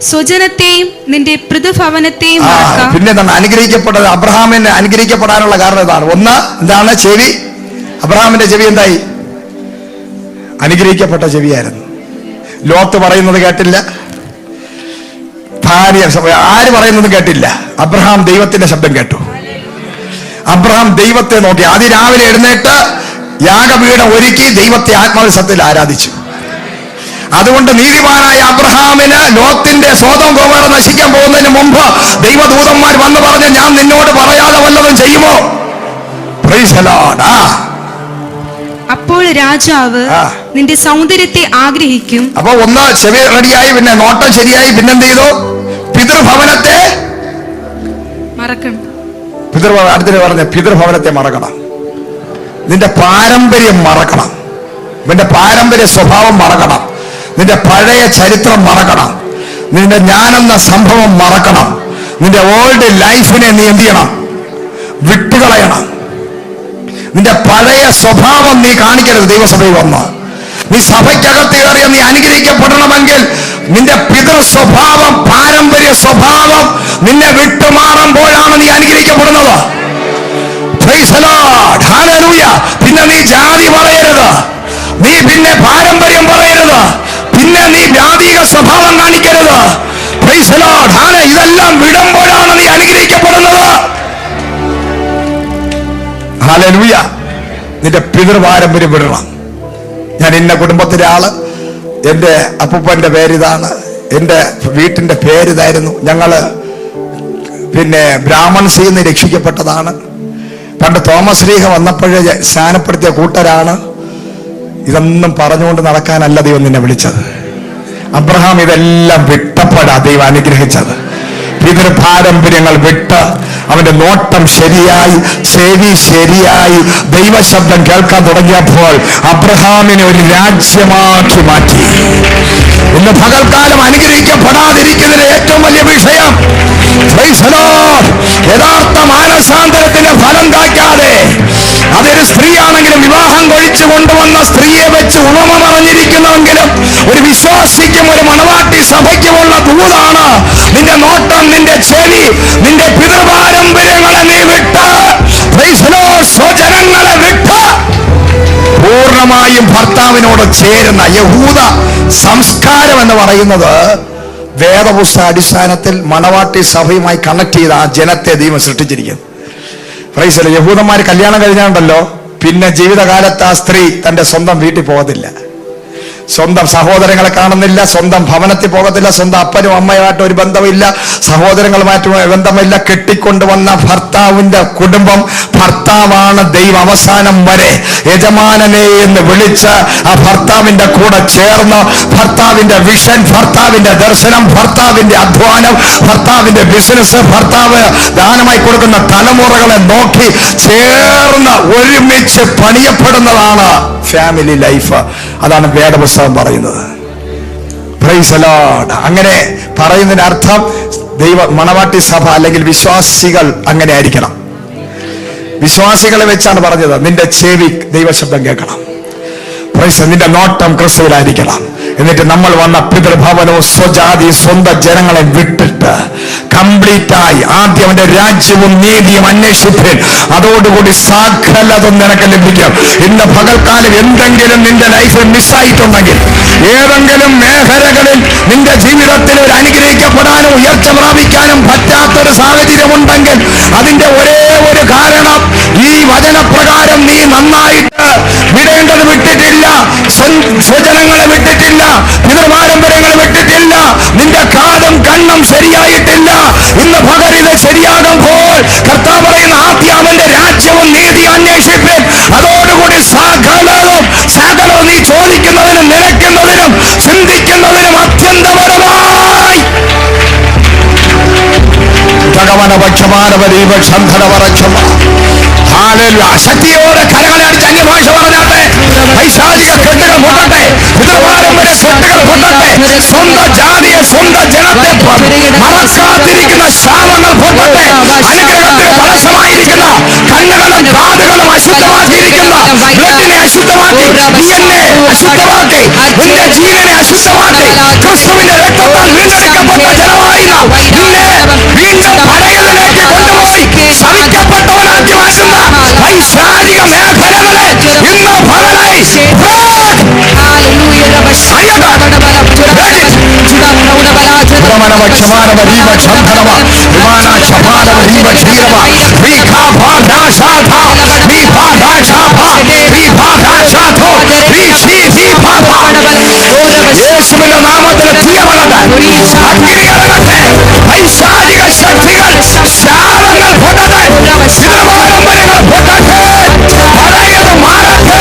[SPEAKER 2] സ്വജനത്തെയും നിന്റെ പൃഥുഭവനത്തെയും
[SPEAKER 3] പിന്നെ എന്താണ് അനുഗ്രഹിക്കപ്പെട്ടത്? അബ്രഹാമിനെ അനുഗ്രഹിക്കപ്പെടാനുള്ള കാരണം ഇതാണ്. ഒന്ന് എന്താണ്? ചെവി. അബ്രഹാമിന്റെ ചെവി എന്തായി? അനുഗ്രഹിക്കപ്പെട്ട ചെവിയായിരുന്നു. ലോത്ത് പറയുന്നത് കേട്ടില്ല, ഭാര്യ ആര് പറയുന്നത് കേട്ടില്ല. അബ്രഹാം ദൈവത്തിന്റെ ശബ്ദം കേട്ടു. അബ്രഹാം ദൈവത്തെ നോക്കി. അതിരാവിലെ എഴുന്നേറ്റ് യാഗപീഠം ഒരുക്കി ദൈവത്തെ ആത്മാവിൽ സത്യത്തിൽ ആരാധിച്ചു. അതുകൊണ്ട് നീതിമാനായ അബ്രഹാമിന് ലോത്തിന്റെ സ്വതം ഗോമോറ നശിക്കാൻ പോകുന്നതിന് മുമ്പ് ദൈവദൂതന്മാർ വന്ന് പറഞ്ഞു, ഞാൻ നിന്നോട് പറയാതെ വല്ലതും ചെയ്യുമോ? Price the lord.
[SPEAKER 2] അപ്പോൾ രാജാവ് നിന്റെ സൗന്ദര്യത്തെ ആഗ്രഹിക്കും.
[SPEAKER 3] അപ്പൊ ഒന്ന് ചെവി റെഡിയായി, പിന്നെ നോട്ടം ശരിയായി, പിന്നെന്ത് ചെയ്തു? പിതൃഭവനത്തെ
[SPEAKER 2] മറക്കണം.
[SPEAKER 3] അടുത്തിന് പറഞ്ഞ പിതൃഭവനത്തെ മറക്കണം. നിന്റെ പാരമ്പര്യം മറക്കണം. നിന്റെ പാരമ്പര്യ സ്വഭാവം മറക്കണം. നിന്റെ പഴയ ചരിത്രം മറക്കണം. നിന്റെ ഞാനെന്ന സംഭവം മറക്കണം. നിന്റെ ഓൾഡ് ലൈഫിനെ നീ എന്ത് ചെയ്യണം? വിട്ടുകളയണം. നിന്റെ പഴയ സ്വഭാവം നീ കാണിക്കരുത്. ദൈവസഭയിൽ വന്ന് നീ സഭയ്ക്കകത്ത് കയറിയ നീ അനുഗ്രഹിക്കപ്പെടണമെങ്കിൽ നിന്റെ പിതൃ സ്വഭാവം, പാരമ്പര്യ സ്വഭാവം നിന്നെ വിട്ടുമാറുമ്പോഴാണ് നീ അനുഗ്രഹിക്കപ്പെടുന്നത്. Praise the Lord. ഹല്ലേലൂയ. പിന്നെ നീ ജാതി പറയരുത്, നീ പിന്നെ പാരമ്പര്യം പറയരുത്, പിന്നെ നീ ജാതിക സ്വഭാവം കാണിക്കരുത്. Price the Lord. ഇതെല്ലാം വിടുമ്പോഴാണ് നീ അനുഗ്രഹിക്കപ്പെടുന്നത്. ഹല്ലേലൂയ. നിന്റെ പിതൃപാരമ്പര്യം വിടണം. ഞാൻ ഇന്ന കുടുംബത്തിലെ ആള്, എൻ്റെ അപ്പൂപ്പന്റെ പേരിതാണ്, എൻ്റെ വീട്ടിന്റെ പേരിതായിരുന്നു, ഞങ്ങള് പിന്നെ ബ്രാഹ്മൺസിൽ നിന്ന് രക്ഷിക്കപ്പെട്ടതാണ്, പണ്ട് തോമസ് ലീഹ വന്നപ്പോഴേ സ്നാനപ്പെടുത്തിയ കൂട്ടരാണ്. ഇതൊന്നും പറഞ്ഞുകൊണ്ട് നടക്കാനല്ല ദൈവം നിന്നെ വിളിച്ചത്. അബ്രഹാം ഇതെല്ലാം വിട്ടപ്പോഴാ ദൈവം അനുഗ്രഹിച്ചത്. പിതൃപാരമ്പര്യങ്ങൾ വിട്ട് അവന്റെ നോട്ടം ശരിയായി, ചെവി ശരിയായി, ദൈവശബ്ദം കേൾക്കാൻ തുടങ്ങിയപ്പോൾ അബ്രഹാമിനെ ഒരു രാജ്യമാക്കി മാറ്റി. ഇന്ന് പകൽക്കാലം അനുഗ്രഹിക്കപ്പെടാതിരിക്കുന്നതിന് ഏറ്റവും വലിയ വിഷയം യഥാർത്ഥ മാനസാന്തരത്തിന്റെ ഫലം കായ്ക്കാതെ, അതൊരു സ്ത്രീയാണെങ്കിലും വിവാഹം കഴിച്ചു കൊണ്ടുവന്ന സ്ത്രീയെ വെച്ച് ഉണമ പറഞ്ഞിരിക്കുന്നുവെങ്കിലും ഒരു വിശ്വാസിക്കും ഒരു മണവാട്ടി സഭയ്ക്കുമുള്ള ദൂതാണ് നിന്റെ നോട്ടം, നിന്റെ ചെവി, നിന്റെ പിതൃപാരമ്പര്യങ്ങളെ നീ വിട്ട്, സ്വജനങ്ങളെ വിട്ട് പൂർണ്ണമായും ഭർത്താവിനോട് ചേരുന്ന യഹൂദ സംസ്കാരം എന്ന് പറയുന്നത് വേദപുസ്തക അടിസ്ഥാനത്തിൽ മണവാട്ടി സഭയുമായി കണക്ട് ചെയ്ത ആ ജനത്തെ ദൈവം സൃഷ്ടിച്ചിരിക്കുന്നു. Praise the. യഹൂദന്മാർ കല്യാണം കഴിഞ്ഞാണ്ടല്ലോ പിന്നെ ജീവിതകാലത്ത് ആ സ്ത്രീ തന്റെ സ്വന്തം വീട്ടിൽ പോകത്തില്ല. സ്വന്തം സഹോദരങ്ങളെ കാണുന്നില്ല, സ്വന്തം ഭവനത്തിൽ പോകത്തില്ല, സ്വന്തം അപ്പനും അമ്മയുമായിട്ട് ഒരു ബന്ധമില്ല, സഹോദരങ്ങളുമായിട്ട് ബന്ധമില്ല. കെട്ടിക്കൊണ്ടുവന്ന ഭർത്താവിന്റെ കുടുംബം, ഭർത്താവാണ് ദൈവം. അവസാനം വരെ യജമാനനെ എന്ന് വിളിച്ച് ആ ഭർത്താവിന്റെ കൂടെ ചേർന്ന് ഭർത്താവിന്റെ വിഷൻ, ഭർത്താവിന്റെ ദർശനം, ഭർത്താവിന്റെ അധ്വാനം, ഭർത്താവിന്റെ ബിസിനസ്, ഭർത്താവ് ദാനമായി കൊടുക്കുന്ന തലമുറകളെ നോക്കി ചേർന്ന് ഒരുമിച്ച് പണിയപ്പെടുന്നതാണ് ഫാമിലി ലൈഫ്. അതാണ് വേദപുസ്തകം പറയുന്നത്. Price the Lord. അങ്ങനെ പറയുന്നതിന് അർത്ഥം ദൈവ മണവാട്ടി സഭ അല്ലെങ്കിൽ വിശ്വാസികൾ അങ്ങനെ ആയിരിക്കണം. വിശ്വാസികളെ വെച്ചാണ് പറഞ്ഞത്. നിന്റെ ചെവി ദൈവശബ്ദം കേൾക്കണം. പ്രൈസ്. നിന്റെ നോട്ടം ക്രിസ്തുവിലായിരിക്കണം. എന്നിട്ട് നമ്മൾ വന്ന പിതൃഭവനവും സ്വജാതി സ്വന്തം ജനങ്ങളെ വിട്ടിട്ട് കംപ്ലീറ്റായി ആദ്യം അവന്റെ രാജ്യവും നീതിയും അന്വേഷിപ്പിൻ, അതോടുകൂടി സകലതും നിനക്ക് ലഭിക്കും. ഇന്ന് പകൽക്കാലം എന്തെങ്കിലും നിന്റെ ലൈഫിൽ മിസ്സായിട്ടുണ്ടെങ്കിൽ, ഏതെങ്കിലും മേഖലകളിൽ നിന്റെ ജീവിതത്തിൽ ഒരു അനുഗ്രഹിക്കപ്പെടാനും ഉയർച്ച പ്രാപിക്കാനും പറ്റാത്തൊരു സാഹചര്യമുണ്ടെങ്കിൽ അതിന്റെ ഒരേ ഒരു കാരണം ഈ വചനപ്രകാരം നീ നന്നായിട്ട് വിടേണ്ടത് വിട്ടിട്ടില്ല, സ്വജനങ്ങളെ വിട്ടിട്ടില്ല, പിതൃപാരമ്പര്യങ്ങളെ വിട്ടിട്ടില്ല, നിന്റെ കാതും കണ്ണും ശരിയായിട്ടില്ല. ഇന്ന് പകലിത് ശരിയാകുമ്പോൾ കർത്താവ് പറയുന്ന ആദ്യം അവന്റെ രാജ്യവും നീതി അന്വേഷിപ്പിൻ, അതോടുകൂടി സകലവും നീ ചോദിക്കുന്നതിനും നിലയ്ക്കുന്നതിനും ചിന്തിക്കുന്നതിനും അത്യന്തപരമായി ശക്തിയോടെ കരകളെ അടിച്ച് അന്യഭാഷ പറഞ്ഞാട്ടെ. പൈശാചിക കെട്ടുകൾ പൊട്ടട്ടെ, പിതൃപാരമ്പര്യ കെട്ടുകൾ പൊട്ടട്ടെ, സ്വന്തം ജാതിയെ സ്വന്തം ജനത്തെ മറക്കാതിരിക്കുന്ന ശാപങ്ങൾ പൊട്ടട്ടെ. അനുഗ്രഹത്തിന് തടസ്സമായിരിക്കുന്ന കണ്ണുകളും കാതുകളും അശുദ്ധമാക്കിയിരിക്കുന്ന ബ്ലഡിനെ അശുദ്ധമാക്കി, DNA അശുദ്ധമാക്കി, നിന്റെ ജീവനെ അശുദ്ധമാക്കി, ക്രിസ്തുവിന്റെ രക്തത്താൽ വീണ്ടെടുക്കപ്പെട്ട ജനമായി നിന്നെ വീണ്ടും പഴയതിലേക്ക് കൊണ്ടുപോയി ശവിക്കപ്പെട്ടവനാക്കി മാറ്റുന്ന പൈശാചിക മേഖലകളെ ഇന്ന് പകലായി യേശുവിന്റെ നാമത്തിൽ തീയവളട്ടെ, അഗ്നിയിറങ്ങട്ടെ, പൈശാചിക ശക്തികൾ ശാപങ്ങൾ പൊട്ടട്ടെ, പിതൃപാരമ്പര്യങ്ങൾ പൊട്ടട്ടെ, പഴയത് മാറട്ടെ,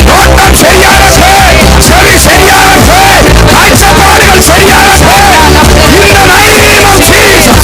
[SPEAKER 3] നോട്ടം ശരിയാകട്ടെ, ചെവി ശരിയാകട്ടെ, കാഴ്ചപ്പാടുകൾ ശരിയാകട്ടെ. In the name of Jesus.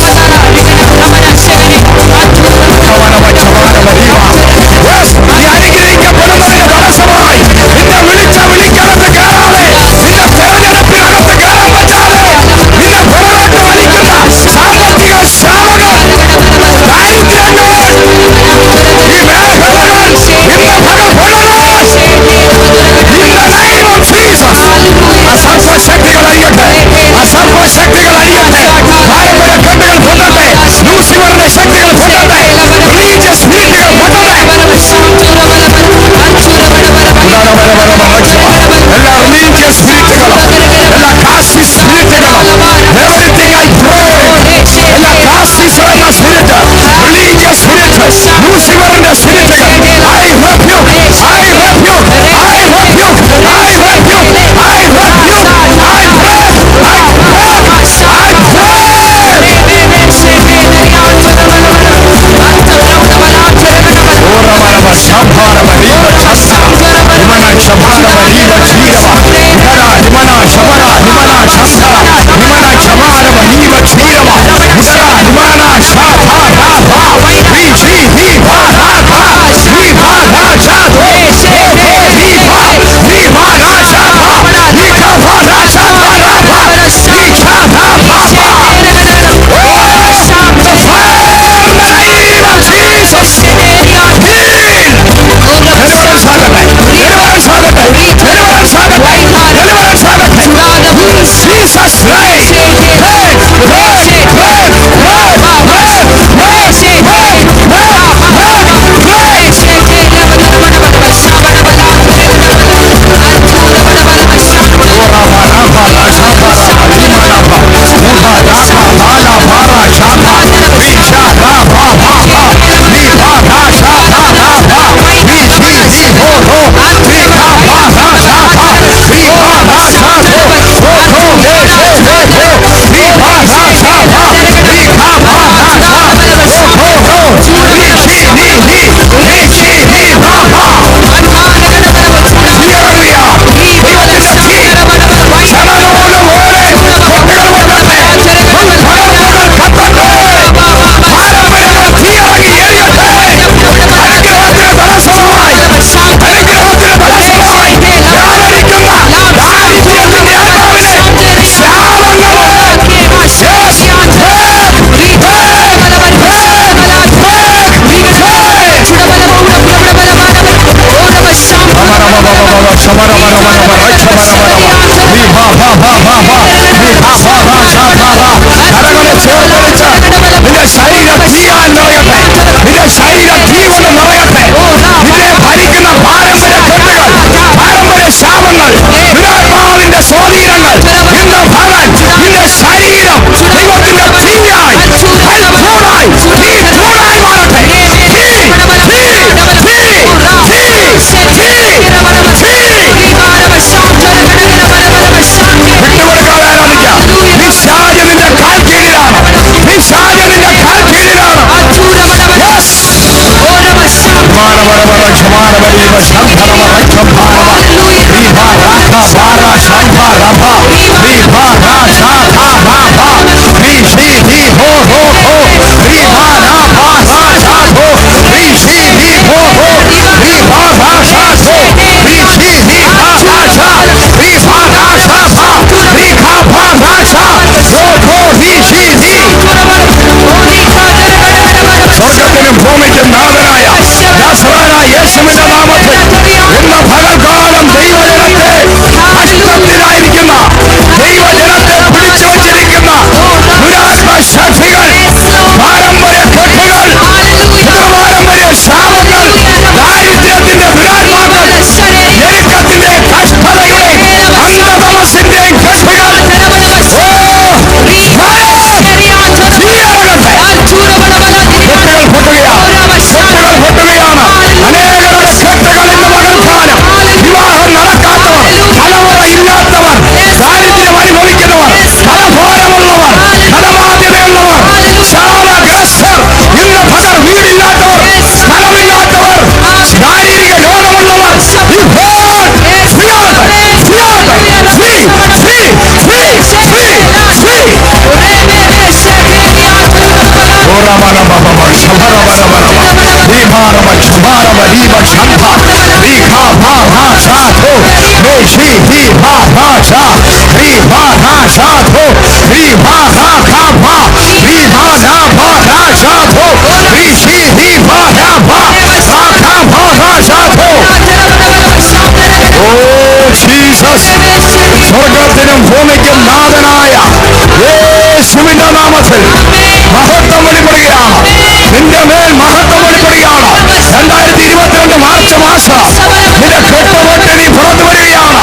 [SPEAKER 3] സ്വർഗത്തിനും ഭൂമിക്കും നാഥനായ യേശുവിന്റെ നാമത്തിൽ മഹത്വം വെളിപ്പെടുകയാണ്. നിന്റെ മേൽ മഹത്വം വെളിപ്പെടുകയാണ്. 2022 മാർച്ച് മാസം നിന്റെ കെട്ടുപൊട്ടി നീ പുറത്തു വരികയാണ്.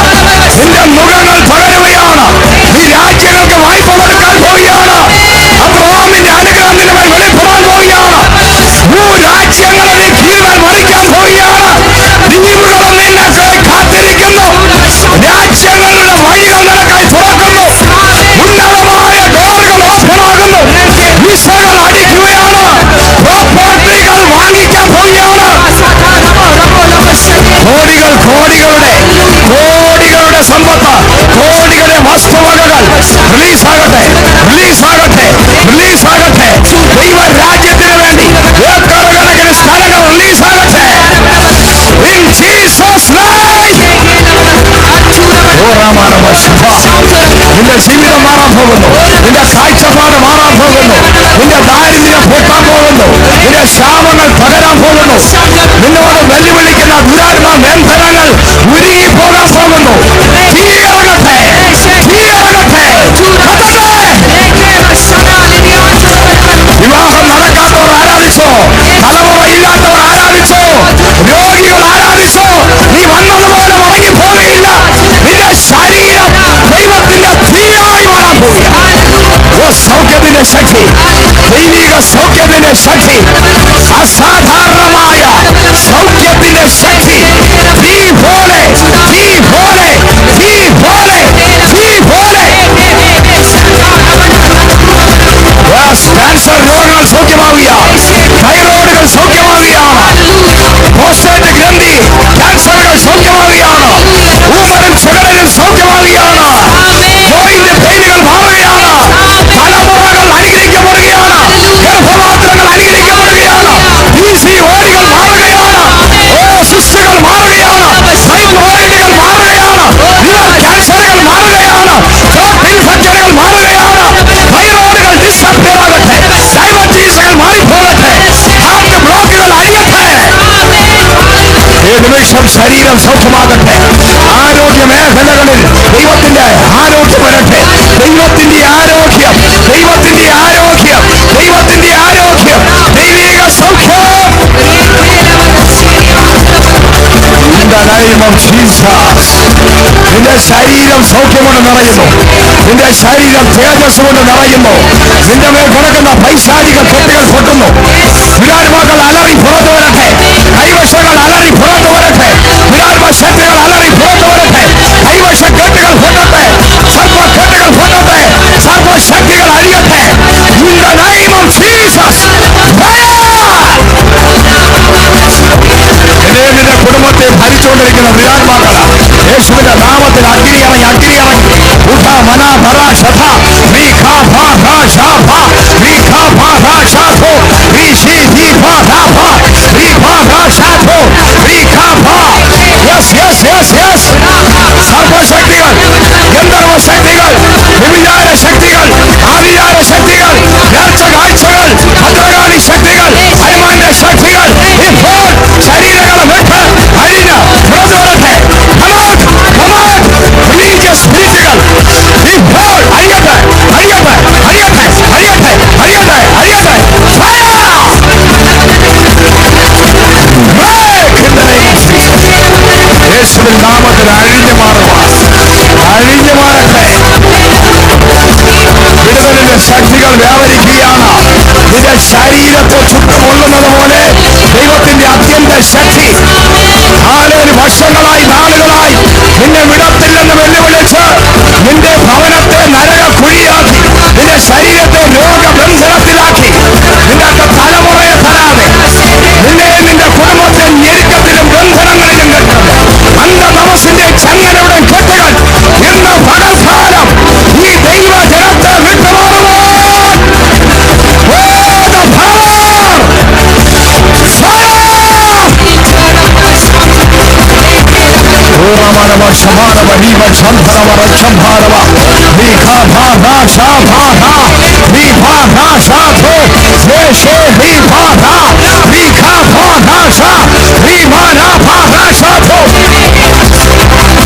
[SPEAKER 3] നിന്റെ മുഖങ്ങൾ പകരുകയാണ്. നീ രാജ്യങ്ങൾക്ക് വായ്പ കൊടുക്കാൻ പോവുകയാണ്. അബ്രഹാമിന്റെ അനുഗ്രഹം നിന്റെ മേൽ വെളിപ്പെടാൻ പോവുകയാണ്. രാജ്യങ്ങളെ നീ കീഴ്മേൽ മറിക്കാൻ പോവുകയാണ്. ദ്വീപുകളും നിന്നെക്കായി കാത്തിരിക്കുന്നു. രാജ്യങ്ങളുടെ വഴികൾ നിനക്കായി തുറക്കുന്നു. ഉന്നതമായ ഡോറുകൾ ഓപ്പണാകുന്നു. വിസകൾ അടിക്കുകയാണ്. പ്രോപ്പർട്ടികൾ വാങ്ങിക്കാൻ പോവുകയാണ്. കോടികളുടെ സമ്പത്ത്, കോടികളുടെ വസ്തുവകകൾ റിലീസാകട്ടെ. ദൈവ രാജ്യത്തിന് വേണ്ടി ഏക്കറുകണക്കിന് സ്ഥലങ്ങൾ റിലീസാകട്ടെ. In Jesus' name. നിന്റെ ജീവിതം മാറാൻ പോകുന്നു. നിന്റെ കാഴ്ചപ്പാട് മാറാൻ പോകുന്നു. നിന്റെ ദാരിദ്ര്യം പൊട്ടാൻ പോകുന്നു. നിന്റെ ശാപങ്ങൾ പകരാൻ പോകുന്നു. നിന്നോട് വെല്ലുവിളിക്കുന്ന ദുരാത്മ ബന്ധനങ്ങൾ ഉരുകി പോകാൻ പോകുന്നു. തീയിറങ്ങട്ടെ. വിവാഹം നടക്കാത്തവർ ആരാധിച്ചോ, തലമുറയില്ലാത്തവർ ആരാധിച്ചോ, രോഗികൾ ആരാധിച്ചോ, നീ വന്നതുപോലെ മടങ്ങി പോവുകയില്ല. നിന്റെ ശരീരം ദൈവത്തിന്റെ തീയായി മാറാൻ പോവുകയാണ്. സൗഖ്യത്തിന്റെ ശക്തി, ദൈവിക സൗഖ്യത്തിന്റെ ശക്തി, അസാധാരണമായ സൗഖ്യത്തിന്റെ ശക്തി, തീ പോലെ ക്യാൻസർ രോഗങ്ങൾ സൗഖ്യമാവുകയാണ്. തൈറോയിഡുകൾ സൗഖ്യമാവുകയാണ്. പ്രോസ്റ്റേറ്റ് ഗ്രന്ഥി ക്യാൻസറുകൾ സൗഖ്യമാവുകയാണ്. ഊമനും ചുടലും സൗഖ്യമാവുകയാണ്. ജോയിന്റ് പെയിനുകൾ മാറുകയാണ്. തലമുറകൾ അനുഗ്രഹിക്കപ്പെടുകയാണ്. ഗർഭപാത്രങ്ങൾ അനുഗ്രഹിക്കപ്പെടുകയാണ്. PCODകൾ മാറുകയാണ്. സിസ്റ്റുകൾ മാറുകയാണ്. ഫൈബ്രോയിഡുകൾ മാറുകയാണ്. ലിവർ ക്യാൻസറുകൾ മാറുകയാണ്. ത്രോട്ട് ഇൻഫെക്ഷനുകൾ മാറുകയാണ്. തൈറോയിഡുകൾ ഡിസ്അപ്പിയർ ആകട്ടെ. ഡയബറ്റീസുകൾ മാറിപ്പോകട്ടെ. ഹാർട്ട് ബ്ലോക്കുകൾ അഴിയട്ടെ. ഈ നിമിഷം ശരീരം സൗഖ്യമാകട്ടെ. ആരോഗ്യ മേഖലകളിൽ ദൈവത്തിന്റെ ആരോഗ്യം വരട്ടെ. ദൈവത്തിന്റെ ആരോഗ്യം, ദൈവിക സൗഖ്യം. In the name of Jesus. നിന്റെ ശരീരം സൗഖ്യം കൊണ്ട് നിറയുന്നു. നിന്റെ ശരീരം തേജസ് കൊണ്ട് നിറയുന്നു. നിന്റെ മേൽ കിടക്കുന്ന പൈശാചിക കെട്ടുകൾ പൊട്ടുന്നു. വിരാത്മാക്കൾ അലറി പുറത്തു വരട്ടെ. കൈവശങ്ങൾ അലറി പുറത്തു വരട്ടെ. വിരാത്മശക്തികൾ അലറി പുറത്തു വരട്ടെ. കൈവശ കെട്ടുകൾ പൊട്ടട്ടെ. സർപ്പകെട്ടുകൾ പൊട്ടട്ടെ. സർപ്പശക്തികൾ അഴിയട്ടെ. In the name of Jesus. നിന്റെ കുടുംബത്തെ ഭരിച്ചുകൊണ്ടിരിക്കുന്ന വിരാത്മാക്കൾ യേശുവിന്റെ നാമത്തിൽ അഗ്നി ഇറങ്ങി.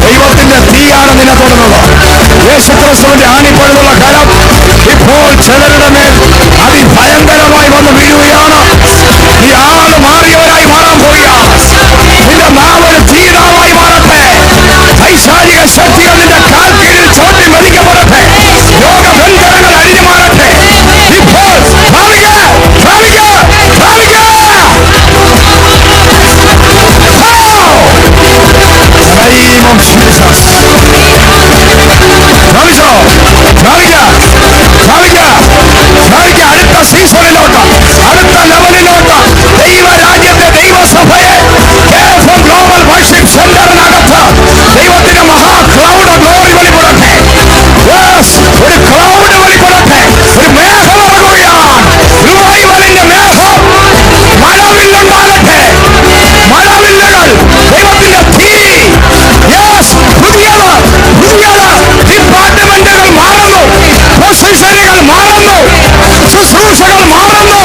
[SPEAKER 3] ദൈവത്തിന്റെ തീയാണ് നിന്നെ തൊടുന്നത്. യേശുക്രിസ്തുവിന്റെ ആണിപ്പഴുതുള്ള കരം ഇപ്പോൾ ചിലരുടെ മേൽ അതിഭയങ്കരമായി വന്ന് വീഴുകയാണ്. നീ ആള് മാറിയവരായി മാറാൻ പോവുകയാണ്. നിന്റെ നാവ് തീരാവായി മാറട്ടെ. പൈശാചിക ശക്തികൾ നിന്റെ കാൽ കീഴിൽ ചവിട്ടി മതിക്കപ്പെടട്ടെ. രോഗബന്ധനങ്ങൾ അഴിഞ്ഞു മാറട്ടെ. ഇപ്പോൾ ഭാവിക ഭാവിക ഭാവിക name of Jesus. ഭാവിച്ചോ? ഭാവിക ഭാവിക ഭാവിക അടുത്ത സീസണിലോട്ട്, അടുത്ത ലെവലിലോട്ട്, ദൈവരാജ്യത്തെ ദൈവസഭയെ KFM ഗ്ലോബൽ വർഷിപ്പ് സെന്ററിനകത്ത് ദൈവത്തിന്റെ മഹാ ക്ലൗഡ് ഗ്ലോറി വെളിപ്പെടട്ടെ. ഒരു ക്ലൗഡ് വെളിപ്പെടട്ടെ. ഒരു മേഘം ഇറങ്ങുകയാണ്. റിവൈവലിന്റെ മേഘം. മഴവില്ലുണ്ടാകട്ടെ. മഴവില്ലുകൾ. ദൈവത്തിന്റെ തീ. പുതിയത് പുതിയത് ഡിപ്പാർട്ട്മെന്റുകൾ മാറുന്നു. പൊസിഷനുകൾ മാറുന്നു. ശുശ്രൂഷകൾ മാറുന്നു.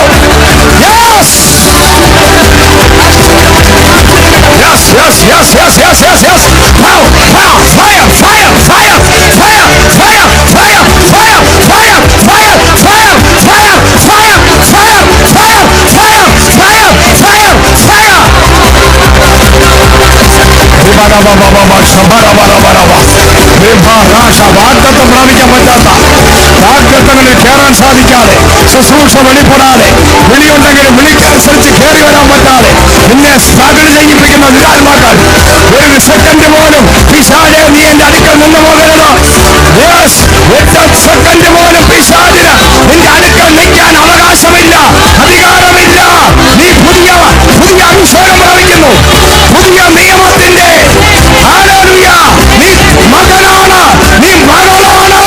[SPEAKER 3] വാഗ്ദത്തം പ്രാപിക്കാൻ പറ്റാത്ത, വാഗ്ദത്തങ്ങളിൽ കയറാൻ സാധിക്കാതെ, ശുശ്രൂഷ വെളിപ്പെടാതെ, വിളിയുണ്ടെങ്കിലും വിളിക്കനുസരിച്ച് കയറി വരാൻ പറ്റാതെ നിന്നെ സ്ട്രഗിൾ ചെയ്യിപ്പിക്കുന്ന ദുരാത്മാക്കൾ, ഒരു സെക്കൻഡ് പോലും പിശാചേ നീ എന്റെ അടുക്കൽ നിന്ന് പോകരുത്. ഒറ്റ സെക്കൻഡ് പോലും പിശാചിന് നിന്റെ അടുക്കൽ നിൽക്കാൻ അവകാശമില്ല, അധികാരമില്ല. നീ പുതിയ അഭിഷേകം പ്രാപിക്കുന്നു. പുതിയ നിയമത്തിന്റെ ഹല്ലേലൂയ. നീ മകനാണ്, നീ മകളാണ്.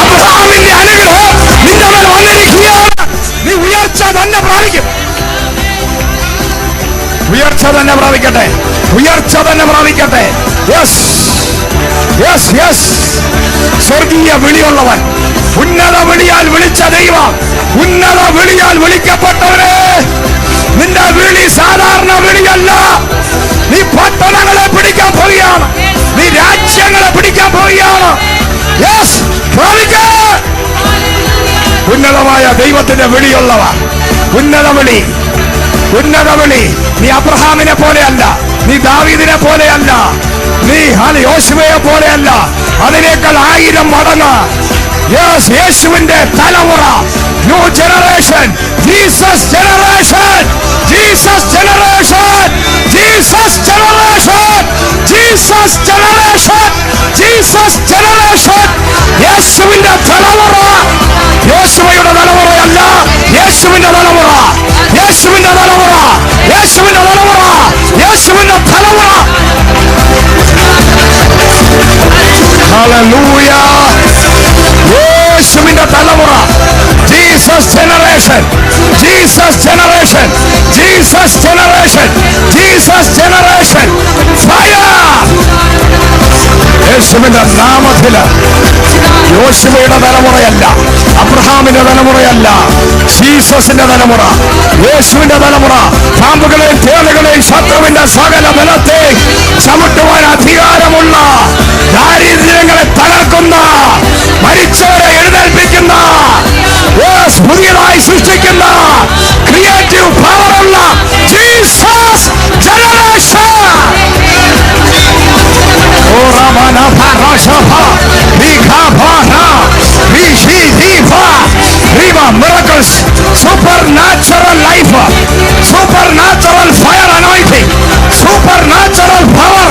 [SPEAKER 3] അബ്രഹാമിന്റെ അനുഗ്രഹം നിന്റെ മേൽ വന്നിരിക്കുകയാണ്. നീ ഉയർച്ച തന്നെ പ്രാപിക്കും. ഉയർച്ച തന്നെ പ്രാപിക്കട്ടെ. ഉയർച്ച തന്നെ പ്രാപിക്കട്ടെ. Yes yes yes. സ്വർഗീയ വിളിയുള്ളവൻ, ഉന്നത വിളിയാൽ വിളിച്ച ദൈവം, ഉന്നത വിളിയാൽ വിളിക്കപ്പെട്ടവരെ, നിന്റെ വിളി സാധാരണ വിളിയല്ല. നീ പട്ടണങ്ങളെ പിടിക്കാൻ പോവുകയാണ്. നീ രാജ്യങ്ങളെ പിടിക്കാൻ പോവുകയാണ്. യെസ്, ഉന്നതമായ ദൈവത്തിന്റെ വിളിയുള്ളവ. ഉന്നത വിളി, ഉന്നത വിളി. നീ അബ്രഹാമിനെ പോലെയല്ല, നീ ദാവീദിനെ പോലെയല്ല, നീ യോശുവയെ പോലെയല്ല. അതിനേക്കാൾ 1000 മടങ്ങ്. യെസ്, യേശുവിന്റെ തലമുറ. New generation. Jesus generation. Jesus generation. Jesus generation. Jesus generation. Jesus generation. യേശുവിന്റെ തലമുറ. യേശുവയുടെ തലമുറയല്ല, യേശുവിന്റെ തലമുറ. യേശുവിന്റെ തലമുറ. യേശുവിന്റെ തലമുറ. യേശുവിന്റെ തലമുറ. ഹല്ലേലൂയ. യേശുവിന്റെ തലമുറ. Jesus generation. Jesus generation. Jesus generation. Jesus generation. Fire. യേശുവിന്റെ നാമത്തില്. യോശുവയുടെ തലമുറയല്ല, അബ്രഹാമിന്റെ തലമുറയല്ല, ജീസസിന്റെ തലമുറ, യേശുവിന്റെ തലമുറ. പാമ്പുകളെയും തേളുകളെയും ശത്രുവിന്റെ സകല ബലത്തെ ചവിട്ടുവാൻ അധികാരമുള്ള, ദാരിദ്ര്യങ്ങളെ തകർക്കുന്ന, മരിച്ചവരെ എഴുന്നേൽപ്പിക്കുന്ന, പുതിയതായി സൃഷ്ടിക്കുന്ന, ക്രിയേറ്റീവ് പവറുള്ള Jesus generation. Miracles, supernatural life, supernatural fire anointing, supernatural power,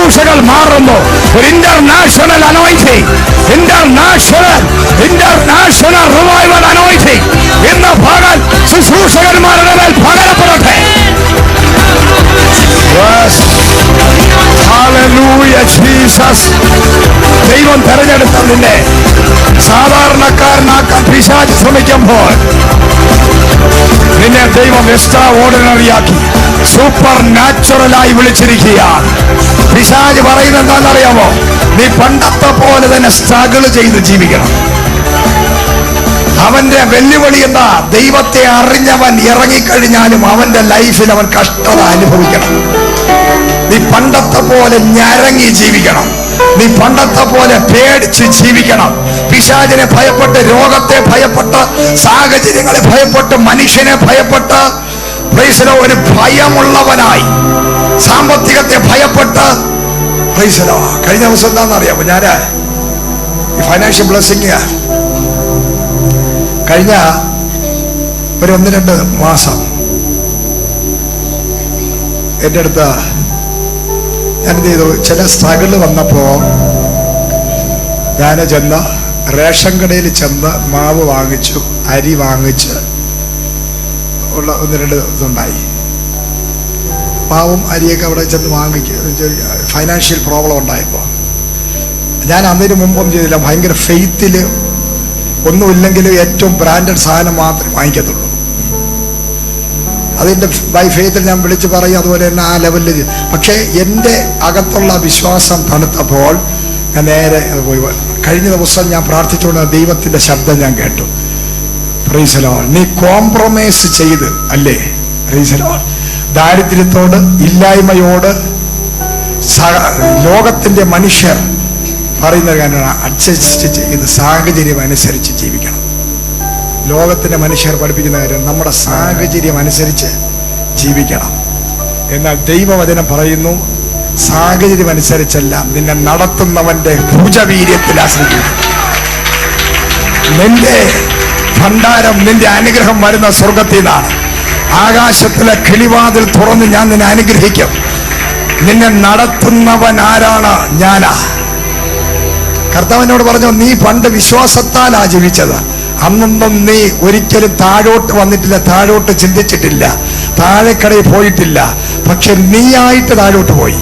[SPEAKER 3] ശുശ്രൂഷകൾ മാറുന്നു. ഒരു international anointing, international revival anointing ഇന്ന് പകൽ ശുശ്രൂഷകന്മാരുടെ മേൽ പകരപ്പെടട്ടെ. Hallelujah, Jesus. ദൈവം തെരഞ്ഞെടുത്ത നിന്നെ സാധാരണക്കാരനാക്കാൻ പിശാച് ശ്രമിക്കുമ്പോൾ നിന്നെ ദൈവം എക്സ്ട്രാ ഓർഡിനറി ആക്കി സൂപ്പർ നാച്ചുറലായി വിളിച്ചിരിക്കുകയാണ്. പിശാച് പറയുന്നത് എന്താണെന്നറിയാമോ? നീ പണ്ടത്തെ പോലെ തന്നെ സ്ട്രഗിൾ ചെയ്ത് ജീവിക്കണം. അവന്റെ വെല്ലുവിളി എന്താ? ദൈവത്തെ അറിഞ്ഞവൻ ഇറങ്ങിക്കഴിഞ്ഞാലും അവന്റെ ലൈഫിൽ അവൻ കഷ്ടത അനുഭവിക്കണം. നീ പണ്ടത്തെ പോലെ ഞരങ്ങി ജീവിക്കണം. നീ പണ്ടത്തെ പോലെ പേടിച്ച് ജീവിക്കണം. പിശാചിനെ ഭയപ്പെട്ട്, രോഗത്തെ ഭയപ്പെട്ട്, സാഹചര്യങ്ങളെ ഭയപ്പെട്ട്, മനുഷ്യനെ ഭയപ്പെട്ട്, ഒരു ഭയമുള്ളവനായി, സാമ്പത്തികത്തെ ഭയപ്പെട്ട്. കഴിഞ്ഞ ദിവസം എന്താണെന്നറിയാമോ? ഞാൻ ഫൈനാൻഷ്യൽ ബ്ലെസ്സിങ് കഴിഞ്ഞ ഒരു 1-2 മാസം എൻ്റെ അടുത്ത് ഞാനെന്ത് ചെയ്തു? ചില സ്ട്രഗിൾ വന്നപ്പോ ഞാൻ ചെന്ന് റേഷൻ കടയിൽ ചെന്ന് മാവ് വാങ്ങിച്ചു, അരി വാങ്ങിച്ച് ഉള്ള 1-2 ഇതുണ്ടായി. മാവും അരിയൊക്കെ അവിടെ ചെന്ന് വാങ്ങിക്കുക. ഫൈനാൻഷ്യൽ പ്രോബ്ലം ഉണ്ടായപ്പോൾ ഞാൻ അതിന് മുമ്പൊന്നും ചെയ്തില്ല. ഭയങ്കര ഫെയ്ത്തിൽ ഒന്നുമില്ലെങ്കിലും ഏറ്റവും ബ്രാൻഡഡ് സാധനം മാത്രമേ വാങ്ങിക്കത്തുള്ളൂ. അതിൻ്റെ ബൈ ഫെയ്ത്തിൽ ഞാൻ വിളിച്ച് പറയും. അതുപോലെ തന്നെ ആ ലെവലിൽ. പക്ഷേ എൻ്റെ അകത്തുള്ള വിശ്വാസം തണുത്തപ്പോൾ ഞാൻ നേരെ പോയി. കഴിഞ്ഞ ദിവസം ഞാൻ പ്രാർത്ഥിച്ചുകൊണ്ട് ദൈവത്തിൻ്റെ ശബ്ദം ഞാൻ കേട്ടു. Praise the lord. നീ കോംപ്രമൈസ് ചെയ്ത് അല്ലേ? Praise the lord. ദാരിദ്ര്യത്തോട്, ഇല്ലായ്മയോട് ലോകത്തിൻ്റെ മനുഷ്യർ പറയുന്ന കാര്യമാണ് അഡ്ജസ്റ്റ് ചെയ്ത് സാഹചര്യം അനുസരിച്ച് ജീവിക്കണം. ലോകത്തിന്റെ മനുഷ്യർ പഠിപ്പിക്കുന്ന കാര്യം നമ്മുടെ സാഹചര്യം അനുസരിച്ച് ജീവിക്കണം. എന്നാൽ ദൈവവചനം പറയുന്നു സാഹചര്യം അനുസരിച്ചല്ല, നിന്നെ നടത്തുന്നവന്റെ ഭുജവീര്യത്തിൽ ആശ്രയിക്കും. നിന്റെ ഭണ്ഡാരം, നിന്റെ അനുഗ്രഹം വരുന്ന സ്വർഗത്തിൽ നിന്നാണ്. ആകാശത്തിലെ കിളിവാതിൽ തുറന്ന് ഞാൻ നിന്നെ അനുഗ്രഹിക്കും. നിന്നെ നടത്തുന്നവൻ ആരാണ്? ഞാനാ. കർത്താവിനോട് പറഞ്ഞു, നീ പണ്ട് വിശ്വാസത്താലാ ജീവിച്ചത്. അന്നൊന്നും നീ ഒരിക്കലും താഴോട്ട് വന്നിട്ടില്ല, താഴോട്ട് ചിന്തിച്ചിട്ടില്ല, താഴെക്കടയിൽ പോയിട്ടില്ല. പക്ഷെ നീയായിട്ട് താഴോട്ട് പോയി.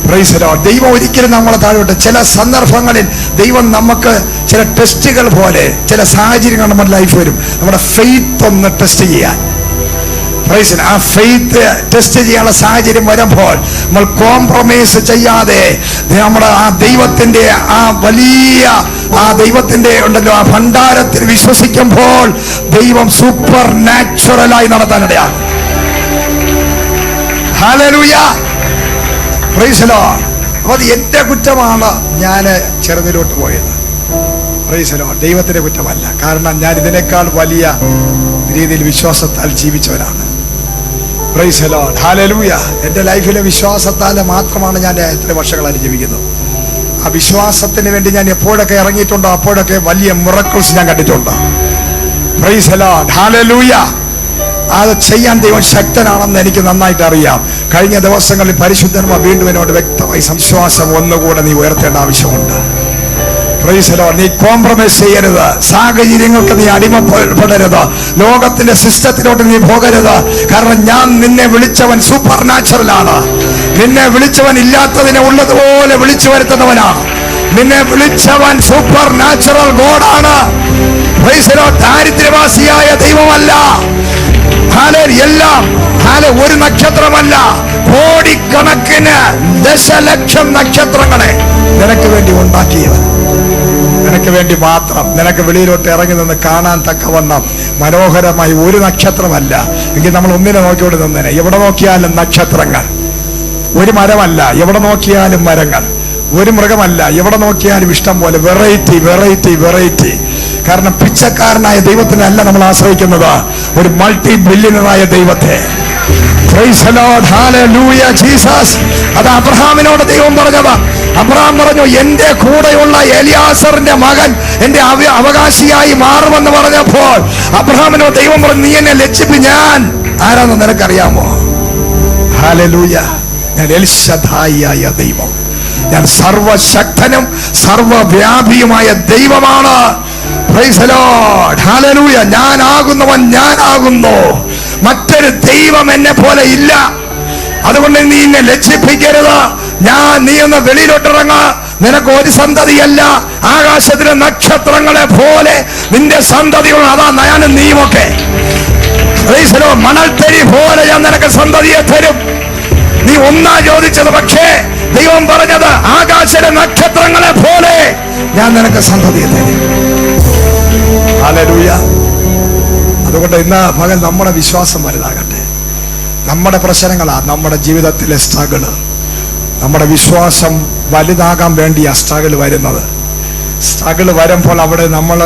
[SPEAKER 3] Price the Lord. ദൈവം ഒരിക്കലും നമ്മളെ താഴോട്ട്, ചില സന്ദർഭങ്ങളിൽ ദൈവം നമുക്ക് ചില ടെസ്റ്റുകൾ പോലെ ചില സാഹചര്യങ്ങൾ നമ്മുടെ ലൈഫ് വരും, നമ്മുടെ ഫെയ്ത്ത് ഒന്ന് ടെസ്റ്റ് ചെയ്യാൻ. ആ ഫെയ്ത്ത് ടെസ്റ്റ് ചെയ്യാനുള്ള സാഹചര്യം വരുമ്പോൾ നമ്മൾ കോംപ്രമൈസ് ചെയ്യാതെ നമ്മുടെ ആ ദൈവത്തിന്റെ ആ വലിയ ദൈവത്തിന്റെ ഉണ്ടല്ലോ ആ ഭണ്ഡാരത്തിൽ വിശ്വസിക്കുമ്പോൾ ദൈവം സൂപ്പർ നാച്ചുറലായി നടത്താനിടയാണ്. ഹല്ലേലൂയ, പ്രൈസ് ദി ലോർഡ്. അപ്പോൾ അത് എന്റെ കുറ്റമാണ് ഞാൻ ചെറുതിലോട്ട് പോയത്. Praise the lord. ദൈവത്തിന്റെ കുറ്റമല്ല. കാരണം ഞാൻ ഇതിനേക്കാൾ വലിയ രീതിയിൽ വിശ്വാസത്താൽ ജീവിച്ചവരാണ്. Praise the Lord. ഹല്ലേലൂയ. എൻ്റെ ലൈഫിലെ വിശ്വാസത്താൽ മാത്രമാണ് ഞാൻ എത്ര വർഷങ്ങളായി ജീവിക്കുന്നത്. ആ വിശ്വാസത്തിന് വേണ്ടി ഞാൻ എപ്പോഴൊക്കെ ഇറങ്ങിയിട്ടുണ്ടോ അപ്പോഴൊക്കെ വലിയ മിറക്കിൾസ് ഞാൻ കണ്ടിട്ടുണ്ട്. Price the Lord. ഹല്ലേലൂയ. അത് ചെയ്യാൻ ദൈവം ശക്തനാണെന്ന് എനിക്ക് നന്നായിട്ട് അറിയാം. കഴിഞ്ഞ ദിവസങ്ങളിൽ പരിശുദ്ധന്മാർ വീണ്ടും എന്നോട് വ്യക്തമായി വിശ്വാസം ഒന്നുകൂടെ നീ ഉയർത്തേണ്ട ആവശ്യമുണ്ട്. Price the lord. നീ കോംപ്രമൈസ് ചെയ്യരുത്. സാഹചര്യങ്ങൾക്ക് നീ അടിമപ്പെടരുത്. ലോകത്തിന്റെ സിസ്റ്റത്തിലോട്ട് നീ പോകരുത്. കാരണം ഞാൻ നിന്നെ വിളിച്ചവൻ സൂപ്പർ നാച്ചുറൽ ആണ്. നിന്നെ വിളിച്ചവൻ ഇല്ലാത്തതിനെ ഉള്ളതുപോലെ വിളിച്ചു വരുത്തുന്നവനാണ്. നിന്നെ വിളിച്ചവൻ സൂപ്പർ നാച്ചുറൽ ഗോഡാണ്. Praise the lord. ദാരിദ്ര്യവാസിയായ ദൈവമല്ല. എല്ലാം ഒരു നക്ഷത്രമല്ല, കോടിക്കണക്കിന് ദശലക്ഷം നക്ഷത്രങ്ങളെ നിനക്ക് വേണ്ടി ഉണ്ടാക്കിയവൻ. നിനക്ക് വേണ്ടി മാത്രം, നിനക്ക് വെളിയിലോട്ട് ഇറങ്ങി നിന്ന് കാണാൻ തക്കവണ്ണം മനോഹരമായി ഒരു നക്ഷത്രമല്ല. എങ്കിൽ നമ്മൾ ഒന്നിനെ നോക്കിയോട് നിന്നേനെ. എവിടെ നോക്കിയാലും നക്ഷത്രങ്ങൾ. ഒരു മരമല്ല, എവിടെ നോക്കിയാലും മരങ്ങൾ. ഒരു മൃഗമല്ല, എവിടെ നോക്കിയാലും ഇഷ്ടം പോലെ വെറൈറ്റി വെറൈറ്റി വെറൈറ്റി. കാരണം പിച്ചക്കാരനായ ദൈവത്തിനല്ല നമ്മൾ ആശ്രയിക്കുന്നത്, ഒരു മൾട്ടി ബില്യണറായ ദൈവത്തെ. Price the Lord. Hallelujah, Jesus. അത് അബ്രഹാമിനോട് ദൈവം പറഞ്ഞത്. അബ്രഹാം പറഞ്ഞു, എന്റെ കൂടെയുള്ള എലിയാസറിന്റെ മകൻ എന്റെ അവകാശിയായി മാറുമെന്ന് പറഞ്ഞപ്പോൾ അബ്രഹാമിനോട് ദൈവം പറഞ്ഞു, നീ എന്നെ ലജ്ജിപ്പി, ഞാൻ ആരാന്ന് നിനക്കറിയാമോ? ഹല്ലേലൂയ. ഞാൻ എൽശദായിയായ ദൈവം, ഞാൻ സർവശക്തനും സർവവ്യാപിയുമായ ദൈവമാണ്. പ്രൈസ് ദി ലോർഡ്, ഹല്ലേലൂയ. ഞാനാകുന്നവൻ ഞാനാകുന്നു, മറ്റൊരു ദൈവം എന്നെ പോലെ ഇല്ല. അതുകൊണ്ട് നീ എന്നെ ലജ്ജിപ്പിക്കരുത്. നീ ഒന്ന് വെളിയിലോട്ടിറങ്ങ. നിനക്ക് ഒരു സന്തതിയല്ല, ആകാശത്തിലെ നക്ഷത്രങ്ങളെ പോലെ നിന്റെ സന്തതികൾ. അതാ ഞാനും നീയുമൊക്കെ. മണൽത്തരി പോലെ ഞാൻ നിനക്ക് സന്തതിയെ തരും. നീ ഒന്നാ ചോദിച്ചത്, പക്ഷേ ദൈവം പറഞ്ഞത് ആകാശത്തിലെ നക്ഷത്രങ്ങളെ പോലെ ഞാൻ നിനക്ക് സന്തതിയെ തരും. ഹല്ലേലൂയ. അതുകൊണ്ട് ഇന്ന് പകൽ നമ്മുടെ വിശ്വാസം വലുതാകട്ടെ. നമ്മുടെ പ്രശ്നങ്ങളാ നമ്മുടെ ജീവിതത്തിലെ സ്ട്രഗിള്. നമ്മുടെ വിശ്വാസം വലുതാകാൻ വേണ്ടി ആ സ്ട്രഗിൾ വരുന്നത്. സ്ട്രഗിൾ വരുമ്പോൾ അവിടെ നമ്മൾ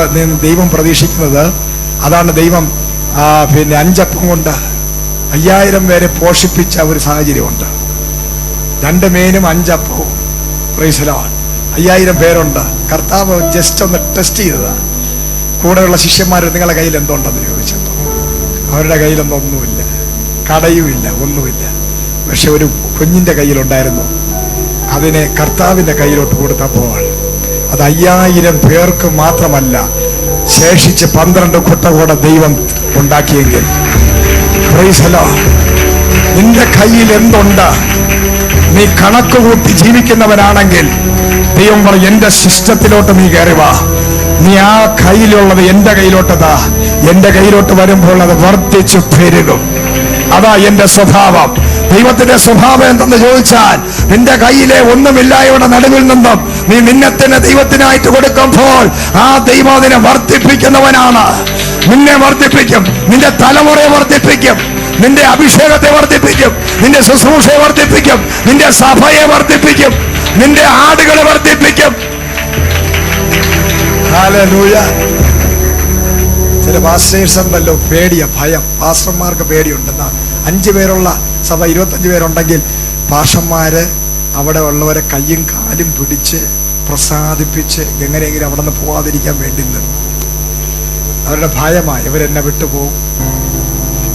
[SPEAKER 3] ദൈവം പ്രതീക്ഷിക്കുന്നത് അതാണ്. ദൈവം 5 അപ്പം കൊണ്ട് 5000 പേരെ പോഷിപ്പിച്ച ഒരു സാഹചര്യമുണ്ട്. 2 മീനും 5 അപ്പവും. Price the Lord. 5000 പേരുണ്ട്. കർത്താവ് ജസ്റ്റ് ഒന്ന് ടെസ്റ്റ് ചെയ്തതാ. കൂടെയുള്ള ശിഷ്യന്മാർ നിങ്ങളുടെ കയ്യിൽ എന്തുണ്ടെന്ന് ചോദിച്ചപ്പോൾ അവരുടെ കയ്യിലൊന്നുമില്ല, കടയുമില്ല, ഒന്നുമില്ല. പക്ഷെ ഒരു കുഞ്ഞിന്റെ കയ്യിലുണ്ടായിരുന്നു. അതിനെ കർത്താവിന്റെ കയ്യിലോട്ട് കൊടുത്തപ്പോൾ അത് 5000 പേർക്ക് മാത്രമല്ല, ശേഷിച്ച് 12 കുട്ട കൂടെ ദൈവം ഉണ്ടാക്കിയെങ്കിൽ, പ്രൈസ് ദി ലോർഡ്, നിന്റെ കയ്യിൽ എന്തുണ്ട്? നീ കണക്ക് കൂട്ടി ജീവിക്കുന്നവനാണെങ്കിൽ ദൈവം പറയും, എന്റെ സിസ്റ്റത്തിലോട്ട് നീ കയറി വാ. നീ ആ കയ്യിലുള്ളത് എന്റെ കയ്യിലോട്ടതാ. എന്റെ കയ്യിലോട്ട് വരുമ്പോൾ അത് വർദ്ധിച്ചു പെരുകും. അതാ എന്റെ സ്വഭാവം. ദൈവത്തിന്റെ സ്വഭാവം എന്തെന്ന് ചോദിച്ചാൽ, നിന്റെ കയ്യിലെ ഒന്നുമില്ലായവരുടെ നടുവിൽ നിന്നും നീ നിന്നെ തന്നെ ദൈവത്തിനായിട്ട് കൊടുക്കുമ്പോൾ ആ ദൈവം അതിനെ വർദ്ധിപ്പിക്കുന്നവനാണ്. നിന്നെ വർദ്ധിപ്പിക്കും, നിന്റെ തലമുറയെ വർദ്ധിപ്പിക്കും, നിന്റെ അഭിഷേകത്തെ വർദ്ധിപ്പിക്കും, നിന്റെ ശുശ്രൂഷയെ വർദ്ധിപ്പിക്കും, നിന്റെ സഭയെ വർദ്ധിപ്പിക്കും, നിന്റെ ആടുകളെ വർദ്ധിപ്പിക്കും. ഹല്ലേലൂയ. ചില പാസ്റ്റേഴ്സ് ഉണ്ടല്ലോ, പേടിയ ഭയം. പാസ്റ്റർമാർക്ക് പേടിയുണ്ടെന്നാ. 5 പേരുള്ള സഭ 25 പേരുണ്ടെങ്കിൽ പാസ്റ്റർമാര് അവിടെ ഉള്ളവരെ കയ്യും കാലും പിടിച്ച് പ്രസാദിപ്പിച്ച് എങ്ങനെയെങ്കിലും അവിടെ നിന്ന് പോവാതിരിക്കാൻ വേണ്ടി നിന്നു. അവരുടെ ഭയമായി ഇവരെന്നെ വിട്ടുപോകും.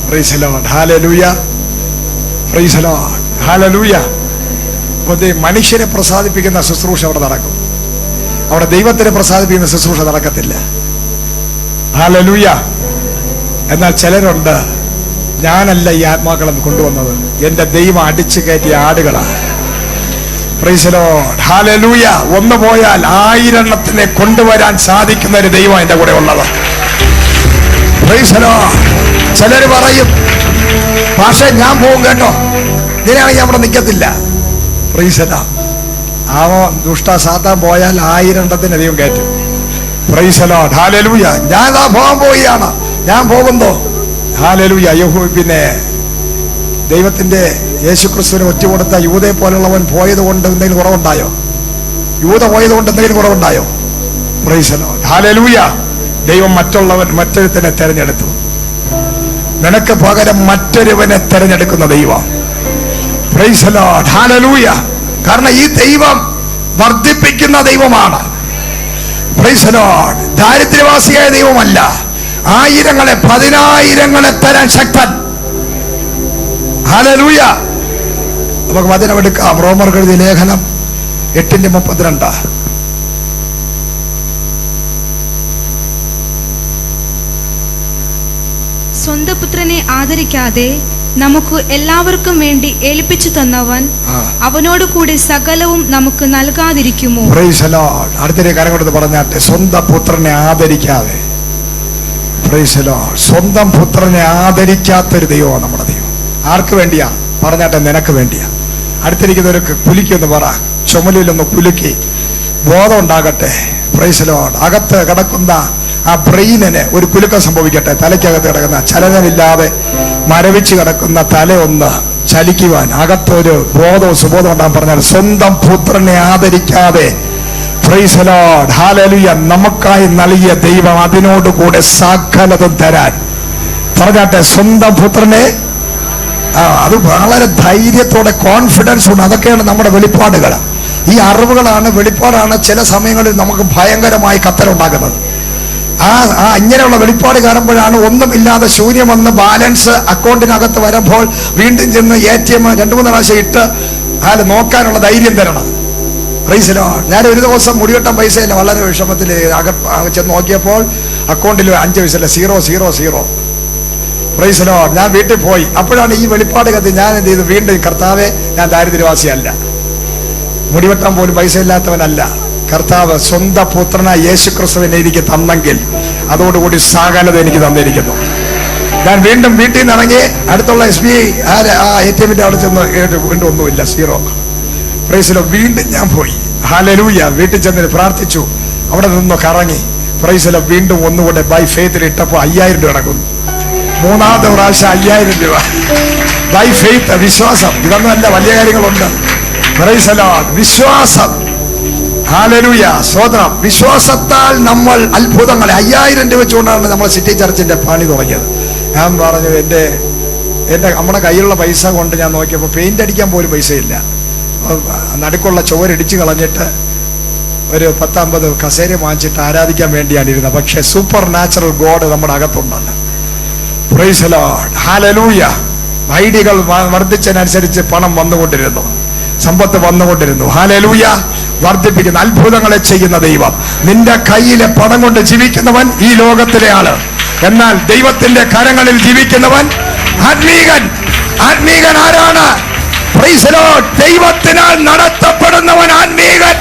[SPEAKER 3] പ്രൈസ് ദി ലോർഡ്, ഹല്ലേലൂയ, പ്രൈസ് ദി ലോർഡ്, ഹല്ലേലൂയ. അപ്പോൾ മനുഷ്യരെ പ്രസാദിപ്പിക്കുന്ന ശുശ്രൂഷ അവിടെ നടക്കും. അവിടെ ദൈവത്തിനെ പ്രസാദിപ്പിക്കുന്ന ശുശ്രൂഷ നടക്കത്തില്ല. ഹല്ലേലൂയ. എന്നാൽ ചിലരുണ്ട്, ഞാനല്ല ഈ ആത്മാക്കളെന്ന് കൊണ്ടുവന്നത്, എന്റെ ദൈവം അടിച്ചു കയറ്റിയ ആടുകളാണ്. പ്രൈസ് ദി ലോർഡ്, ഹല്ലേലൂയ. ഒന്ന് പോയാൽ 1000 എണ്ണത്തിനെ കൊണ്ടുവരാൻ സാധിക്കുന്ന ഒരു ദൈവം എന്റെ കൂടെ ഉള്ളത്. Praise the lord. ചിലര് പറയും, പക്ഷേ ഞാൻ പോകും കേട്ടോ, ഇതിനാണെങ്കിൽ അവിടെ നിൽക്കത്തില്ല. Praise the lord. ദുഷ്ട സാത്താൻ പോയാൽ 1000 എണ്ണത്തിന് ദൈവം കയറ്റും. പ്രൈസ് ദി ലോർഡ്, ഹല്ലേലൂയ. ഞാൻ പോകാൻ പോവുകയാണ്, ഞാൻ പോകുന്നു. ഹല്ലേലൂയ. പിന്നെ ദൈവത്തിന്റെ യേശുക്രിസ്തുവിനെ ഒറ്റുകൊടുത്ത യൂദയെ പോലുള്ളവൻ പോയത് കൊണ്ട് എന്തെങ്കിലും കുറവുണ്ടായോ? യൂദ പോയത് കൊണ്ട് എന്തെങ്കിലും കുറവുണ്ടായോ? പ്രൈസ് ദി ലോർഡ്, ഹല്ലേലൂയ. ദൈവം മറ്റൊരുത്തനെ തെരഞ്ഞെടുത്തു. നിനക്ക് പകരം മറ്റൊരുവനെ തെരഞ്ഞെടുക്കുന്ന ദൈവം. പ്രൈസ് ദി ലോർഡ്, ഹല്ലേലൂയ. കാരണം ഈ ദൈവം വർദ്ധിപ്പിക്കുന്ന ദൈവമാണ്. Praise the lord. ദാരിദ്ര്യവാസിയായ ദൈവമല്ല, 1000ങ്ങളെ 10000ങ്ങളെ തരാൻ ശക്തൻ. ഹല്ലേലൂയ. നമുക്ക് വചനമെടുക്കാം. റോമർക്ക് എഴുതിയ ലേഖനം 8:32.
[SPEAKER 2] സ്വന്തം പുത്രനെ ആദരിക്കാതെ നമുക്ക് എല്ലാവർക്കും വേണ്ടി ഏൽപ്പിച്ചു തന്നവൻ അവനോട് കൂടി സകലവും നമുക്ക് നൽകാതിരിക്കുമോ?
[SPEAKER 3] Price the Lord. അടുത്ത കാര്യം കൊടുത്ത് പറഞ്ഞാട്ടെ, സ്വന്തം പുത്രനെ ആദരിക്കാതെ. Price the Lord. സ്വന്തം പുത്രനെ ആദരിക്കാത്തൊരു ദൈവമാണ് നമ്മുടെ ദൈവം. ആർക്ക് വേണ്ടിയാ? പറഞ്ഞാട്ടെ, നിനക്ക് വേണ്ടിയാ. അടുത്തിരിക്കുന്നവർക്ക് കുലുക്കിയൊന്ന് പറ, ചുമലിലൊന്ന് കുലുക്കി ബോധം ഉണ്ടാകട്ടെ. Price the Lord. അകത്ത് കിടക്കുന്ന ആ ബ്രെയിനിന് ഒരു കുലുക്കം സംഭവിക്കട്ടെ. തലയ്ക്കകത്ത് കിടക്കുന്ന ചലനമില്ലാതെ മരവിച്ച് കിടക്കുന്ന തല ഒന്ന് ചലിക്കുവാൻ അകത്തൊരു ബോധവും സുബോധം ഉണ്ടാകാൻ. പറഞ്ഞാൽ സ്വന്തം പുത്രനെ ആദരിക്കാതെ, പ്രൈസ് ദി ലോർഡ്, ഹല്ലേലൂയ, നമുക്കായി നൽകിയ ദൈവം അതിനോട് കൂടെ സകലതും തരാൻ. പറഞ്ഞാട്ടെ, സ്വന്തം പുത്രനെ. അത് വളരെ ധൈര്യത്തോടെ, കോൺഫിഡൻസ് ഉണ്ട്. അതൊക്കെയാണ് നമ്മുടെ വെളിപ്പാടുകൾ. ഈ അറിവുകളാണ്, വെളിപ്പാടാണ് ചില സമയങ്ങളിൽ നമുക്ക് ഭയങ്കരമായി കത്തലുണ്ടാക്കുന്നത്. ഇങ്ങനെയുള്ള വെളിപ്പാട് കാണുമ്പോഴാണ് ഒന്നുമില്ലാതെ ശൂന്യം വന്ന് ബാലൻസ് അക്കൗണ്ടിനകത്ത് വരുമ്പോൾ വീണ്ടും ചെന്ന് ATM 2-3 പ്രാവശ്യം ഇട്ട് നോക്കാനുള്ള ധൈര്യം തരണം. Price the Lord. ഞാൻ ഒരു ദിവസം മുടിവെട്ടാൻ പൈസയില്ല, വളരെ വിഷമത്തിൽ ചെന്ന് നോക്കിയപ്പോൾ അക്കൗണ്ടിൽ 5 പൈസയില്ല, 000. Price the Lord. ഞാൻ വീട്ടിൽ പോയി. അപ്പോഴാണ് ഈ വെളിപ്പാട് കത്തി. ഞാൻ എന്ത് ചെയ്തു? വീണ്ടും കർത്താവെ, ഞാൻ ദാരിദ്ര്യവാസിയല്ല, മുടിവെട്ടാൻ പോലും പൈസ ഇല്ലാത്തവനല്ല. കർത്താവ് സ്വന്തം പുത്രനായ യേശു ക്രിസ്തുവിനെ എനിക്ക് തന്നെങ്കിൽ അതോടുകൂടി സകലത എനിക്ക് തന്നിരിക്കുന്നു. ഞാൻ വീണ്ടും വീട്ടിൽ നിന്ന് ഇറങ്ങി അടുത്തുള്ള SBI ATM അവിടെ ചെന്ന് വീണ്ടും ഒന്നുമില്ല, 0. Price the Lord. വീണ്ടും ഞാൻ പോയി. ഹല്ലേലൂയ. വീട്ടിൽ ചെന്ന് പ്രാർത്ഥിച്ചു, അവിടെ നിന്ന് കറങ്ങി. Price the Lord. വീണ്ടും ഒന്നുകൂടെ ബൈ ഫെയ്ത്തിൽ ഇട്ടപ്പോൾ 5000 രൂപ നടക്കുന്നു. 3ാമത്തെ പ്രാവശ്യം 5000 രൂപ ബൈ ഫെയ്ത്ത്. വിശ്വാസം. ഇതൊന്നും അല്ല, വലിയ കാര്യങ്ങളുണ്ട്. Price the Lord. വിശ്വാസം. ഹല്ലേലൂയ. സ്തോത്രം. വിശ്വാസത്താൽ നമ്മൾ അത്ഭുതങ്ങളെ 5000 രൂപ വെച്ചുകൊണ്ടാണ് നമ്മൾ സിറ്റി ചർച്ചിന്റെ പണി തുടങ്ങിയത്. ഞാൻ പറഞ്ഞു, എൻ്റെ നമ്മുടെ കയ്യിലുള്ള പൈസ കൊണ്ട് ഞാൻ നോക്കിയപ്പോൾ പെയിന്റ് അടിക്കാൻ പോലും പൈസയില്ല. നടുക്കുള്ള ചുവരിടിച്ച് കളഞ്ഞിട്ട് ഒരു 10-50 കസേര വാങ്ങിച്ചിട്ട് ആരാധിക്കാൻ വേണ്ടിയാണ് ഇരുന്നത്. പക്ഷെ സൂപ്പർ നാച്ചുറൽ ഗോഡ് നമ്മുടെ അകത്തുണ്ടല്ലോ. Praise the Lord. ഹല്ലേലൂയ. ഐഡിയകൾ വർദ്ധിച്ചതിനനുസരിച്ച് പണം വന്നുകൊണ്ടിരുന്നു, സമ്പത്ത് വന്നുകൊണ്ടിരുന്നു. ഹല്ലേലൂയ. വർദ്ധിപ്പിക്കുന്ന അത്ഭുതങ്ങളെ ചെയ്യുന്ന ദൈവം. നിന്റെ കയ്യിലെ പണം കൊണ്ട് ജീവിക്കുന്നവൻ ഈ ലോകത്തിലെ ആള്. എന്നാൽ ദൈവത്തിന്റെ കരങ്ങളിൽ ജീവിക്കുന്നവൻ ആത്മീകൻ. ആത്മീകൻ ആരാണ്? Praise the lord. ദൈവത്തിനാൽ നടത്തപ്പെടുന്നവൻ ആത്മീകൻ.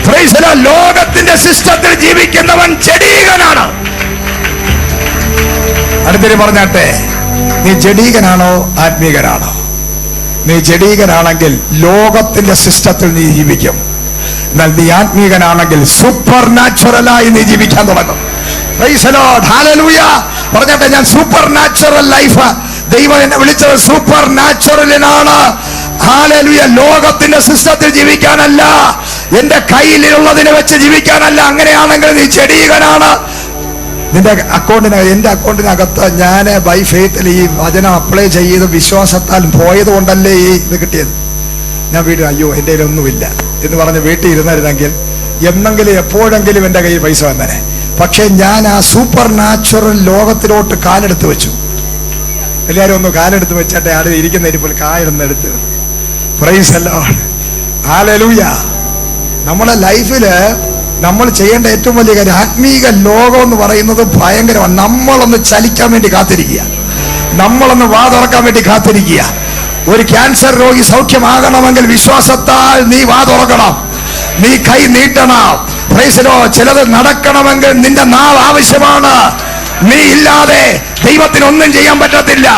[SPEAKER 3] Praise the lord. ലോകത്തിന്റെ സിസ്റ്റത്തിൽ ജീവിക്കുന്നവൻ ജഡീകനാണ്. അടുത്തൊരു പറഞ്ഞാട്ടെ, നീ ജഡീകനാണോ ആത്മീകനാണോ? നീ ജഡീകനാണെങ്കിൽ ലോകത്തിന്റെ സിസ്റ്റത്തിൽ നീ ജീവിക്കും. എന്നാൽ നീ ആത്മീകനാണെങ്കിൽ സൂപ്പർ നാച്ചുറലായി നീ ജീവിക്കാൻ തുടങ്ങും. Price the Lord. ഹല്ലേലൂയ. പറഞ്ഞാട്ടെ, ഞാൻ സൂപ്പർ നാച്ചുറൽ ലൈഫ്, ദൈവം എന്നെ വിളിച്ചത് സൂപ്പർ നാച്ചുറലിനാണ്. ഹല്ലേലൂയ. ലോകത്തിന്റെ സിസ്റ്റത്തിൽ ജീവിക്കാനല്ല, എന്റെ കയ്യിലുള്ളതിനെ വെച്ച് ജീവിക്കാനല്ല. അങ്ങനെയാണെങ്കിൽ നീ ജഡീകനാണ്. നിന്റെ എന്റെ അക്കൗണ്ടിനകത്ത് ഞാൻ ബൈ ഫെയ്ത്തിൽ ഈ വചനം അപ്ലൈ ചെയ്ത് വിശ്വാസത്താൽ പോയത് കൊണ്ടല്ലേ ഈ ഇത് കിട്ടിയത്. ഞാൻ വീട്ടിൽ അയ്യോ എൻ്റെ കയ്യിലൊന്നുമില്ല എന്ന് പറഞ്ഞ് വീട്ടിൽ ഇരുന്നിരുന്നെങ്കിൽ എന്നെങ്കിലും എപ്പോഴെങ്കിലും എൻ്റെ കയ്യിൽ പൈസ വന്നേനെ. പക്ഷെ ഞാൻ ആ സൂപ്പർ നാച്ചുറൽ ലോകത്തിലോട്ട് കാലെടുത്ത് വെച്ചു. എല്ലാവരും ഒന്ന് കാലെടുത്ത് വെച്ചാട്ടെ, ആടെ ഇരിക്കുന്ന ഇരിപ്പിൽ കാലെടുത്ത്. Price the Lord. ഹല്ലേലൂയ. നമ്മുടെ ലൈഫില് നമ്മൾ ചെയ്യേണ്ട ഏറ്റവും വലിയ കാര്യം, ആത്മീക ലോകം എന്ന് പറയുന്നത് ഭയങ്കരമാണ്. നമ്മളൊന്ന് ചലിക്കാൻ വേണ്ടി കാത്തിരിക്കുക, നമ്മളൊന്ന് വാ തുറക്കാൻ വേണ്ടി കാത്തിരിക്കുക. ഒരു ക്യാൻസർ രോഗി സൗഖ്യമാകണമെങ്കിൽ വിശ്വാസത്താൽ നീ വാ തുറക്കണം, നീ കൈ നീട്ടണം. Price the Lord. ചിലത് നടക്കണമെങ്കിൽ നിന്റെ നാവ് ആവശ്യമാണ്. നീ ഇല്ലാതെ ദൈവത്തിന് ഒന്നും ചെയ്യാൻ പറ്റത്തില്ല.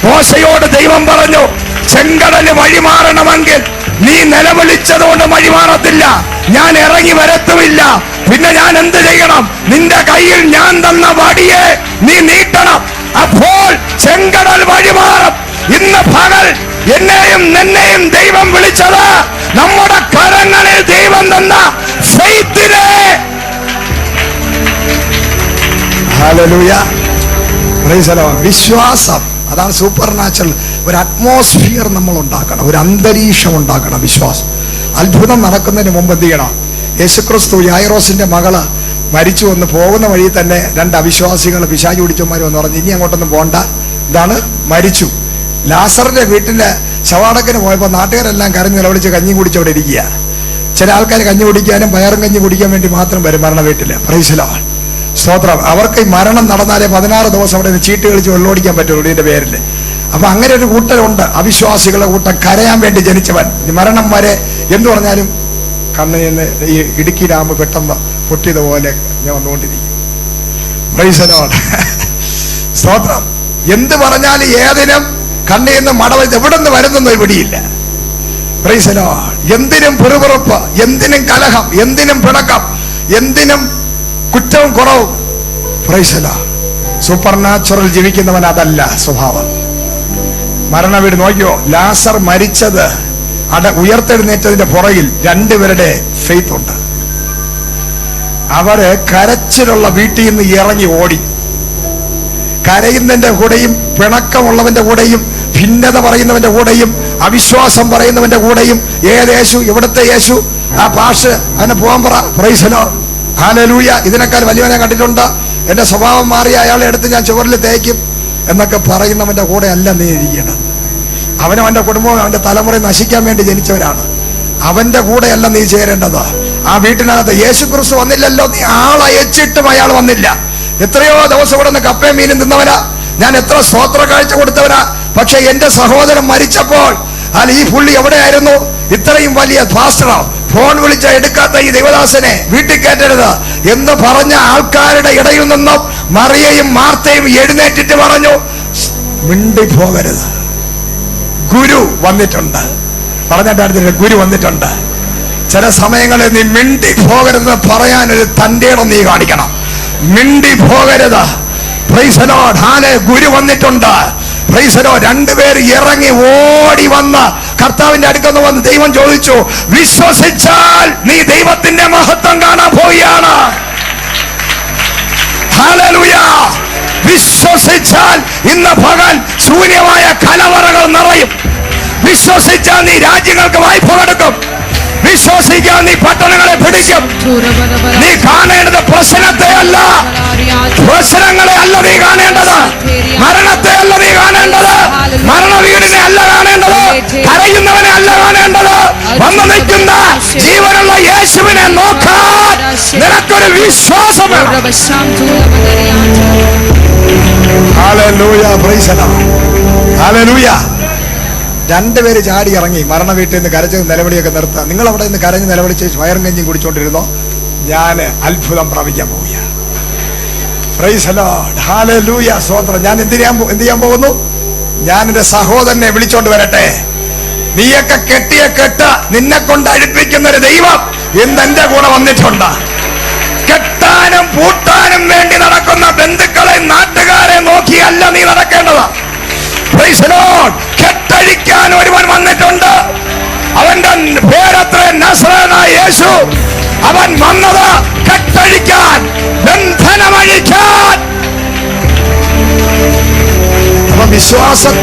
[SPEAKER 3] മോശയോട് ദൈവം പറഞ്ഞു, ചെങ്കടല് വഴിമാറണമെങ്കിൽ നീ നിലവിളിച്ചതുകൊണ്ട് വഴിമാറത്തില്ല, ഞാൻ ഇറങ്ങി വരത്തുമില്ല. പിന്നെ ഞാൻ എന്ത് ചെയ്യണം? നിന്റെ കയ്യിൽ ഞാൻ തന്ന വടിയെ നീ നീട്ടണം, അപ്പോൾ ചെങ്കടൽ വഴിമാറും. ഇന്ന് പകൽ എന്നെയും നിന്നെയും ദൈവം വിളിച്ചത് നമ്മുടെ കരങ്ങളിൽ ദൈവം തന്ന ഫെയ്ത്തിനെ. ഹല്ലേലൂയ. Praise the Lord. വിശ്വാസം, അതാണ് സൂപ്പർ നാച്ചുറൽ. ഒരു അറ്റ്മോസ്ഫിയർ നമ്മൾ ഉണ്ടാക്കണം, ഒരു അന്തരീക്ഷം ഉണ്ടാക്കണം. വിശ്വാസം. അത്ഭുതം നടക്കുന്നതിന് മുമ്പ് എന്ത് ചെയ്യണം? യേശുക്രിസ്തു യായിറോസിന്റെ മകള് മരിച്ചു വന്ന് പോകുന്ന വഴി തന്നെ 2 അവിശ്വാസികൾ പിശാച് പിടിച്ചവന്മാർ വന്ന് പറഞ്ഞു, ഇനി അങ്ങോട്ടൊന്നും പോണ്ട, ഇതാണ് മരിച്ചു. ലാസറിന്റെ വീട്ടിലെ ശവാടക്കിന് പോയപ്പോൾ നാട്ടുകാരെല്ലാം കരഞ്ഞ് നിലവിളിച്ച് കഞ്ഞി കുടിച്ചവിടെ ഇരിക്കുക. ചില ആൾക്കാർ കഞ്ഞി കുടിക്കാനും പയറും കഞ്ഞി കുടിക്കാൻ വേണ്ടി മാത്രം വരും മരണ വീട്ടില്. Price the Lord. സ്തോത്രം. അവർക്ക് ഈ മരണം നടന്നാലേ 16 ദിവസം അവിടെ നിന്ന് ചീട്ട് കളിച്ച് വെള്ളമോടിക്കാൻ പറ്റുള്ളൂ ഇതിന്റെ പേരില്. അപ്പൊ അങ്ങനെ ഒരു കൂട്ടരുണ്ട്, അവിശ്വാസികളുടെ കൂട്ടം, കരയാൻ വേണ്ടി ജനിച്ചവൻ. മരണം വരെ എന്തു പറഞ്ഞാലും കണ്ണിൽ നിന്ന് ഈ ഇടുക്കി ഡാം പെട്ടെന്ന് പൊട്ടിയതുപോലെ ഞാൻ വന്നുകൊണ്ടിരിക്കും. Price the Lord. സ്തോത്രം. എന്ത് പറഞ്ഞാലും ഏതിനും കണ്ണിൽ നിന്ന് മടവ എവിടെ നിന്ന് വരുന്നൊന്നും പിടിയില്ല. Praise the lord. എന്തിനും പിറുപിറുപ്പ്, എന്തിനും കലഹം, എന്തിനും പിണക്കം, എന്തിനും കുറ്റവും കുറവും. Praise the lord. Super natural ജീവിക്കുന്നവൻ അതല്ല സ്വഭാവം. മരണ വീട് നോക്കിയോ, ലാസർ മരിച്ചത് ഉയർത്തെഴുന്നേറ്റതിന്റെ പുറകിൽ 2 പേരുടെ ഫെയ്ത്ത് ഉണ്ട്. അവര് കരച്ചിലുള്ള വീട്ടിൽ നിന്ന് ഇറങ്ങി ഓടി. കരയുന്നതിന്റെ കൂടെയും പിണക്കമുള്ളവന്റെ കൂടെയും ഭിന്നത പറയുന്നവന്റെ കൂടെയും അവിശ്വാസം പറയുന്നവന്റെ കൂടെയും ഏത് യേശു, ഇവിടുത്തെ യേശു, ആ പാഷ് അതിനെ പോകാൻ പറ. Price the Lord. ഹല്ലേലൂയ. ഇതിനേക്കാൾ വലിയവനെ കണ്ടിട്ടുണ്ട്, എന്റെ സ്വഭാവം മാറി അയാളെ എടുത്ത് ഞാൻ ചുവരിൽ തേക്കും എന്നൊക്കെ പറയുന്നവന്റെ കൂടെ അല്ല നീ ഇരിക്കണം. അവനും അവന്റെ കുടുംബവും അവന്റെ തലമുറ നശിക്കാൻ വേണ്ടി ജനിച്ചവരാണ്. അവന്റെ കൂടെയല്ല നീ ചേരേണ്ടത്. ആ വീട്ടിനകത്ത് യേശുക്രിസ്തു വന്നില്ലല്ലോ, നീ ആളയച്ചിട്ടും അയാൾ വന്നില്ല. എത്രയോ ദിവസം ഇവിടെ നിന്ന് കപ്പയും മീനും തിന്നവരാ, ഞാൻ എത്ര സ്തോത്ര കാഴ്ച കൊടുത്തവരാ. പക്ഷെ എന്റെ സഹോദരൻ മരിച്ചപ്പോൾ ഈ പുള്ളി എവിടെയായിരുന്നു? ഇത്രയും വലിയ പാസ്റ്ററോ, ഫോൺ വിളിച്ച എടുക്കാത്ത ഈ ദൈവദാസനെ വീട്ടിൽ കയറ്റരുത് എന്ന് പറഞ്ഞ ആൾക്കാരുടെ ഇടയിൽ നിന്നും മറിയയും മാർത്തയും എഴുന്നേറ്റിട്ട് പറഞ്ഞു, മിണ്ടി പോകരുത്, ഗുരു വന്നിട്ടുണ്ട്. പറഞ്ഞിട്ടായിരുന്നില്ല, ഗുരു വന്നിട്ടുണ്ട്. ചില സമയങ്ങളിൽ നീ മിണ്ടി പോകരുതെന്ന് പറയാനൊരു തന്റെ ഇടം നീ കാണിക്കണം. മിണ്ടി പോകരുത്. Price the lord. ഗുരു വന്നിട്ടുണ്ട്. Praise the lord. രണ്ടുപേർ ഇറങ്ങി ഓടി വന്ന് കർത്താവിന്റെ അടുക്കൽ വന്ന് ദൈവം ചോദിച്ചു, വിശ്വസിച്ചാൽ നീ ദൈവത്തിന്റെ മഹത്വം കാണാൻ പോവുകയാണ്. ഹല്ലേലൂയ. വിശ്വസിച്ചാൽ ഇന്ന് പകൽ ശൂന്യമായ കലവറകൾ നിറയും. വിശ്വസിച്ചാൽ നീ രാജ്യങ്ങൾക്ക് വായ്പ കൊടുക്കും. വിശ്വസിക്കാൻ നീ പട്ടണങ്ങളെ പിടിക്കും. നീ കാണേണ്ടത് പ്രശ്നത്തെ അല്ല, പ്രശ്നങ്ങളെ അല്ല നീ കാണേണ്ടത്, മരണത്തെ അല്ല നീ കാണേണ്ടത്, മരണവീടിനെ അല്ല കാണേണ്ടത്, കരയുന്നവനെ അല്ല കാണേണ്ടത്. വന്നു നിൽക്കുന്ന ജീവനുള്ള യേശുവിനെ നോക്കാൻ നിനക്കൊരു വിശ്വാസം വേണം. Hallelujah, praise the Lord. Hallelujah. രണ്ടുപേര് ചാടി ഇറങ്ങി മരണ വീട്ടിൽ നിന്ന് കരച്ച് നിലവിളിയൊക്കെ നിർത്തുക. നിങ്ങൾ അവിടെ നിന്ന് കരഞ്ഞ് നിലവിളിച്ച് വയറും കഞ്ഞിയും കുടിച്ചോണ്ടിരുന്നോ? ഞാൻ അത്ഭുതം പ്രാപിക്കാൻ പോവുക. Price the Lord. ഹല്ലേലൂയ, സ്തോത്രം. ഞാൻ എന്ത് ചെയ്യാൻ പോകുന്നു? ഞാൻ എന്റെ സഹോദരനെ വിളിച്ചോണ്ട് വരട്ടെ. നീയൊക്കെ കെട്ടിയ കെട്ട് നിന്നെ കൊണ്ട് അഴിപ്പിക്കുന്ന ഒരു ദൈവം ഇന്ന് എന്റെ കൂടെ വന്നിട്ടുണ്ട്. കെട്ടാനും പൂട്ടാനും വേണ്ടി നടക്കുന്ന ബന്ധുക്കളെ നാട്ടുകാരെ നോക്കിയല്ല നീ നടക്കേണ്ടത്. Price the Lord. കെട്ടഴിക്കാൻ ഒരുവൻ വന്നിട്ടുണ്ട്. അവന്റെ പേരത്ര നസറേയനായ യേശു. അവൻ വന്നത് കെട്ടഴിക്കാൻ, ബന്ധനമഴിക്കാൻ. അപ്പൊ വിശ്വാസം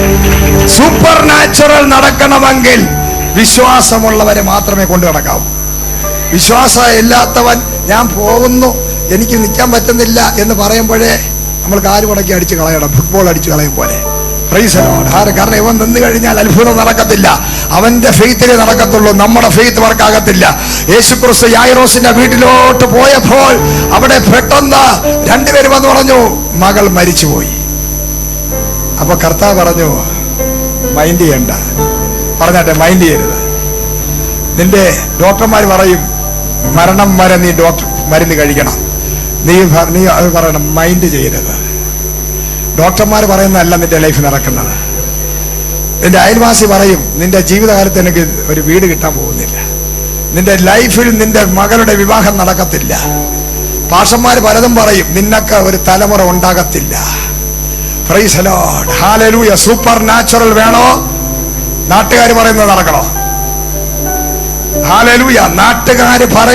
[SPEAKER 3] സൂപ്പർ നാച്ചുറൽ നടക്കണമെങ്കിൽ വിശ്വാസമുള്ളവരെ മാത്രമേ കൊണ്ടു നടക്കാവൂ. വിശ്വാസം ഇല്ലാത്തവൻ ഞാൻ പോകുന്നു, എനിക്ക് നിൽക്കാൻ പറ്റുന്നില്ല എന്ന് പറയുമ്പോഴേ നമ്മൾ കാല് മുടക്കി അടിച്ച് കളയണം, ഫുട്ബോൾ അടിച്ചു കളയും പോലെ. Price the Lord. കാരണം ഇവൻ നിന്ന് കഴിഞ്ഞാൽ അത്ഭുതം നടക്കത്തില്ല. അവന്റെ ഫെയ്ത്തിലേ നടക്കത്തുള്ളൂ, നമ്മുടെ ഫെയ്ത്ത് വർക്കാകത്തില്ല. യേശുക്രിസ്തു യായിറോസിന്റെ വീട്ടിലോട്ട് പോയപ്പോൾ അവിടെ പെട്ടെന്ന് രണ്ടുപേര് വന്ന് പറഞ്ഞു, മകൾ മരിച്ചുപോയി. അപ്പൊ കർത്താവ് പറഞ്ഞു, മൈൻഡ് ചെയ്യണ്ട. പറഞ്ഞാട്ടെ, മൈൻഡ് ചെയ്യരുത്. നിന്റെ ഡോക്ടർമാർ പറയും മരണം വരെ നീ ഡോക്ടർ മരുന്ന് കഴിക്കണം. നീ അത് പറയണം, മൈൻഡ് ചെയ്യരുത്. ഡോക്ടർമാർ പറയുന്നതല്ല നിന്റെ ലൈഫ് നടക്കുന്നത്. നിന്റെ അയൽവാസി പറയും, നിന്റെ ജീവിതകാലത്ത് എനിക്ക് ഒരു വീട് കിട്ടാൻ പോകുന്നില്ല, നിന്റെ ലൈഫിൽ നിന്റെ മകളുടെ വിവാഹം നടക്കത്തില്ല. പാഷന്മാർ പലതും പറയും, നിന്നൊക്കെ ഒരു തലമുറ ഉണ്ടാകത്തില്ല. Price the Lord. Hallelujah. Super natural വേണോ? നാട്ടുകാർ പറയുന്നത് നടക്കണോ? ഹല്ലേലൂയ. നാട്ടുകാർ പറയും